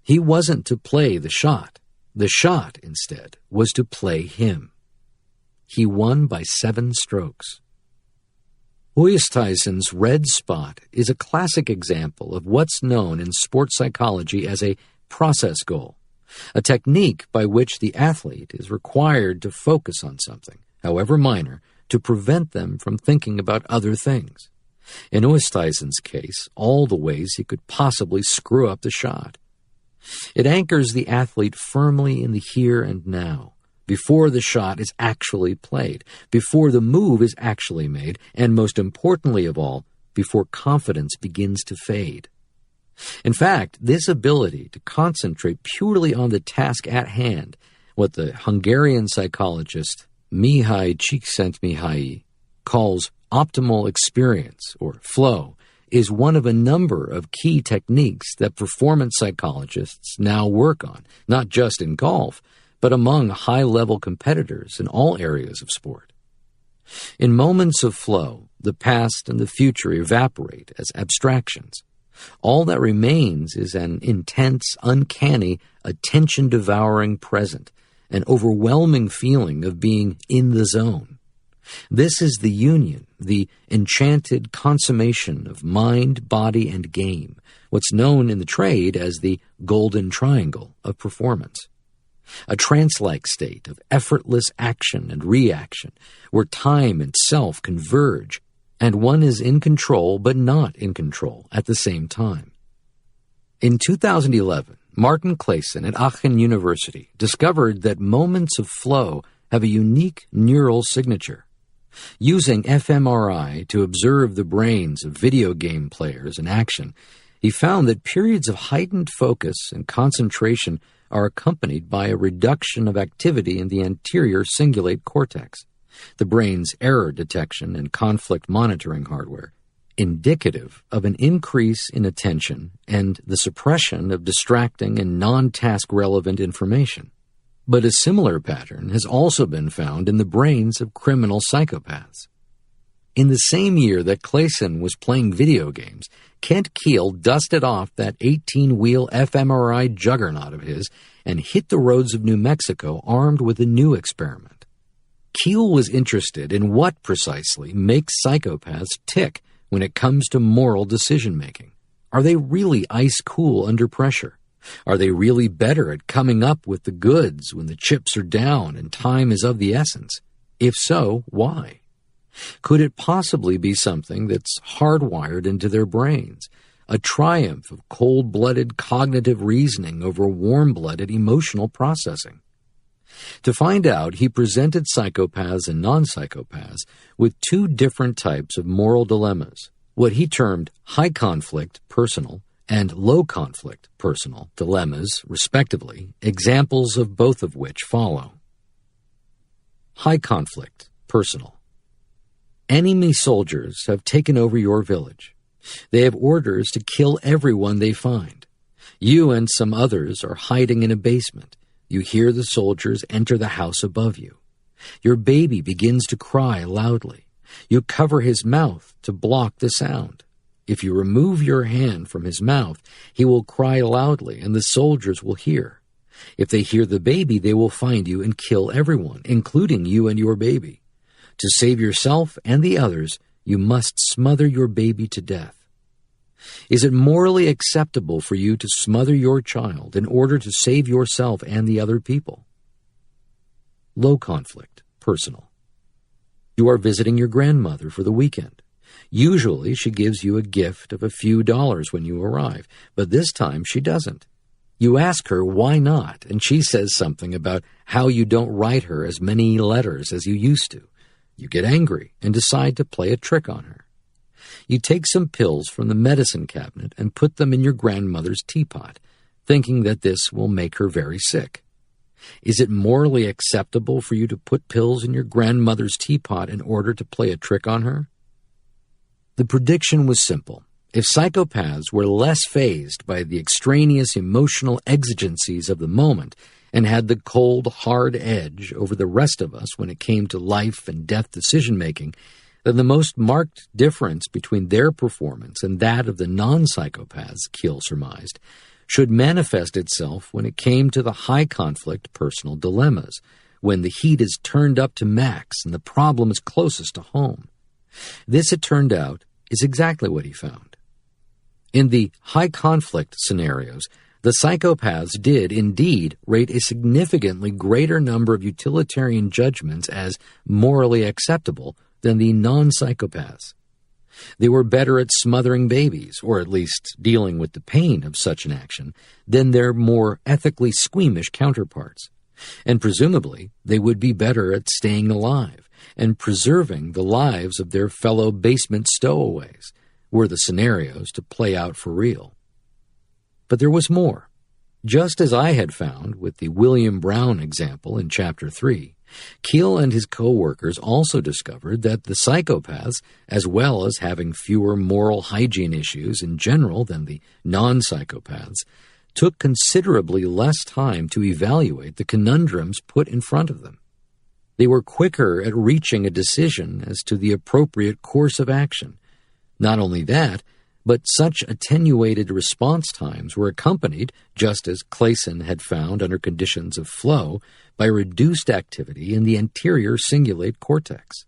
He wasn't to play the shot. The shot, instead, was to play him. He won by 7 strokes. Oosthuizen's red spot is a classic example of what's known in sports psychology as a process goal, a technique by which the athlete is required to focus on something, however minor, to prevent them from thinking about other things. In Oosthuizen's case, all the ways he could possibly screw up the shot. It anchors the athlete firmly in the here and now, before the shot is actually played, before the move is actually made, and most importantly of all, before confidence begins to fade. In fact, this ability to concentrate purely on the task at hand, what the Hungarian psychologist Mihaly Csikszentmihalyi calls optimal experience, or flow, is one of a number of key techniques that performance psychologists now work on, not just in golf, but among high-level competitors in all areas of sport. In moments of flow, the past and the future evaporate as abstractions. All that remains is an intense, uncanny, attention-devouring present, an overwhelming feeling of being in the zone. This is the union, the enchanted consummation of mind, body, and game, what's known in the trade as the golden triangle of performance. A trance-like state of effortless action and reaction, where time and self converge, and one is in control but not in control at the same time. In 2011, Martin Claesen at Aachen University discovered that moments of flow have a unique neural signature. Using fMRI to observe the brains of video game players in action, he found that periods of heightened focus and concentration are accompanied by a reduction of activity in the anterior cingulate cortex, the brain's error detection and conflict monitoring hardware, indicative of an increase in attention and the suppression of distracting and non-task relevant information. But a similar pattern has also been found in the brains of criminal psychopaths. In the same year that Claesen was playing video games, Kent Keel dusted off that 18-wheel fMRI juggernaut of his and hit the roads of New Mexico armed with a new experiment. Keel was interested in what precisely makes psychopaths tick when it comes to moral decision-making. Are they really ice-cool under pressure? Are they really better at coming up with the goods when the chips are down and time is of the essence? If so, why? Could it possibly be something that's hardwired into their brains, a triumph of cold-blooded cognitive reasoning over warm-blooded emotional processing? To find out, he presented psychopaths and non-psychopaths with 2 different types of moral dilemmas, what he termed high-conflict, personal, and low-conflict, personal dilemmas, respectively, examples of both of which follow. High-conflict, personal. Enemy soldiers have taken over your village. They have orders to kill everyone they find. You and some others are hiding in a basement. You hear the soldiers enter the house above you. Your baby begins to cry loudly. You cover his mouth to block the sound. If you remove your hand from his mouth, he will cry loudly and the soldiers will hear. If they hear the baby, they will find you and kill everyone, including you and your baby. To save yourself and the others, you must smother your baby to death. Is it morally acceptable for you to smother your child in order to save yourself and the other people? Low conflict, personal. You are visiting your grandmother for the weekend. Usually she gives you a gift of a few dollars when you arrive, but this time she doesn't. You ask her why not, and she says something about how you don't write her as many letters as you used to. You get angry and decide to play a trick on her. You take some pills from the medicine cabinet and put them in your grandmother's teapot, thinking that this will make her very sick. Is it morally acceptable for you to put pills in your grandmother's teapot in order to play a trick on her? The prediction was simple. If psychopaths were less fazed by the extraneous emotional exigencies of the moment and had the cold, hard edge over the rest of us when it came to life and death decision-making, then the most marked difference between their performance and that of the non-psychopaths, Keel surmised, should manifest itself when it came to the high-conflict personal dilemmas, when the heat is turned up to max and the problem is closest to home. This, it turned out, is exactly what he found. In the high-conflict scenarios, the psychopaths did indeed rate a significantly greater number of utilitarian judgments as morally acceptable than the non-psychopaths. They were better at smothering babies, or at least dealing with the pain of such an action, than their more ethically squeamish counterparts. And presumably, they would be better at staying alive and preserving the lives of their fellow basement stowaways, were the scenarios to play out for real. But there was more. Just as I had found with the William Brown example in Chapter 3, Keel and his co-workers also discovered that the psychopaths, as well as having fewer moral hygiene issues in general than the non-psychopaths, took considerably less time to evaluate the conundrums put in front of them. They were quicker at reaching a decision as to the appropriate course of action. Not only that, but such attenuated response times were accompanied, just as Clayson had found under conditions of flow, by reduced activity in the anterior cingulate cortex.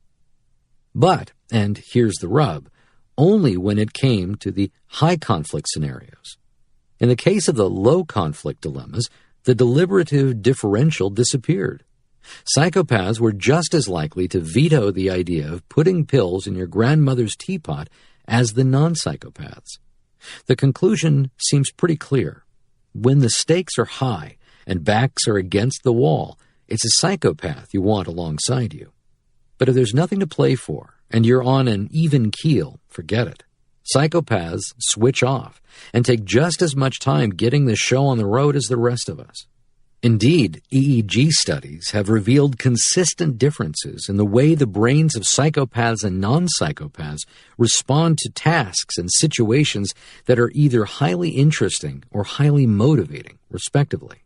But, and here's the rub, only when it came to the high-conflict scenarios. In the case of the low-conflict dilemmas, the deliberative differential disappeared. Psychopaths were just as likely to veto the idea of putting pills in your grandmother's teapot as the non-psychopaths. The conclusion seems pretty clear. When the stakes are high and backs are against the wall, it's a psychopath you want alongside you. But if there's nothing to play for, and you're on an even keel, forget it. Psychopaths switch off and take just as much time getting the show on the road as the rest of us. Indeed, EEG studies have revealed consistent differences in the way the brains of psychopaths and non-psychopaths respond to tasks and situations that are either highly interesting or highly motivating, respectively.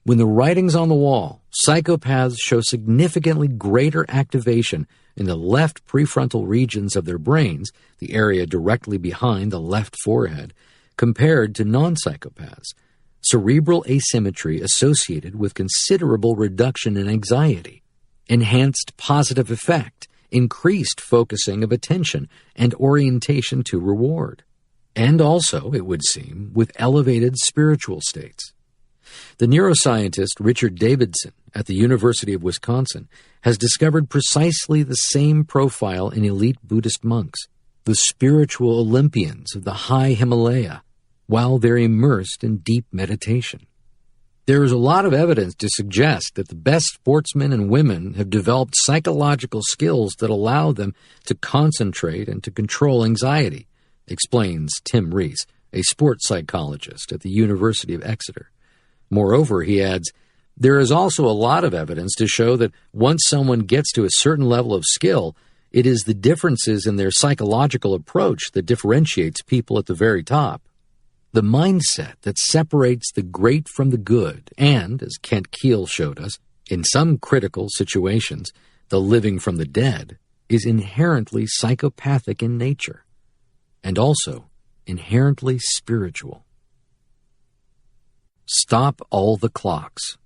When the writing's on the wall, psychopaths show significantly greater activation in the left prefrontal regions of their brains, the area directly behind the left forehead, compared to non-psychopaths. Cerebral asymmetry associated with considerable reduction in anxiety, enhanced positive effect, increased focusing of attention and orientation to reward, and also, it would seem, with elevated spiritual states. The neuroscientist Richard Davidson at the University of Wisconsin has discovered precisely the same profile in elite Buddhist monks, the spiritual Olympians of the high Himalaya, while they're immersed in deep meditation. There is a lot of evidence to suggest that the best sportsmen and women have developed psychological skills that allow them to concentrate and to control anxiety, explains Tim Rees, a sports psychologist at the University of Exeter. Moreover, he adds, there is also a lot of evidence to show that once someone gets to a certain level of skill, it is the differences in their psychological approach that differentiates people at the very top. The mindset that separates the great from the good and, as Kent Keel showed us, in some critical situations, the living from the dead, is inherently psychopathic in nature, and also inherently spiritual. Stop all the clocks.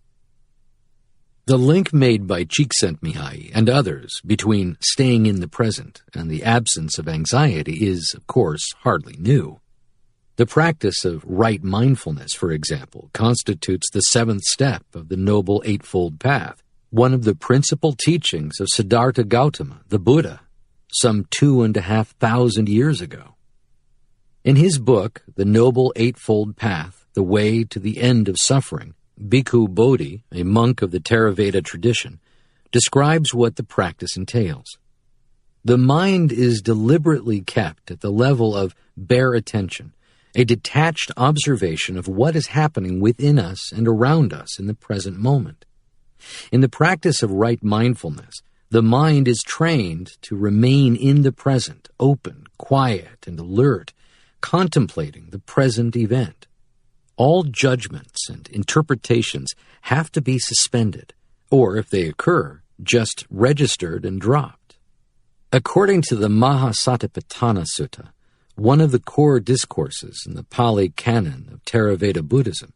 The link made by Csikszentmihalyi and others between staying in the present and the absence of anxiety is, of course, hardly new. The practice of right mindfulness, for example, constitutes the seventh step of the Noble Eightfold Path, one of the principal teachings of Siddhartha Gautama, the Buddha, some 2,500 years ago. In his book, The Noble Eightfold Path, The Way to the End of Suffering, Bhikkhu Bodhi, a monk of the Theravada tradition, describes what the practice entails. The mind is deliberately kept at the level of bare attention, a detached observation of what is happening within us and around us in the present moment. In the practice of right mindfulness, the mind is trained to remain in the present, open, quiet, and alert, contemplating the present event. All judgments and interpretations have to be suspended, or if they occur, just registered and dropped. According to the Mahasatipatthana Sutta, one of the core discourses in the Pali Canon of Theravada Buddhism,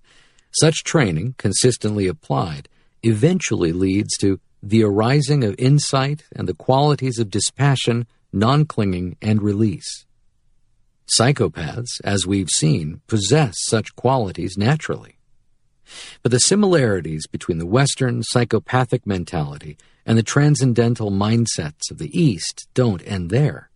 such training, consistently applied, eventually leads to the arising of insight and the qualities of dispassion, non-clinging, and release. Psychopaths, as we've seen, possess such qualities naturally. But the similarities between the Western psychopathic mentality and the transcendental mindsets of the East don't end there.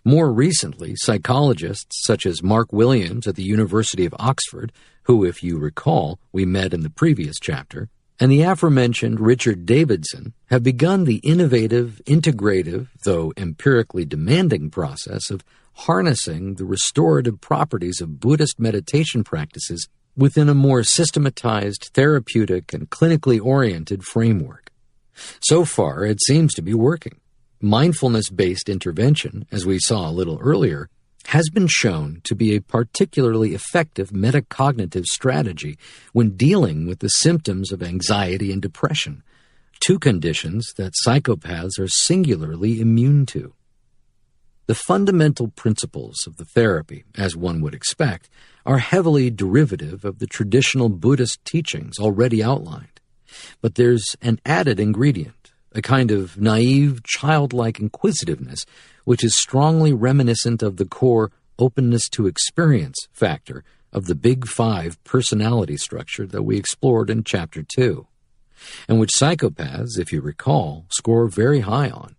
More recently, psychologists such as Mark Williams at the University of Oxford, who, if you recall, we met in the previous chapter, and the aforementioned Richard Davidson have begun the innovative, integrative, though empirically demanding process of harnessing the restorative properties of Buddhist meditation practices within a more systematized, therapeutic, and clinically oriented framework. So far, it seems to be working. Mindfulness-based intervention, as we saw a little earlier, has been shown to be a particularly effective metacognitive strategy when dealing with the symptoms of anxiety and depression, two conditions that psychopaths are singularly immune to. The fundamental principles of the therapy, as one would expect, are heavily derivative of the traditional Buddhist teachings already outlined. But there's an added ingredient, a kind of naive, childlike inquisitiveness, which is strongly reminiscent of the core openness to experience factor of the Big Five personality structure that we explored in Chapter 2, and which psychopaths, if you recall, score very high on.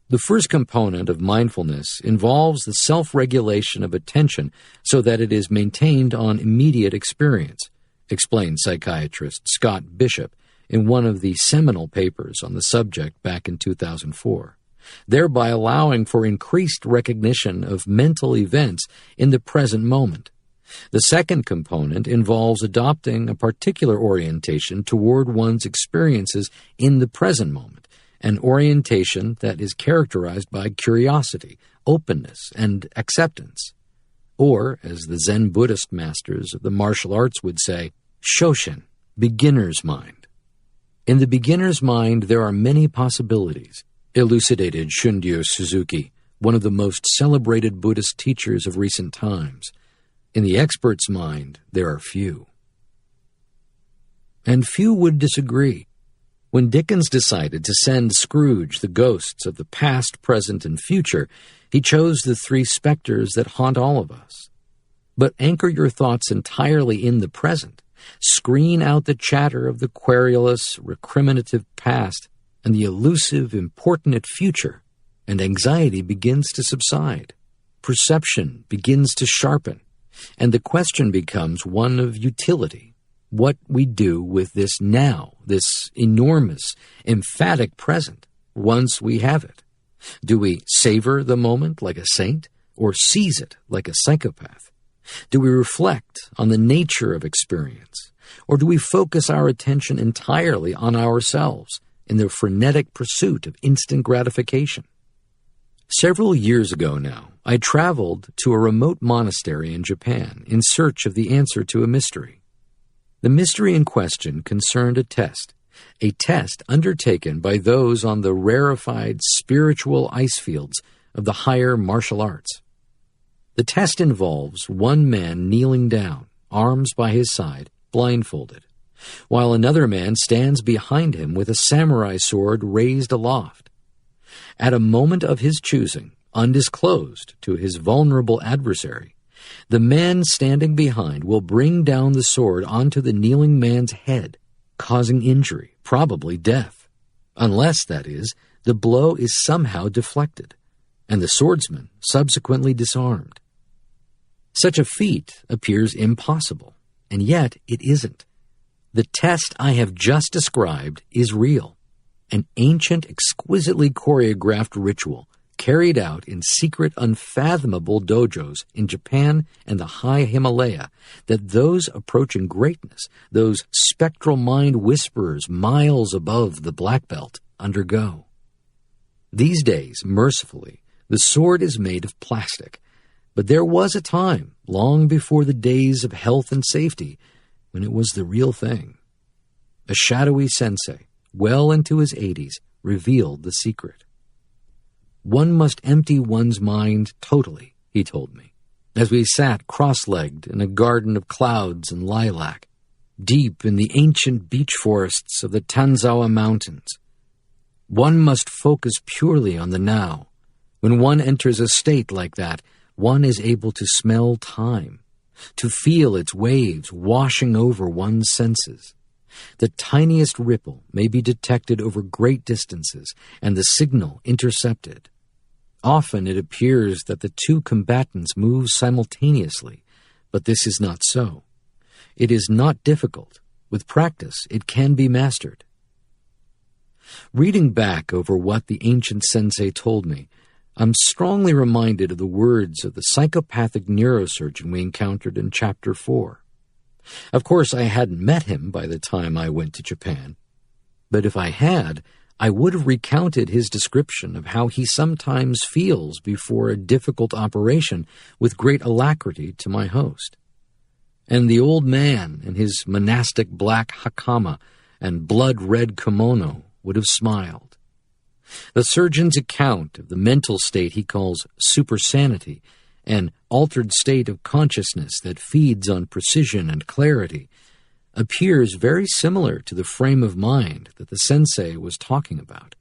The first component of mindfulness involves the self-regulation of attention so that it is maintained on immediate experience, explained psychiatrist Scott Bishop in one of the seminal papers on the subject back in 2004, thereby allowing for increased recognition of mental events in the present moment. The second component involves adopting a particular orientation toward one's experiences in the present moment, an orientation that is characterized by curiosity, openness, and acceptance. Or, as the Zen Buddhist masters of the martial arts would say, Shoshin, beginner's mind. In the beginner's mind, there are many possibilities, elucidated Shunryu Suzuki, one of the most celebrated Buddhist teachers of recent times. In the expert's mind, there are few. And few would disagree. When Dickens decided to send Scrooge the ghosts of the past, present, and future, he chose the three specters that haunt all of us. But anchor your thoughts entirely in the present. Screen out the chatter of the querulous, recriminative past and the elusive, importunate future, and anxiety begins to subside. Perception begins to sharpen, and the question becomes one of utility. What we do with this now, this enormous, emphatic present, once we have it. Do we savor the moment like a saint, or seize it like a psychopath? Do we reflect on the nature of experience, or do we focus our attention entirely on ourselves in the frenetic pursuit of instant gratification? Several years ago now, I traveled to a remote monastery in Japan in search of the answer to a mystery. The mystery in question concerned a test undertaken by those on the rarefied spiritual ice fields of the higher martial arts. The test involves one man kneeling down, arms by his side, blindfolded, while another man stands behind him with a samurai sword raised aloft. At a moment of his choosing, undisclosed to his vulnerable adversary, the man standing behind will bring down the sword onto the kneeling man's head, causing injury, probably death, unless, that is, the blow is somehow deflected, and the swordsman subsequently disarmed. Such a feat appears impossible, and yet it isn't. The test I have just described is real, an ancient, exquisitely choreographed ritual carried out in secret, unfathomable dojos in Japan and the high Himalaya that those approaching greatness, those spectral mind whisperers miles above the black belt, undergo. These days, mercifully, the sword is made of plastic, but there was a time, long before the days of health and safety, when it was the real thing. A shadowy sensei, well into his 80s, revealed the secret. One must empty one's mind totally, he told me, as we sat cross-legged in a garden of clouds and lilac, deep in the ancient beech forests of the Tanzawa Mountains. One must focus purely on the now. When one enters a state like that, one is able to smell time, to feel its waves washing over one's senses. The tiniest ripple may be detected over great distances, and the signal intercepted. Often it appears that the two combatants move simultaneously, but this is not so. It is not difficult. With practice, it can be mastered. Reading back over what the ancient sensei told me, I'm strongly reminded of the words of the psychopathic neurosurgeon we encountered in Chapter 4. Of course, I hadn't met him by the time I went to Japan, but if I had, I would have recounted his description of how he sometimes feels before a difficult operation with great alacrity to my host. And the old man in his monastic black hakama and blood-red kimono would have smiled. The surgeon's account of the mental state he calls supersanity, an altered state of consciousness that feeds on precision and clarity, appears very similar to the frame of mind that the sensei was talking about,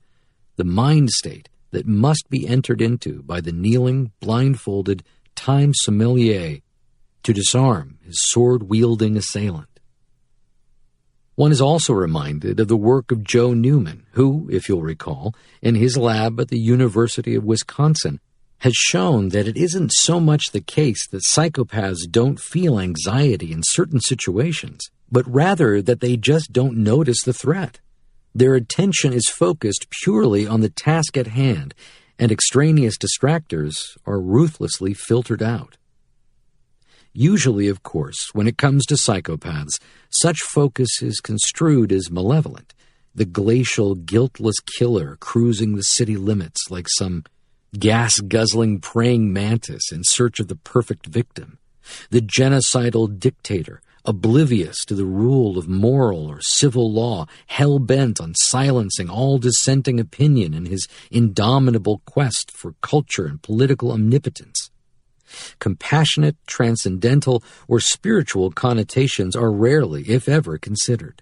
the mind state that must be entered into by the kneeling, blindfolded time sommelier to disarm his sword-wielding assailant. One is also reminded of the work of Joe Newman, who, if you'll recall, in his lab at the University of Wisconsin, has shown that it isn't so much the case that psychopaths don't feel anxiety in certain situations, but rather that they just don't notice the threat. Their attention is focused purely on the task at hand, and extraneous distractors are ruthlessly filtered out. Usually, of course, when it comes to psychopaths, such focus is construed as malevolent, the glacial, guiltless killer cruising the city limits like some gas-guzzling praying mantis in search of the perfect victim, the genocidal dictator, oblivious to the rule of moral or civil law, hell-bent on silencing all dissenting opinion in his indomitable quest for culture and political omnipotence. Compassionate, transcendental, or spiritual connotations are rarely, if ever, considered.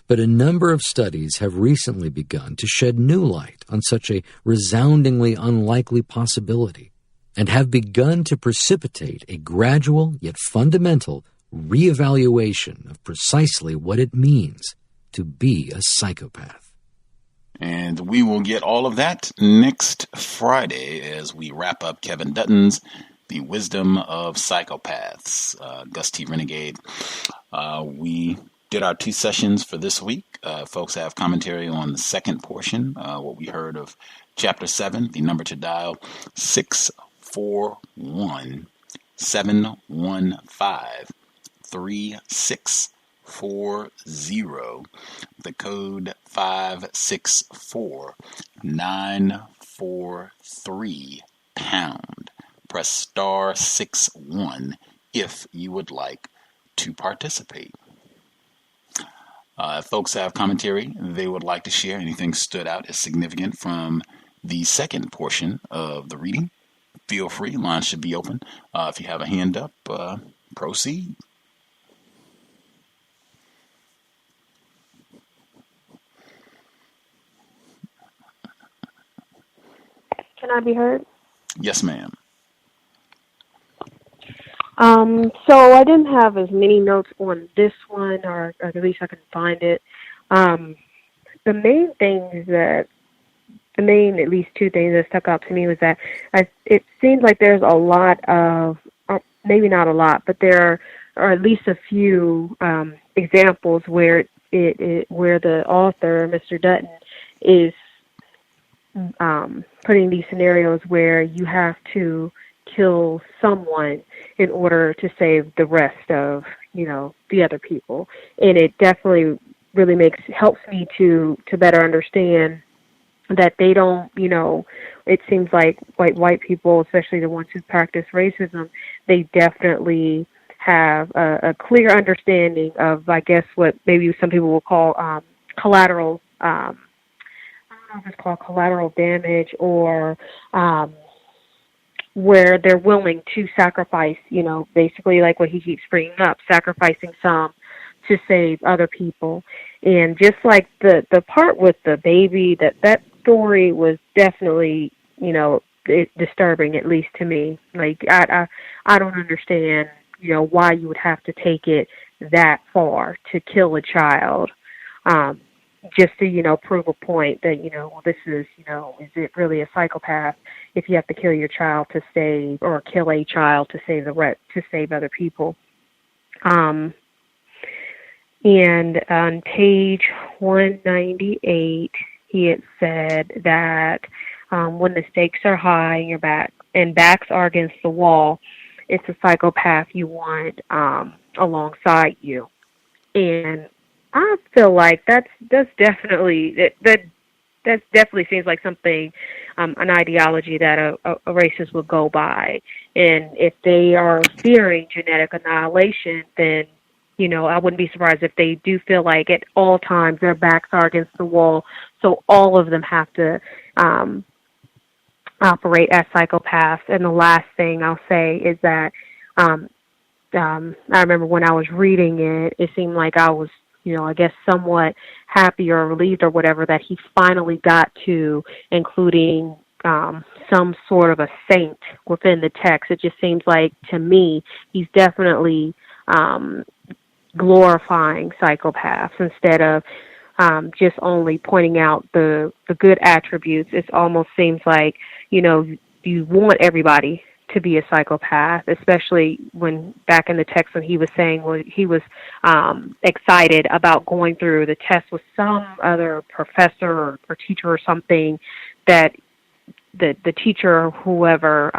But a number of studies have recently begun to shed new light on such a resoundingly unlikely possibility, and have begun to precipitate a gradual yet fundamental reevaluation of precisely what it means to be a psychopath. And we will get all of that next Friday as we wrap up Kevin Dutton's The Wisdom of Psychopaths, Gus T Renegade. We did our 2 sessions for this week. Folks have commentary on the second portion, what we heard of Chapter 7, the number to dial 641-715-3640, the code 564-943#. Press star 61 if you would like to participate. Folks have commentary they would like to share. Anything stood out as significant from the second portion of the reading, feel free. Lines should be open. If you have a hand up, proceed. Can I be heard? Yes, ma'am. So I didn't have as many notes on this one, or at least I can find it. The main things at least 2 things that stuck out to me was that it seems like there's a lot of maybe not a lot, but there are at least a few examples where where the author, Mr. Dutton, is putting these scenarios where you have to kill someone in order to save the rest of, the other people. And it definitely really helps me to better understand that they don't, it seems like white people, especially the ones who practice racism, they definitely have a clear understanding of, I guess, what maybe some people will call collateral, I don't know if it's called collateral damage, or where they're willing to sacrifice, basically like what he keeps bringing up, sacrificing some to save other people. And just like the part with the baby, that story was definitely, disturbing, at least to me. Like, I don't understand, why you would have to take it that far to kill a child, just to, prove a point that, well, this is, is it really a psychopath if you have to kill your child to save, or kill a child to save to save other people. And on page 198, he had said that when the stakes are high and backs are against the wall, it's a psychopath you want alongside you. And I feel like that's definitely that definitely seems like something, an ideology that a racist would go by. And if they are fearing genetic annihilation, then I wouldn't be surprised if they do feel like at all times their backs are against the wall, so all of them have to operate as psychopaths. And the last thing I'll say is that I remember when I was reading it, it seemed like I was, I guess somewhat happy or relieved or whatever that he finally got to including some sort of a saint within the text. It just seems like, to me, he's definitely glorifying psychopaths instead of just only pointing out the good attributes. It almost seems like, you want everybody to be a psychopath, especially when back in the text when he was saying, well, he was excited about going through the test with some other professor or teacher or something, that the teacher or whoever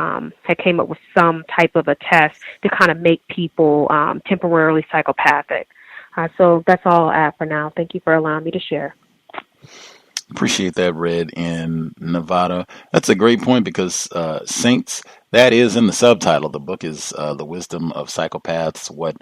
had came up with some type of a test to kind of make people temporarily psychopathic. So that's all I have for now. Thank you for allowing me to share. Appreciate that, Red in Nevada. That's a great point, because saints, that is in the subtitle. The book is The Wisdom of Psychopaths, What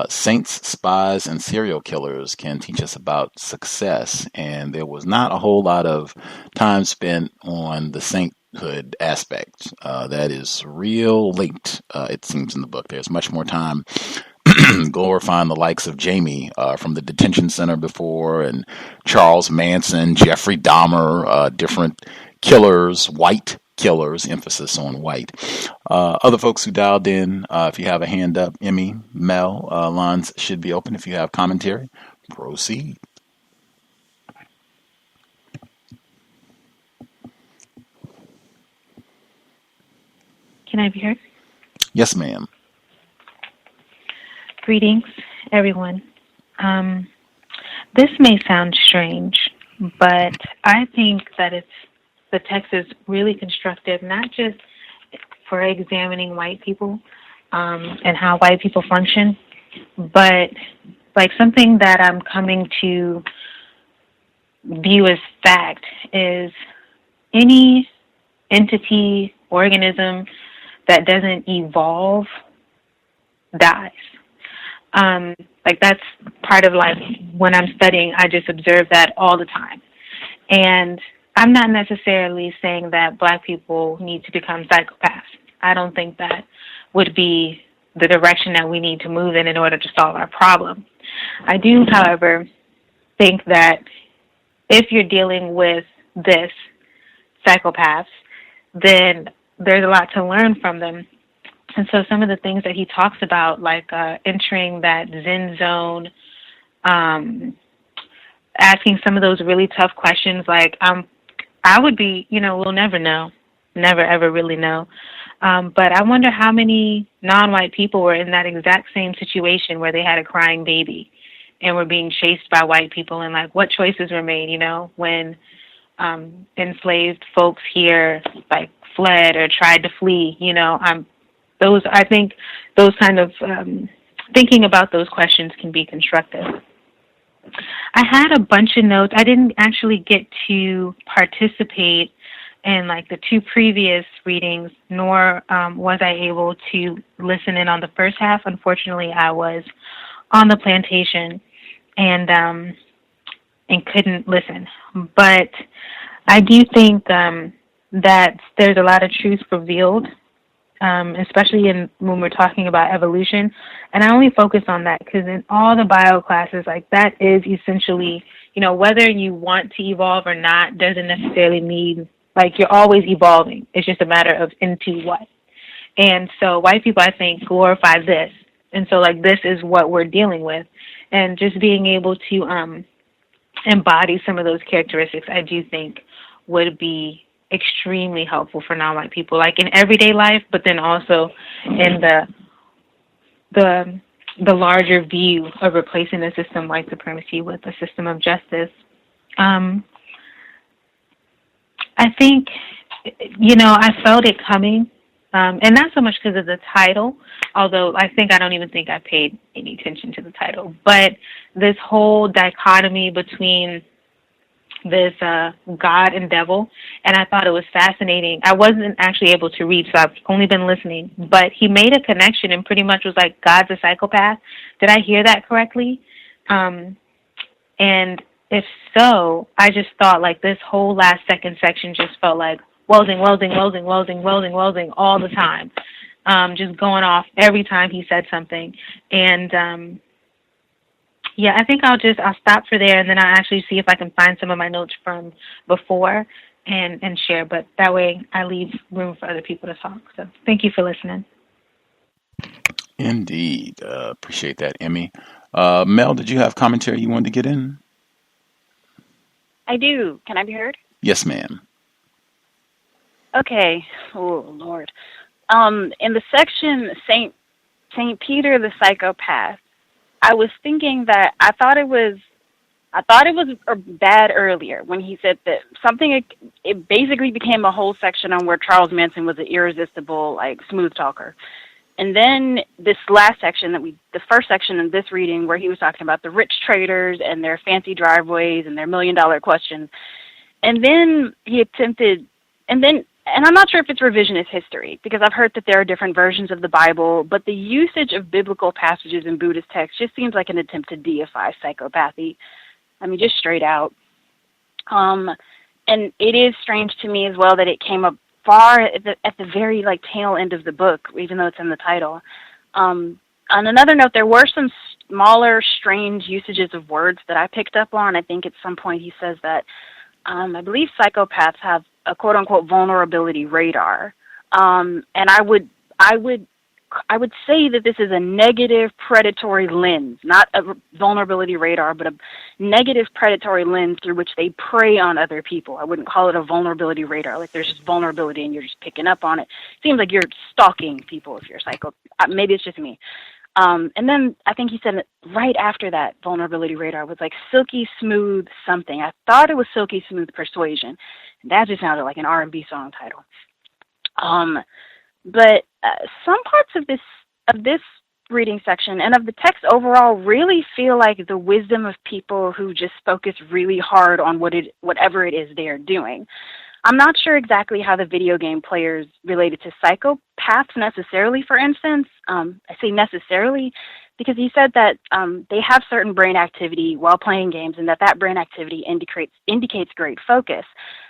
Saints, Spies, and Serial Killers Can Teach Us About Success. And there was not a whole lot of time spent on the sainthood aspect. That is real late, it seems, in the book. There's much more time glorifying the likes of Jamie from the detention center before, and Charles Manson, Jeffrey Dahmer, different killers, white killers, emphasis on white. Other folks who dialed in, if you have a hand up, Emmy, Mel, lines should be open if you have commentary. Proceed. Can I be heard? Yes, ma'am. Greetings, everyone. This may sound strange, but I think that the text is really constructive, not just for examining white people and how white people function, but like something that I'm coming to view as fact is any entity, organism that doesn't evolve dies. Like that's part of life. When I'm studying, I just observe that all the time. And I'm not necessarily saying that black people need to become psychopaths. I don't think that would be the direction that we need to move in order to solve our problem. I do, however, think that if you're dealing with this, psychopaths, then there's a lot to learn from them. And so some of the things that he talks about, like entering that Zen zone, asking some of those really tough questions, like I would be, we'll never know, never ever really know. But I wonder how many non-white people were in that exact same situation where they had a crying baby and were being chased by white people, and like what choices were made, you know, when enslaved folks here like fled or tried to flee, you know. I think those kind of thinking about those questions can be constructive. I had a bunch of notes. I didn't actually get to participate in like the two previous readings, nor was I able to listen in on the first half. Unfortunately, I was on the plantation and couldn't listen. But I do think that there's a lot of truth revealed, especially when we're talking about evolution. And I only focus on that because in all the bio classes, like that is essentially, you know, whether you want to evolve or not doesn't necessarily mean like you're always evolving. It's just a matter of into what. And so white people, I think, glorify this. And so like this is what we're dealing with. And just being able to embody some of those characteristics, I do think would be extremely helpful for non-white people, like in everyday life, but then also in the larger view of replacing the system of white supremacy with a system of justice. I think, you know, I felt it coming, and not so much because of the title, although I don't even think I paid any attention to the title, but this whole dichotomy between this God and devil, and I thought it was fascinating. I wasn't actually able to read, so I've only been listening, but he made a connection and pretty much was like, God's a psychopath. Did I hear that correctly? And if so, I just thought like this whole last second section just felt like welding all the time, just going off every time he said something. And yeah, I think I'll stop for there, and then I'll actually see if I can find some of my notes from before and share. But that way I leave room for other people to talk. So thank you for listening. Indeed. Appreciate that, Emmy. Mel, did you have commentary you wanted to get in? I do. Can I be heard? Yes, ma'am. Okay. Oh, Lord. In the section Saint Peter the Psychopath, I was thinking that I thought it was bad earlier when he said that it basically became a whole section on where Charles Manson was an irresistible, like, smooth talker. And then this last section the first section in this reading where he was talking about the rich traders and their fancy driveways and their $1 million questions. And then and I'm not sure if it's revisionist history, because I've heard that there are different versions of the Bible, but the usage of biblical passages in Buddhist texts just seems like an attempt to deify psychopathy. I mean, just straight out. And it is strange to me as well that it came up far at the very like tail end of the book, even though it's in the title. On another note, there were some smaller, strange usages of words that I picked up on. I think at some point he says that I believe psychopaths have a quote-unquote vulnerability radar, and I would say that this is a negative predatory lens, not a vulnerability radar, but a negative predatory lens through which they prey on other people. I wouldn't call it a vulnerability radar, like there's just vulnerability and you're just picking up on it. Seems like you're stalking people if you're psycho. Maybe it's just me. And then I think he said that right after that vulnerability radar was like silky smooth something. I thought it was silky smooth persuasion. And that just sounded like an R&B song title. But some parts of this reading section and of the text overall really feel like the wisdom of people who just focus really hard on whatever it is they are doing. I'm not sure exactly how the video game players related to psychopaths necessarily, for instance. I say necessarily because he said that they have certain brain activity while playing games and that brain activity indicates great focus.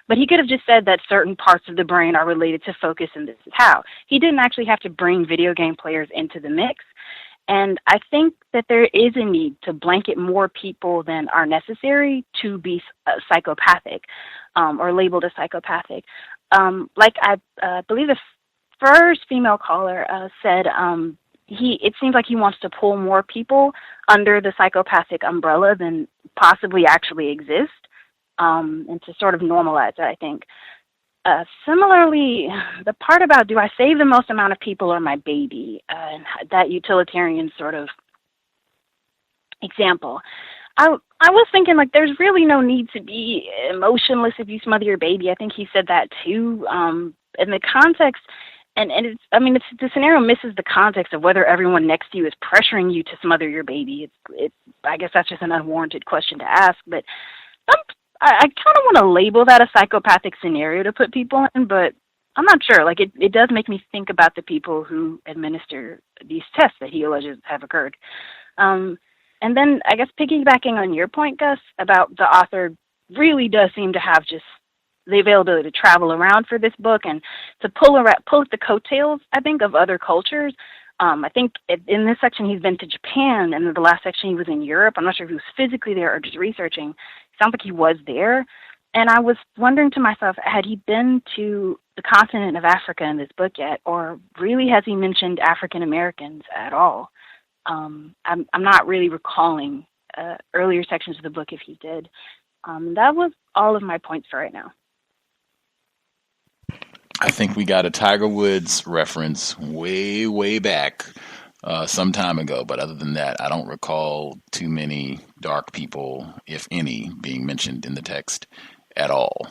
But he could have just said that certain parts of the brain are related to focus and this is how. He didn't actually have to bring video game players into the mix. And I think that there is a need to blanket more people than are necessary to be psychopathic or labeled as psychopathic. Like I believe the first female caller said it seems like he wants to pull more people under the psychopathic umbrella than possibly actually exist, and to sort of normalize it, I think. Similarly, the part about do I save the most amount of people or my baby, and that utilitarian sort of example, I was thinking, like, there's really no need to be emotionless if you smother your baby. I think he said that too. In the context, and it's, I mean, it's, the scenario misses the context of whether everyone next to you is pressuring you to smother your baby. I guess that's just an unwarranted question to ask, but I kind of want to label that a psychopathic scenario to put people in, but I'm not sure. Like, it does make me think about the people who administer these tests that he alleges have occurred. And then I guess piggybacking on your point, Gus, about the author really does seem to have just the availability to travel around for this book and to pull at the coattails, I think, of other cultures. I think in this section he's been to Japan, and in the last section he was in Europe. I'm not sure if he was physically there or just researching. It sounds like he was there. And I was wondering to myself, had he been to the continent of Africa in this book yet, or really has he mentioned African Americans at all? I'm not really recalling earlier sections of the book if he did. That was all of my points for right now. I think we got a Tiger Woods reference way, way back some time ago. But other than that, I don't recall too many dark people, if any, being mentioned in the text at all.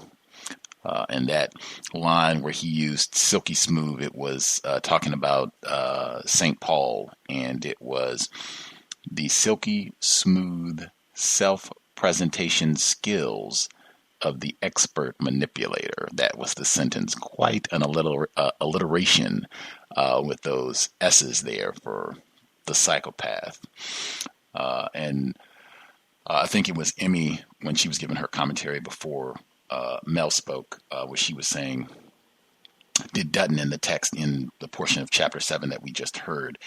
And that line where he used silky smooth, it was talking about St. Paul, and it was the silky smooth self-presentation skills of the expert manipulator. That was the sentence. Quite an alliteration with those S's there for the psychopath. And I think it was Emmy, when she was giving her commentary before Mel spoke, where she was saying, did Dutton in the text, in the portion of chapter 7 that we just heard,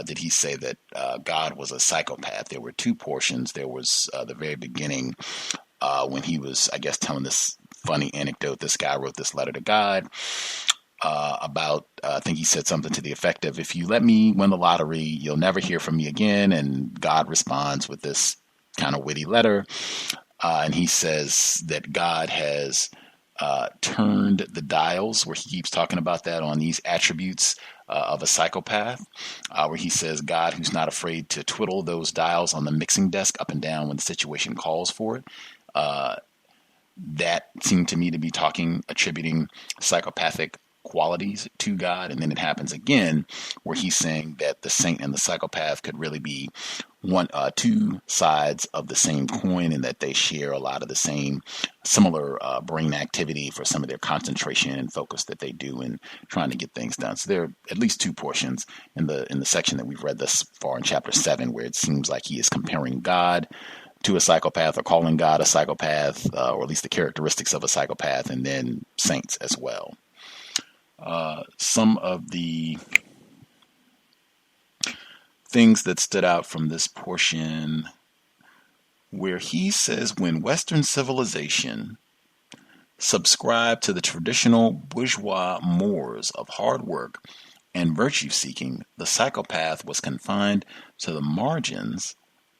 did he say that God was a psychopath? There were two portions. There was the very beginning, when he was, I guess, telling this funny anecdote. This guy wrote this letter to God about, I think he said something to the effect of, if you let me win the lottery, you'll never hear from me again. And God responds with this kind of witty letter. And he says that God has turned the dials, where he keeps talking about that, on these attributes of a psychopath, where he says God, who's not afraid to twiddle those dials on the mixing desk up and down when the situation calls for it. That seemed to me to be attributing psychopathic qualities to God. And then it happens again where he's saying that the saint and the psychopath could really be two sides of the same coin, and that they share a lot of the same similar brain activity for some of their concentration and focus that they do in trying to get things done. So there are at least two portions in the section that we've read thus far in chapter 7 where it seems like he is comparing God to a psychopath, or calling God a psychopath, or at least the characteristics of a psychopath, and then saints as well. Some of the things that stood out from this portion, where he says, when Western civilization subscribed to the traditional bourgeois mores of hard work and virtue seeking, the psychopath was confined to the margins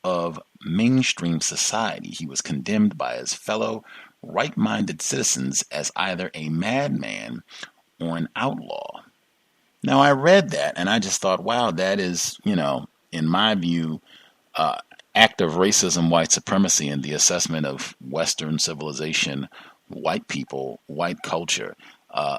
of mainstream society. He was condemned by his fellow right-minded citizens as either a madman or an outlaw. Now, I read that and I just thought, wow, that is, in my view, act of racism, white supremacy, and the assessment of Western civilization, white people, white culture.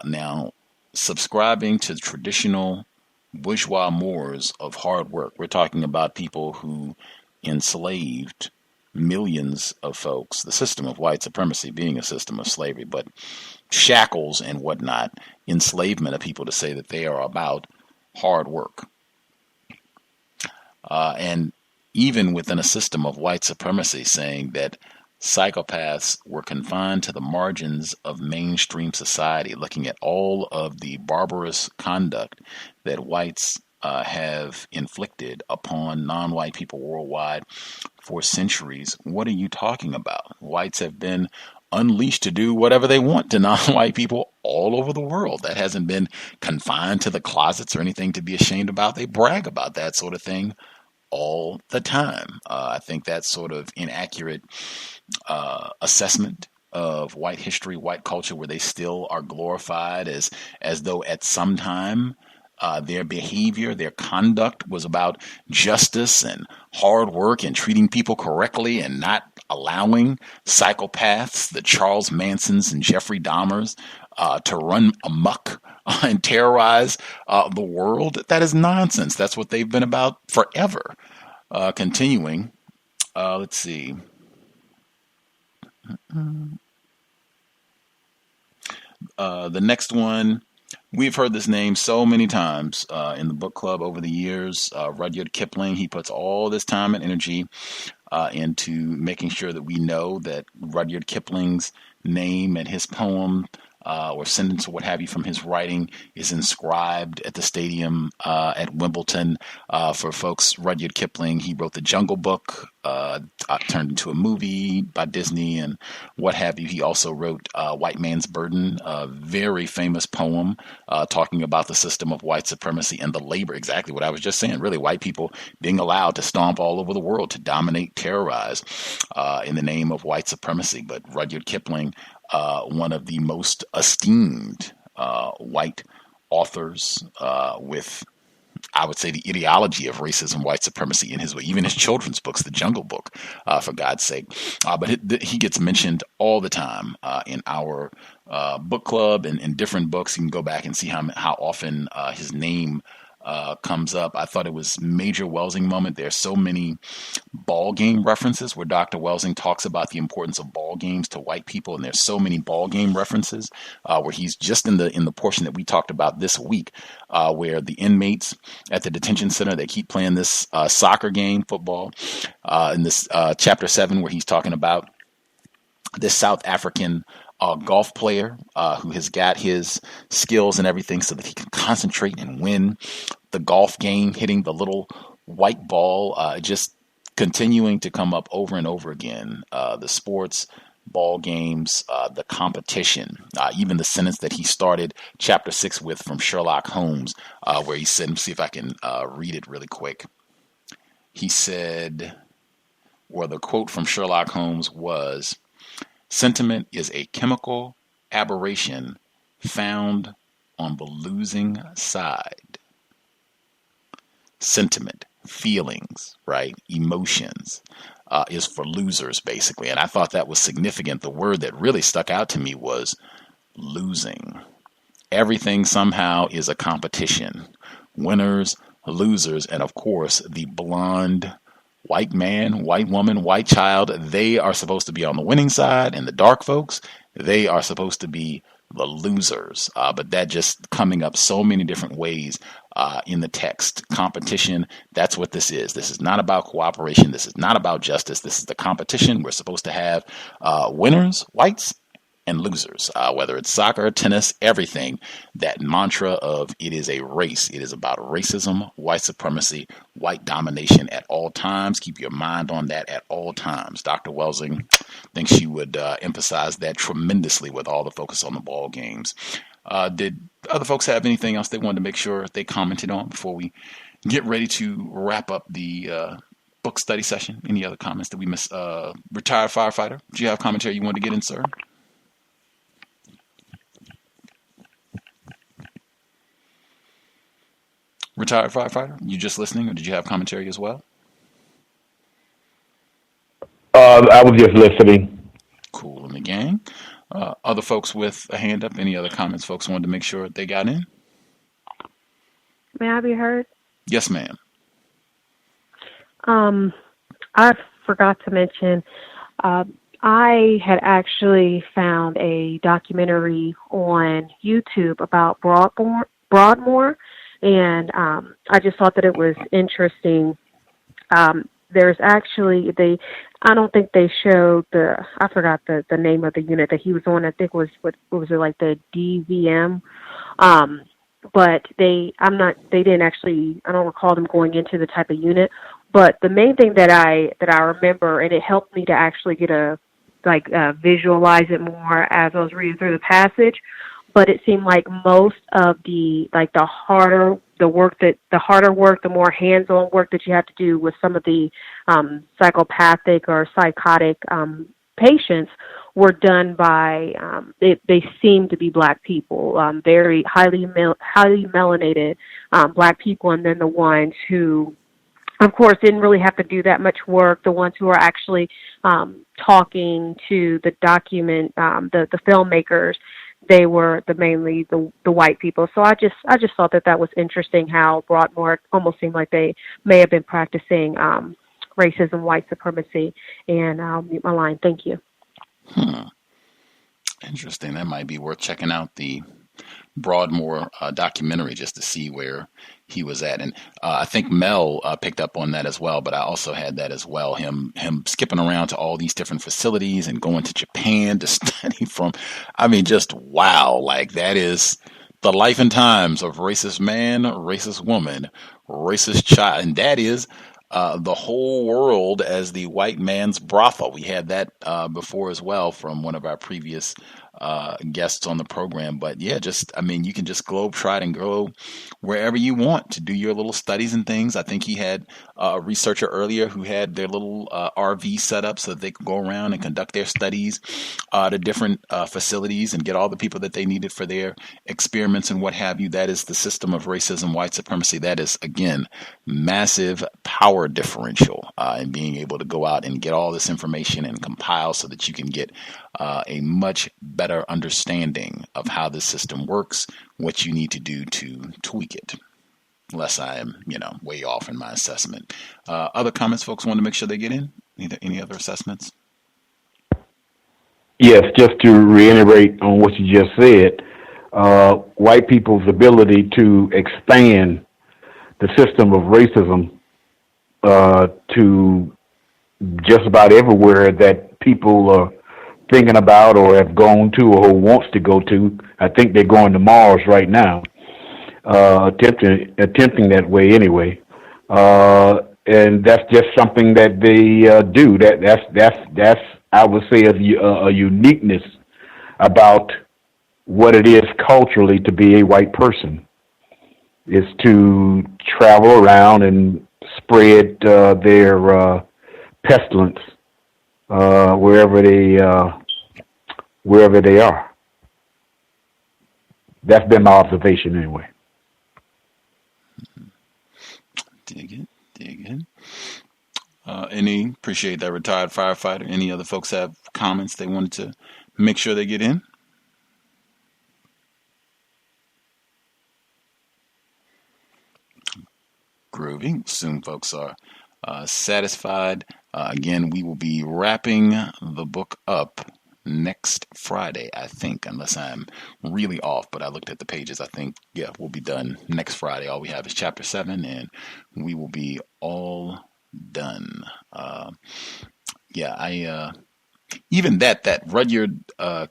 Now, subscribing to traditional bourgeois mores of hard work. We're talking about people who enslaved millions of folks, the system of white supremacy being a system of slavery, but shackles and whatnot, enslavement of people to say that they are about hard work. And even within a system of white supremacy, saying that psychopaths were confined to the margins of mainstream society, looking at all of the barbarous conduct that whites have inflicted upon non-white people worldwide for centuries. What are you talking about? Whites have been unleashed to do whatever they want to non-white people all over the world. That hasn't been confined to the closets or anything to be ashamed about. They brag about that sort of thing all the time. I think that sort of inaccurate assessment of white history, white culture, where they still are glorified as though at some time their behavior, their conduct was about justice and hard work and treating people correctly and not allowing psychopaths, the Charles Mansons and Jeffrey Dahmers, to run amok and terrorize the world. That is nonsense. That's what they've been about forever. Continuing, let's see. The next one, we've heard this name so many times in the book club over the years. Rudyard Kipling. He puts all this time and energy into making sure that we know that Rudyard Kipling's name and his poem or sentence or what have you from his writing is inscribed at the stadium at Wimbledon. For folks, Rudyard Kipling, he wrote The Jungle Book, turned into a movie by Disney and what have you. He also wrote White Man's Burden, a very famous poem talking about the system of white supremacy and the labor, exactly what I was just saying, really white people being allowed to stomp all over the world, to dominate, terrorize in the name of white supremacy. But Rudyard Kipling, one of the most esteemed white authors with, I would say, the ideology of racism, white supremacy in his way, even his children's books, The Jungle Book, for God's sake. But he gets mentioned all the time in our book club and in different books. You can go back and see how often his name comes up. I thought it was major Welsing moment. There are so many ball game references where Dr. Welsing talks about the importance of ball games to white people, and there's so many ball game references where he's just in the portion that we talked about this week, where the inmates at the detention center, they keep playing this soccer game, football, in this chapter 7, where he's talking about this South African golf player who has got his skills and everything so that he can concentrate and win the golf game, hitting the little white ball, just continuing to come up over and over again. The sports, ball games, the competition, even the sentence that he started chapter 6 with from Sherlock Holmes, where he said, let me see if I can read it really quick. He said, or the quote from Sherlock Holmes was, "Sentiment is a chemical aberration found on the losing side." Sentiment, feelings, right? Emotions is for losers, basically. And I thought that was significant. The word that really stuck out to me was losing. Everything somehow is a competition. Winners, losers, and of course, the blonde white man, white woman, white child, they are supposed to be on the winning side, and the dark folks, they are supposed to be the losers. But that just coming up so many different ways in the text. Competition, that's what this is. This is not about cooperation. This is not about justice. This is the competition. We're supposed to have winners, whites, and losers, whether it's soccer, tennis, everything. That mantra of it is a race. It is about racism, white supremacy, white domination at all times. Keep your mind on that at all times. Dr. Welsing thinks she would emphasize that tremendously with all the focus on the ball games. Did other folks have anything else they wanted to make sure they commented on before we get ready to wrap up the book study session? Any other comments that we missed? Retired firefighter, do you have commentary you wanted to get in, sir? Retired firefighter, you just listening, or did you have commentary as well? I was just listening. Cool. And the gang. Other folks with a hand up, any other comments folks wanted to make sure they got in? May I be heard? Yes, ma'am. I forgot to mention, I had actually found a documentary on YouTube about Broadmoor, and I just thought that it was interesting. There's actually, I don't think they showed I forgot the name of the unit that he was on. I think was like the DVM. But they didn't actually, I don't recall them going into the type of unit. But the main thing that I remember, and it helped me to actually get visualize it more as I was reading through the passage. But it seemed like most of the harder work, the more hands-on work that you have to do with some of the psychopathic or psychotic patients were done by, they seem to be black people, very highly melanated black people, and then the ones who, of course, didn't really have to do that much work, the ones who are actually talking to the the filmmakers, they were mainly the white people. So I just thought that was interesting how Broadmoor almost seemed like they may have been practicing racism, white supremacy, and I'll mute my line. Thank you. Interesting. That might be worth checking out, the Broadmoor documentary, just to see where he was at. And I think Mel picked up on that as well, but I also had that as well, him skipping around to all these different facilities and going to Japan to study from, I mean, just wow, like that is the life and times of racist man, racist woman, racist child, and that is the whole world as the white man's brothel. We had that before as well from one of our previous guests on the program. But yeah, you can just globetrot and go wherever you want to do your little studies and things. I think he had a researcher earlier who had their little RV set up so that they could go around and conduct their studies to different facilities and get all the people that they needed for their experiments and what have you. That is the system of racism, white supremacy. That is, again, massive power differential in being able to go out and get all this information and compile so that you can get a much better understanding of how this system works, what you need to do to tweak it. Unless I am, way off in my assessment. Other comments folks want to make sure they get in? Any other assessments? Yes, just to reiterate on what you just said, white people's ability to expand the system of racism to just about everywhere that people are thinking about or have gone to or who wants to go to. I think they're going to Mars right now, attempting that way anyway. And that's just something that they do. That's I would say a uniqueness about what it is culturally to be a white person, is to travel around and spread their pestilence wherever they are. That's been my observation anyway. Dig it. Appreciate that, retired firefighter. Any other folks have comments they wanted to make sure they get in? Groovy. Soon folks are satisfied. Again, we will be wrapping the book up next Friday, I think, unless I'm really off, but I looked at the pages. I think, we'll be done next Friday. All we have is chapter 7, and we will be all done. Even that Rudyard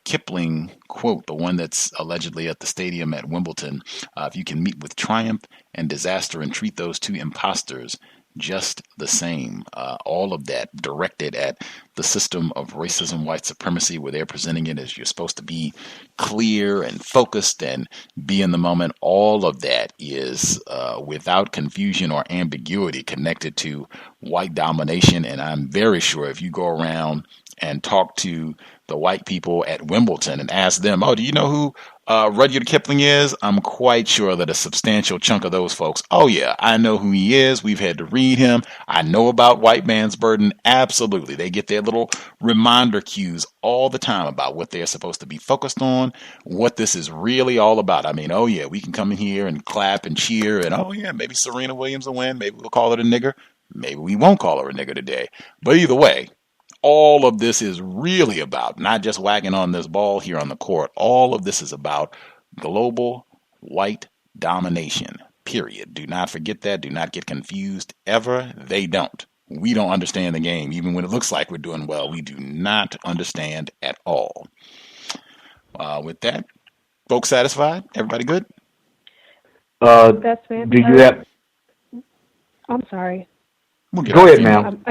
Kipling quote, the one that's allegedly at the stadium at Wimbledon, if you can meet with triumph and disaster and treat those two imposters just the same, all of that directed at the system of racism, white supremacy, where they're presenting it as you're supposed to be clear and focused and be in the moment. All of that is without confusion or ambiguity connected to white domination. And I'm very sure if you go around and talk to the white people at Wimbledon and ask them, do you know who Rudyard Kipling is? I'm quite sure that a substantial chunk of those folks, I know who he is. We've had to read him. I know about White Man's Burden. Absolutely. They get their little reminder cues all the time about what they're supposed to be focused on, what this is really all about. I mean, we can come in here and clap and cheer and, maybe Serena Williams will win. Maybe we'll call her a nigger. Maybe we won't call her a nigger today. But either way, all of this is really about not just wagging on this ball here on the court. All of this is about global white domination, period. Do not forget that. Do not get confused ever. They don't. We don't understand the game. Even when it looks like we're doing well, we do not understand at all. With that, folks satisfied? Everybody good? That's fantastic. Do you have... I'm sorry. Go ahead, ma'am.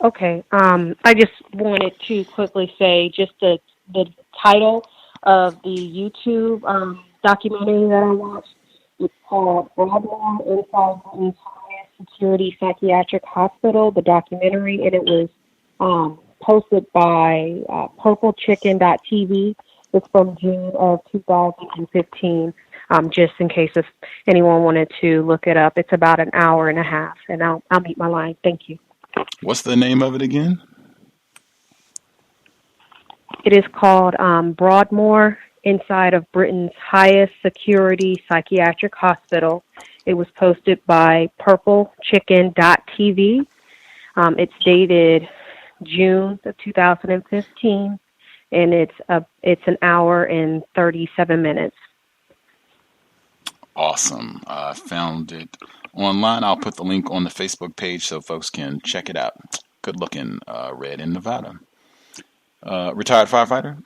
Okay. I just wanted to quickly say just the title of the YouTube documentary that I watched. It's called Broadmoor Inside Dutton's Highest Security Psychiatric Hospital, the documentary, and it was posted by purplechicken.tv. It's from June of 2015, just in case if anyone wanted to look it up. It's about an hour and a half, and I'll mute my line. Thank you. What's the name of it again? It is called Broadmoor, Inside of Britain's Highest Security Psychiatric Hospital. It was posted by purplechicken.tv. It's dated June of 2015, and it's an hour and 37 minutes. Awesome. I found it online. I'll put the link on the Facebook page so folks can check it out. Good looking, Red in Nevada. Retired firefighter?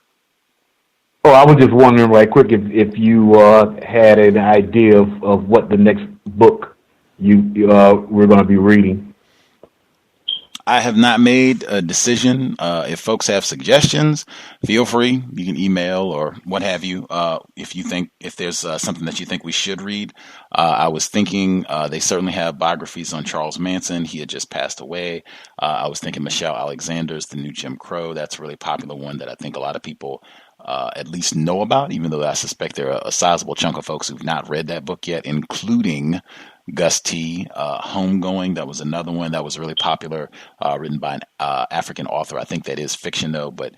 Oh, I was just wondering right quick if you had an idea of what the next book we're going to be reading. I have not made a decision. If folks have suggestions, feel free. You can email or what have you. If there's something that you think we should read, I was thinking they certainly have biographies on Charles Manson. He had just passed away. I was thinking Michelle Alexander's The New Jim Crow. That's a really popular one that I think a lot of people at least know about, even though I suspect there are a sizable chunk of folks who've not read that book yet, including Gus T. Homegoing. That was another one that was really popular, written by an African author. I think that is fiction, though, but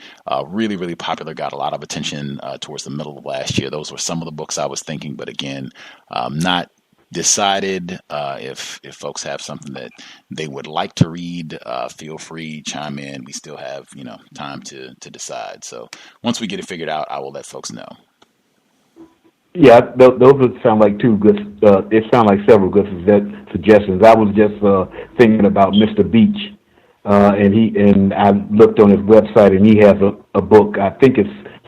really, really popular, got a lot of attention towards the middle of last year. Those were some of the books I was thinking, but again, not decided. If folks have something that they would like to read, feel free, chime in. We still have time to decide. So once we get it figured out, I will let folks know. Yeah, those would sound like two good. It sound like several good suggestions. I was just thinking about Mr. Beach, and I looked on his website, and he has a book. I think it's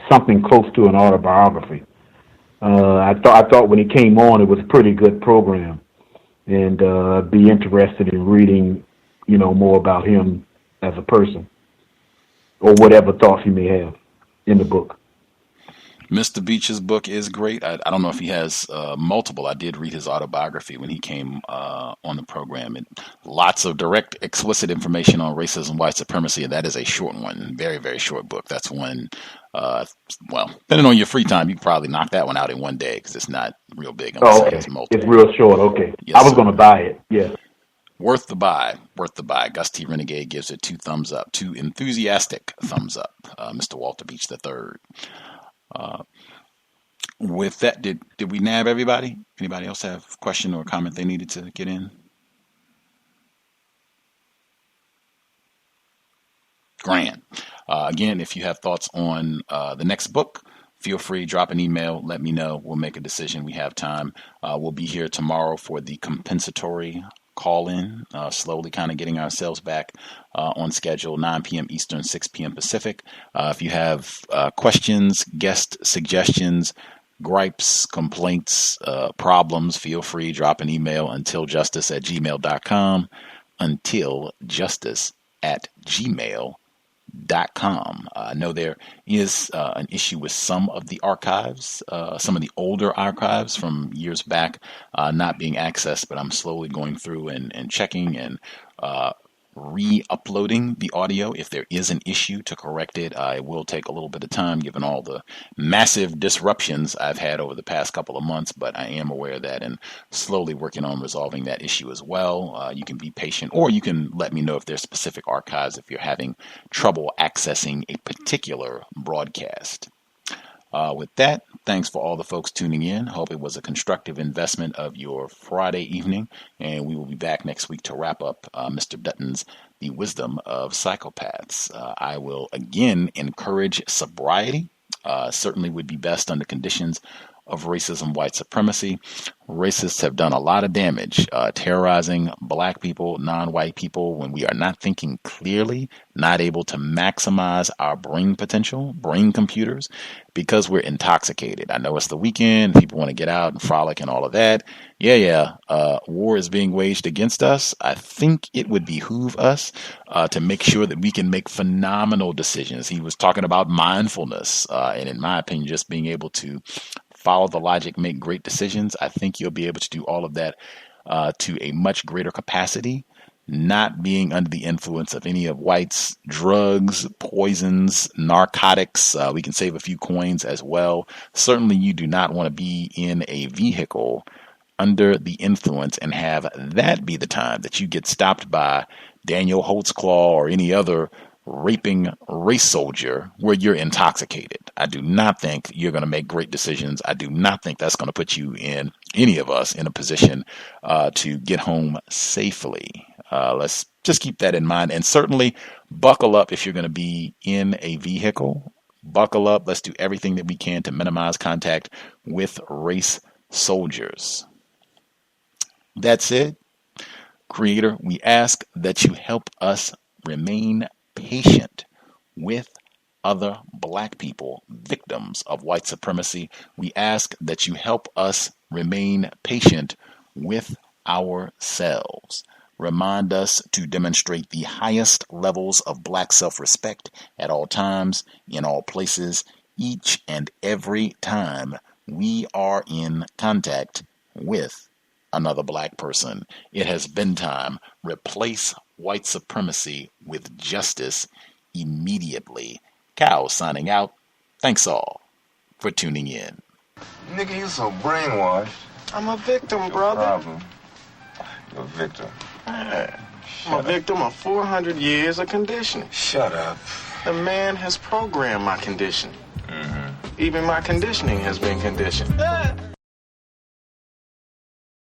something close to an autobiography. I thought when he came on, it was a pretty good program, and be interested in reading, more about him as a person, or whatever thoughts he may have in the book. Mr. Beach's book is great. I don't know if he has multiple. I did read his autobiography when he came on the program. And lots of direct, explicit information on racism, white supremacy, and that is a short one. Very, very short book. That's one, depending on your free time, you can probably knock that one out in one day because it's not real big. Oh, okay. It's real short. Okay. Yes, I was going to buy it. Yeah. Worth the buy. Worth the buy. Gus T Renegade gives it 2 thumbs up. 2 enthusiastic thumbs up. Mr. Walter Beach III. With that, did we nab everybody? Anybody else have a question or comment they needed to get in? Grand. Again, if you have thoughts on the next book, feel free, drop an email, let me know. We'll make a decision. We have time. We'll be here tomorrow for the compensatory call-in, slowly kind of getting ourselves back on schedule, 9 p.m. Eastern, 6 p.m. Pacific. If you have questions, guest suggestions, gripes, complaints, problems, feel free, drop an email, untiljustice@gmail.com, untiljustice@gmail.com. I know there is an issue with some of the archives, some of the older archives from years back not being accessed, but I'm slowly going through and checking and re-uploading the audio. If there is an issue, to correct it, it will take a little bit of time given all the massive disruptions I've had over the past couple of months, but I am aware of that and slowly working on resolving that issue as well. You can be patient, or you can let me know if there's specific archives if you're having trouble accessing a particular broadcast. With that, thanks for all the folks tuning in. Hope it was a constructive investment of your Friday evening, and we will be back next week to wrap up Mr. Dutton's The Wisdom of Psychopaths. I will again encourage sobriety. Certainly would be best under conditions of racism, white supremacy. Racists have done a lot of damage, terrorizing black people, non-white people, when we are not thinking clearly, not able to maximize our brain potential, brain computers, because we're intoxicated. I know it's the weekend, people want to get out and frolic and all of that. War is being waged against us. I think it would behoove us to make sure that we can make phenomenal decisions. He was talking about mindfulness, and in my opinion, just being able to follow the logic, make great decisions. I think you'll be able to do all of that to a much greater capacity not being under the influence of any of whites' drugs, poisons, narcotics. We can save a few coins as well. Certainly you do not want to be in a vehicle under the influence and have that be the time that you get stopped by Daniel Holtzclaw or any other raping race soldier where you're intoxicated. I do not think you're going to make great decisions. I do not think that's going to put you in, any of us, in a position to get home safely. Let's just keep that in mind, and certainly buckle up if you're going to be in a vehicle. Buckle up. Let's do everything that we can to minimize contact with race soldiers. That's it. Creator, we ask that you help us remain patient with other black people, victims of white supremacy. We ask that you help us remain patient with ourselves. Remind us to demonstrate the highest levels of black self-respect at all times, in all places, each and every time we are in contact with another black person. It has been time. Replace white supremacy with justice immediately. Cow signing out. Thanks all for tuning in. Nigga, you so brainwashed. I'm a victim, brother. Problem. You're a victim. I'm a victim of 400 years of conditioning. Shut up. The man has programmed my conditioning. Even my conditioning has been conditioned.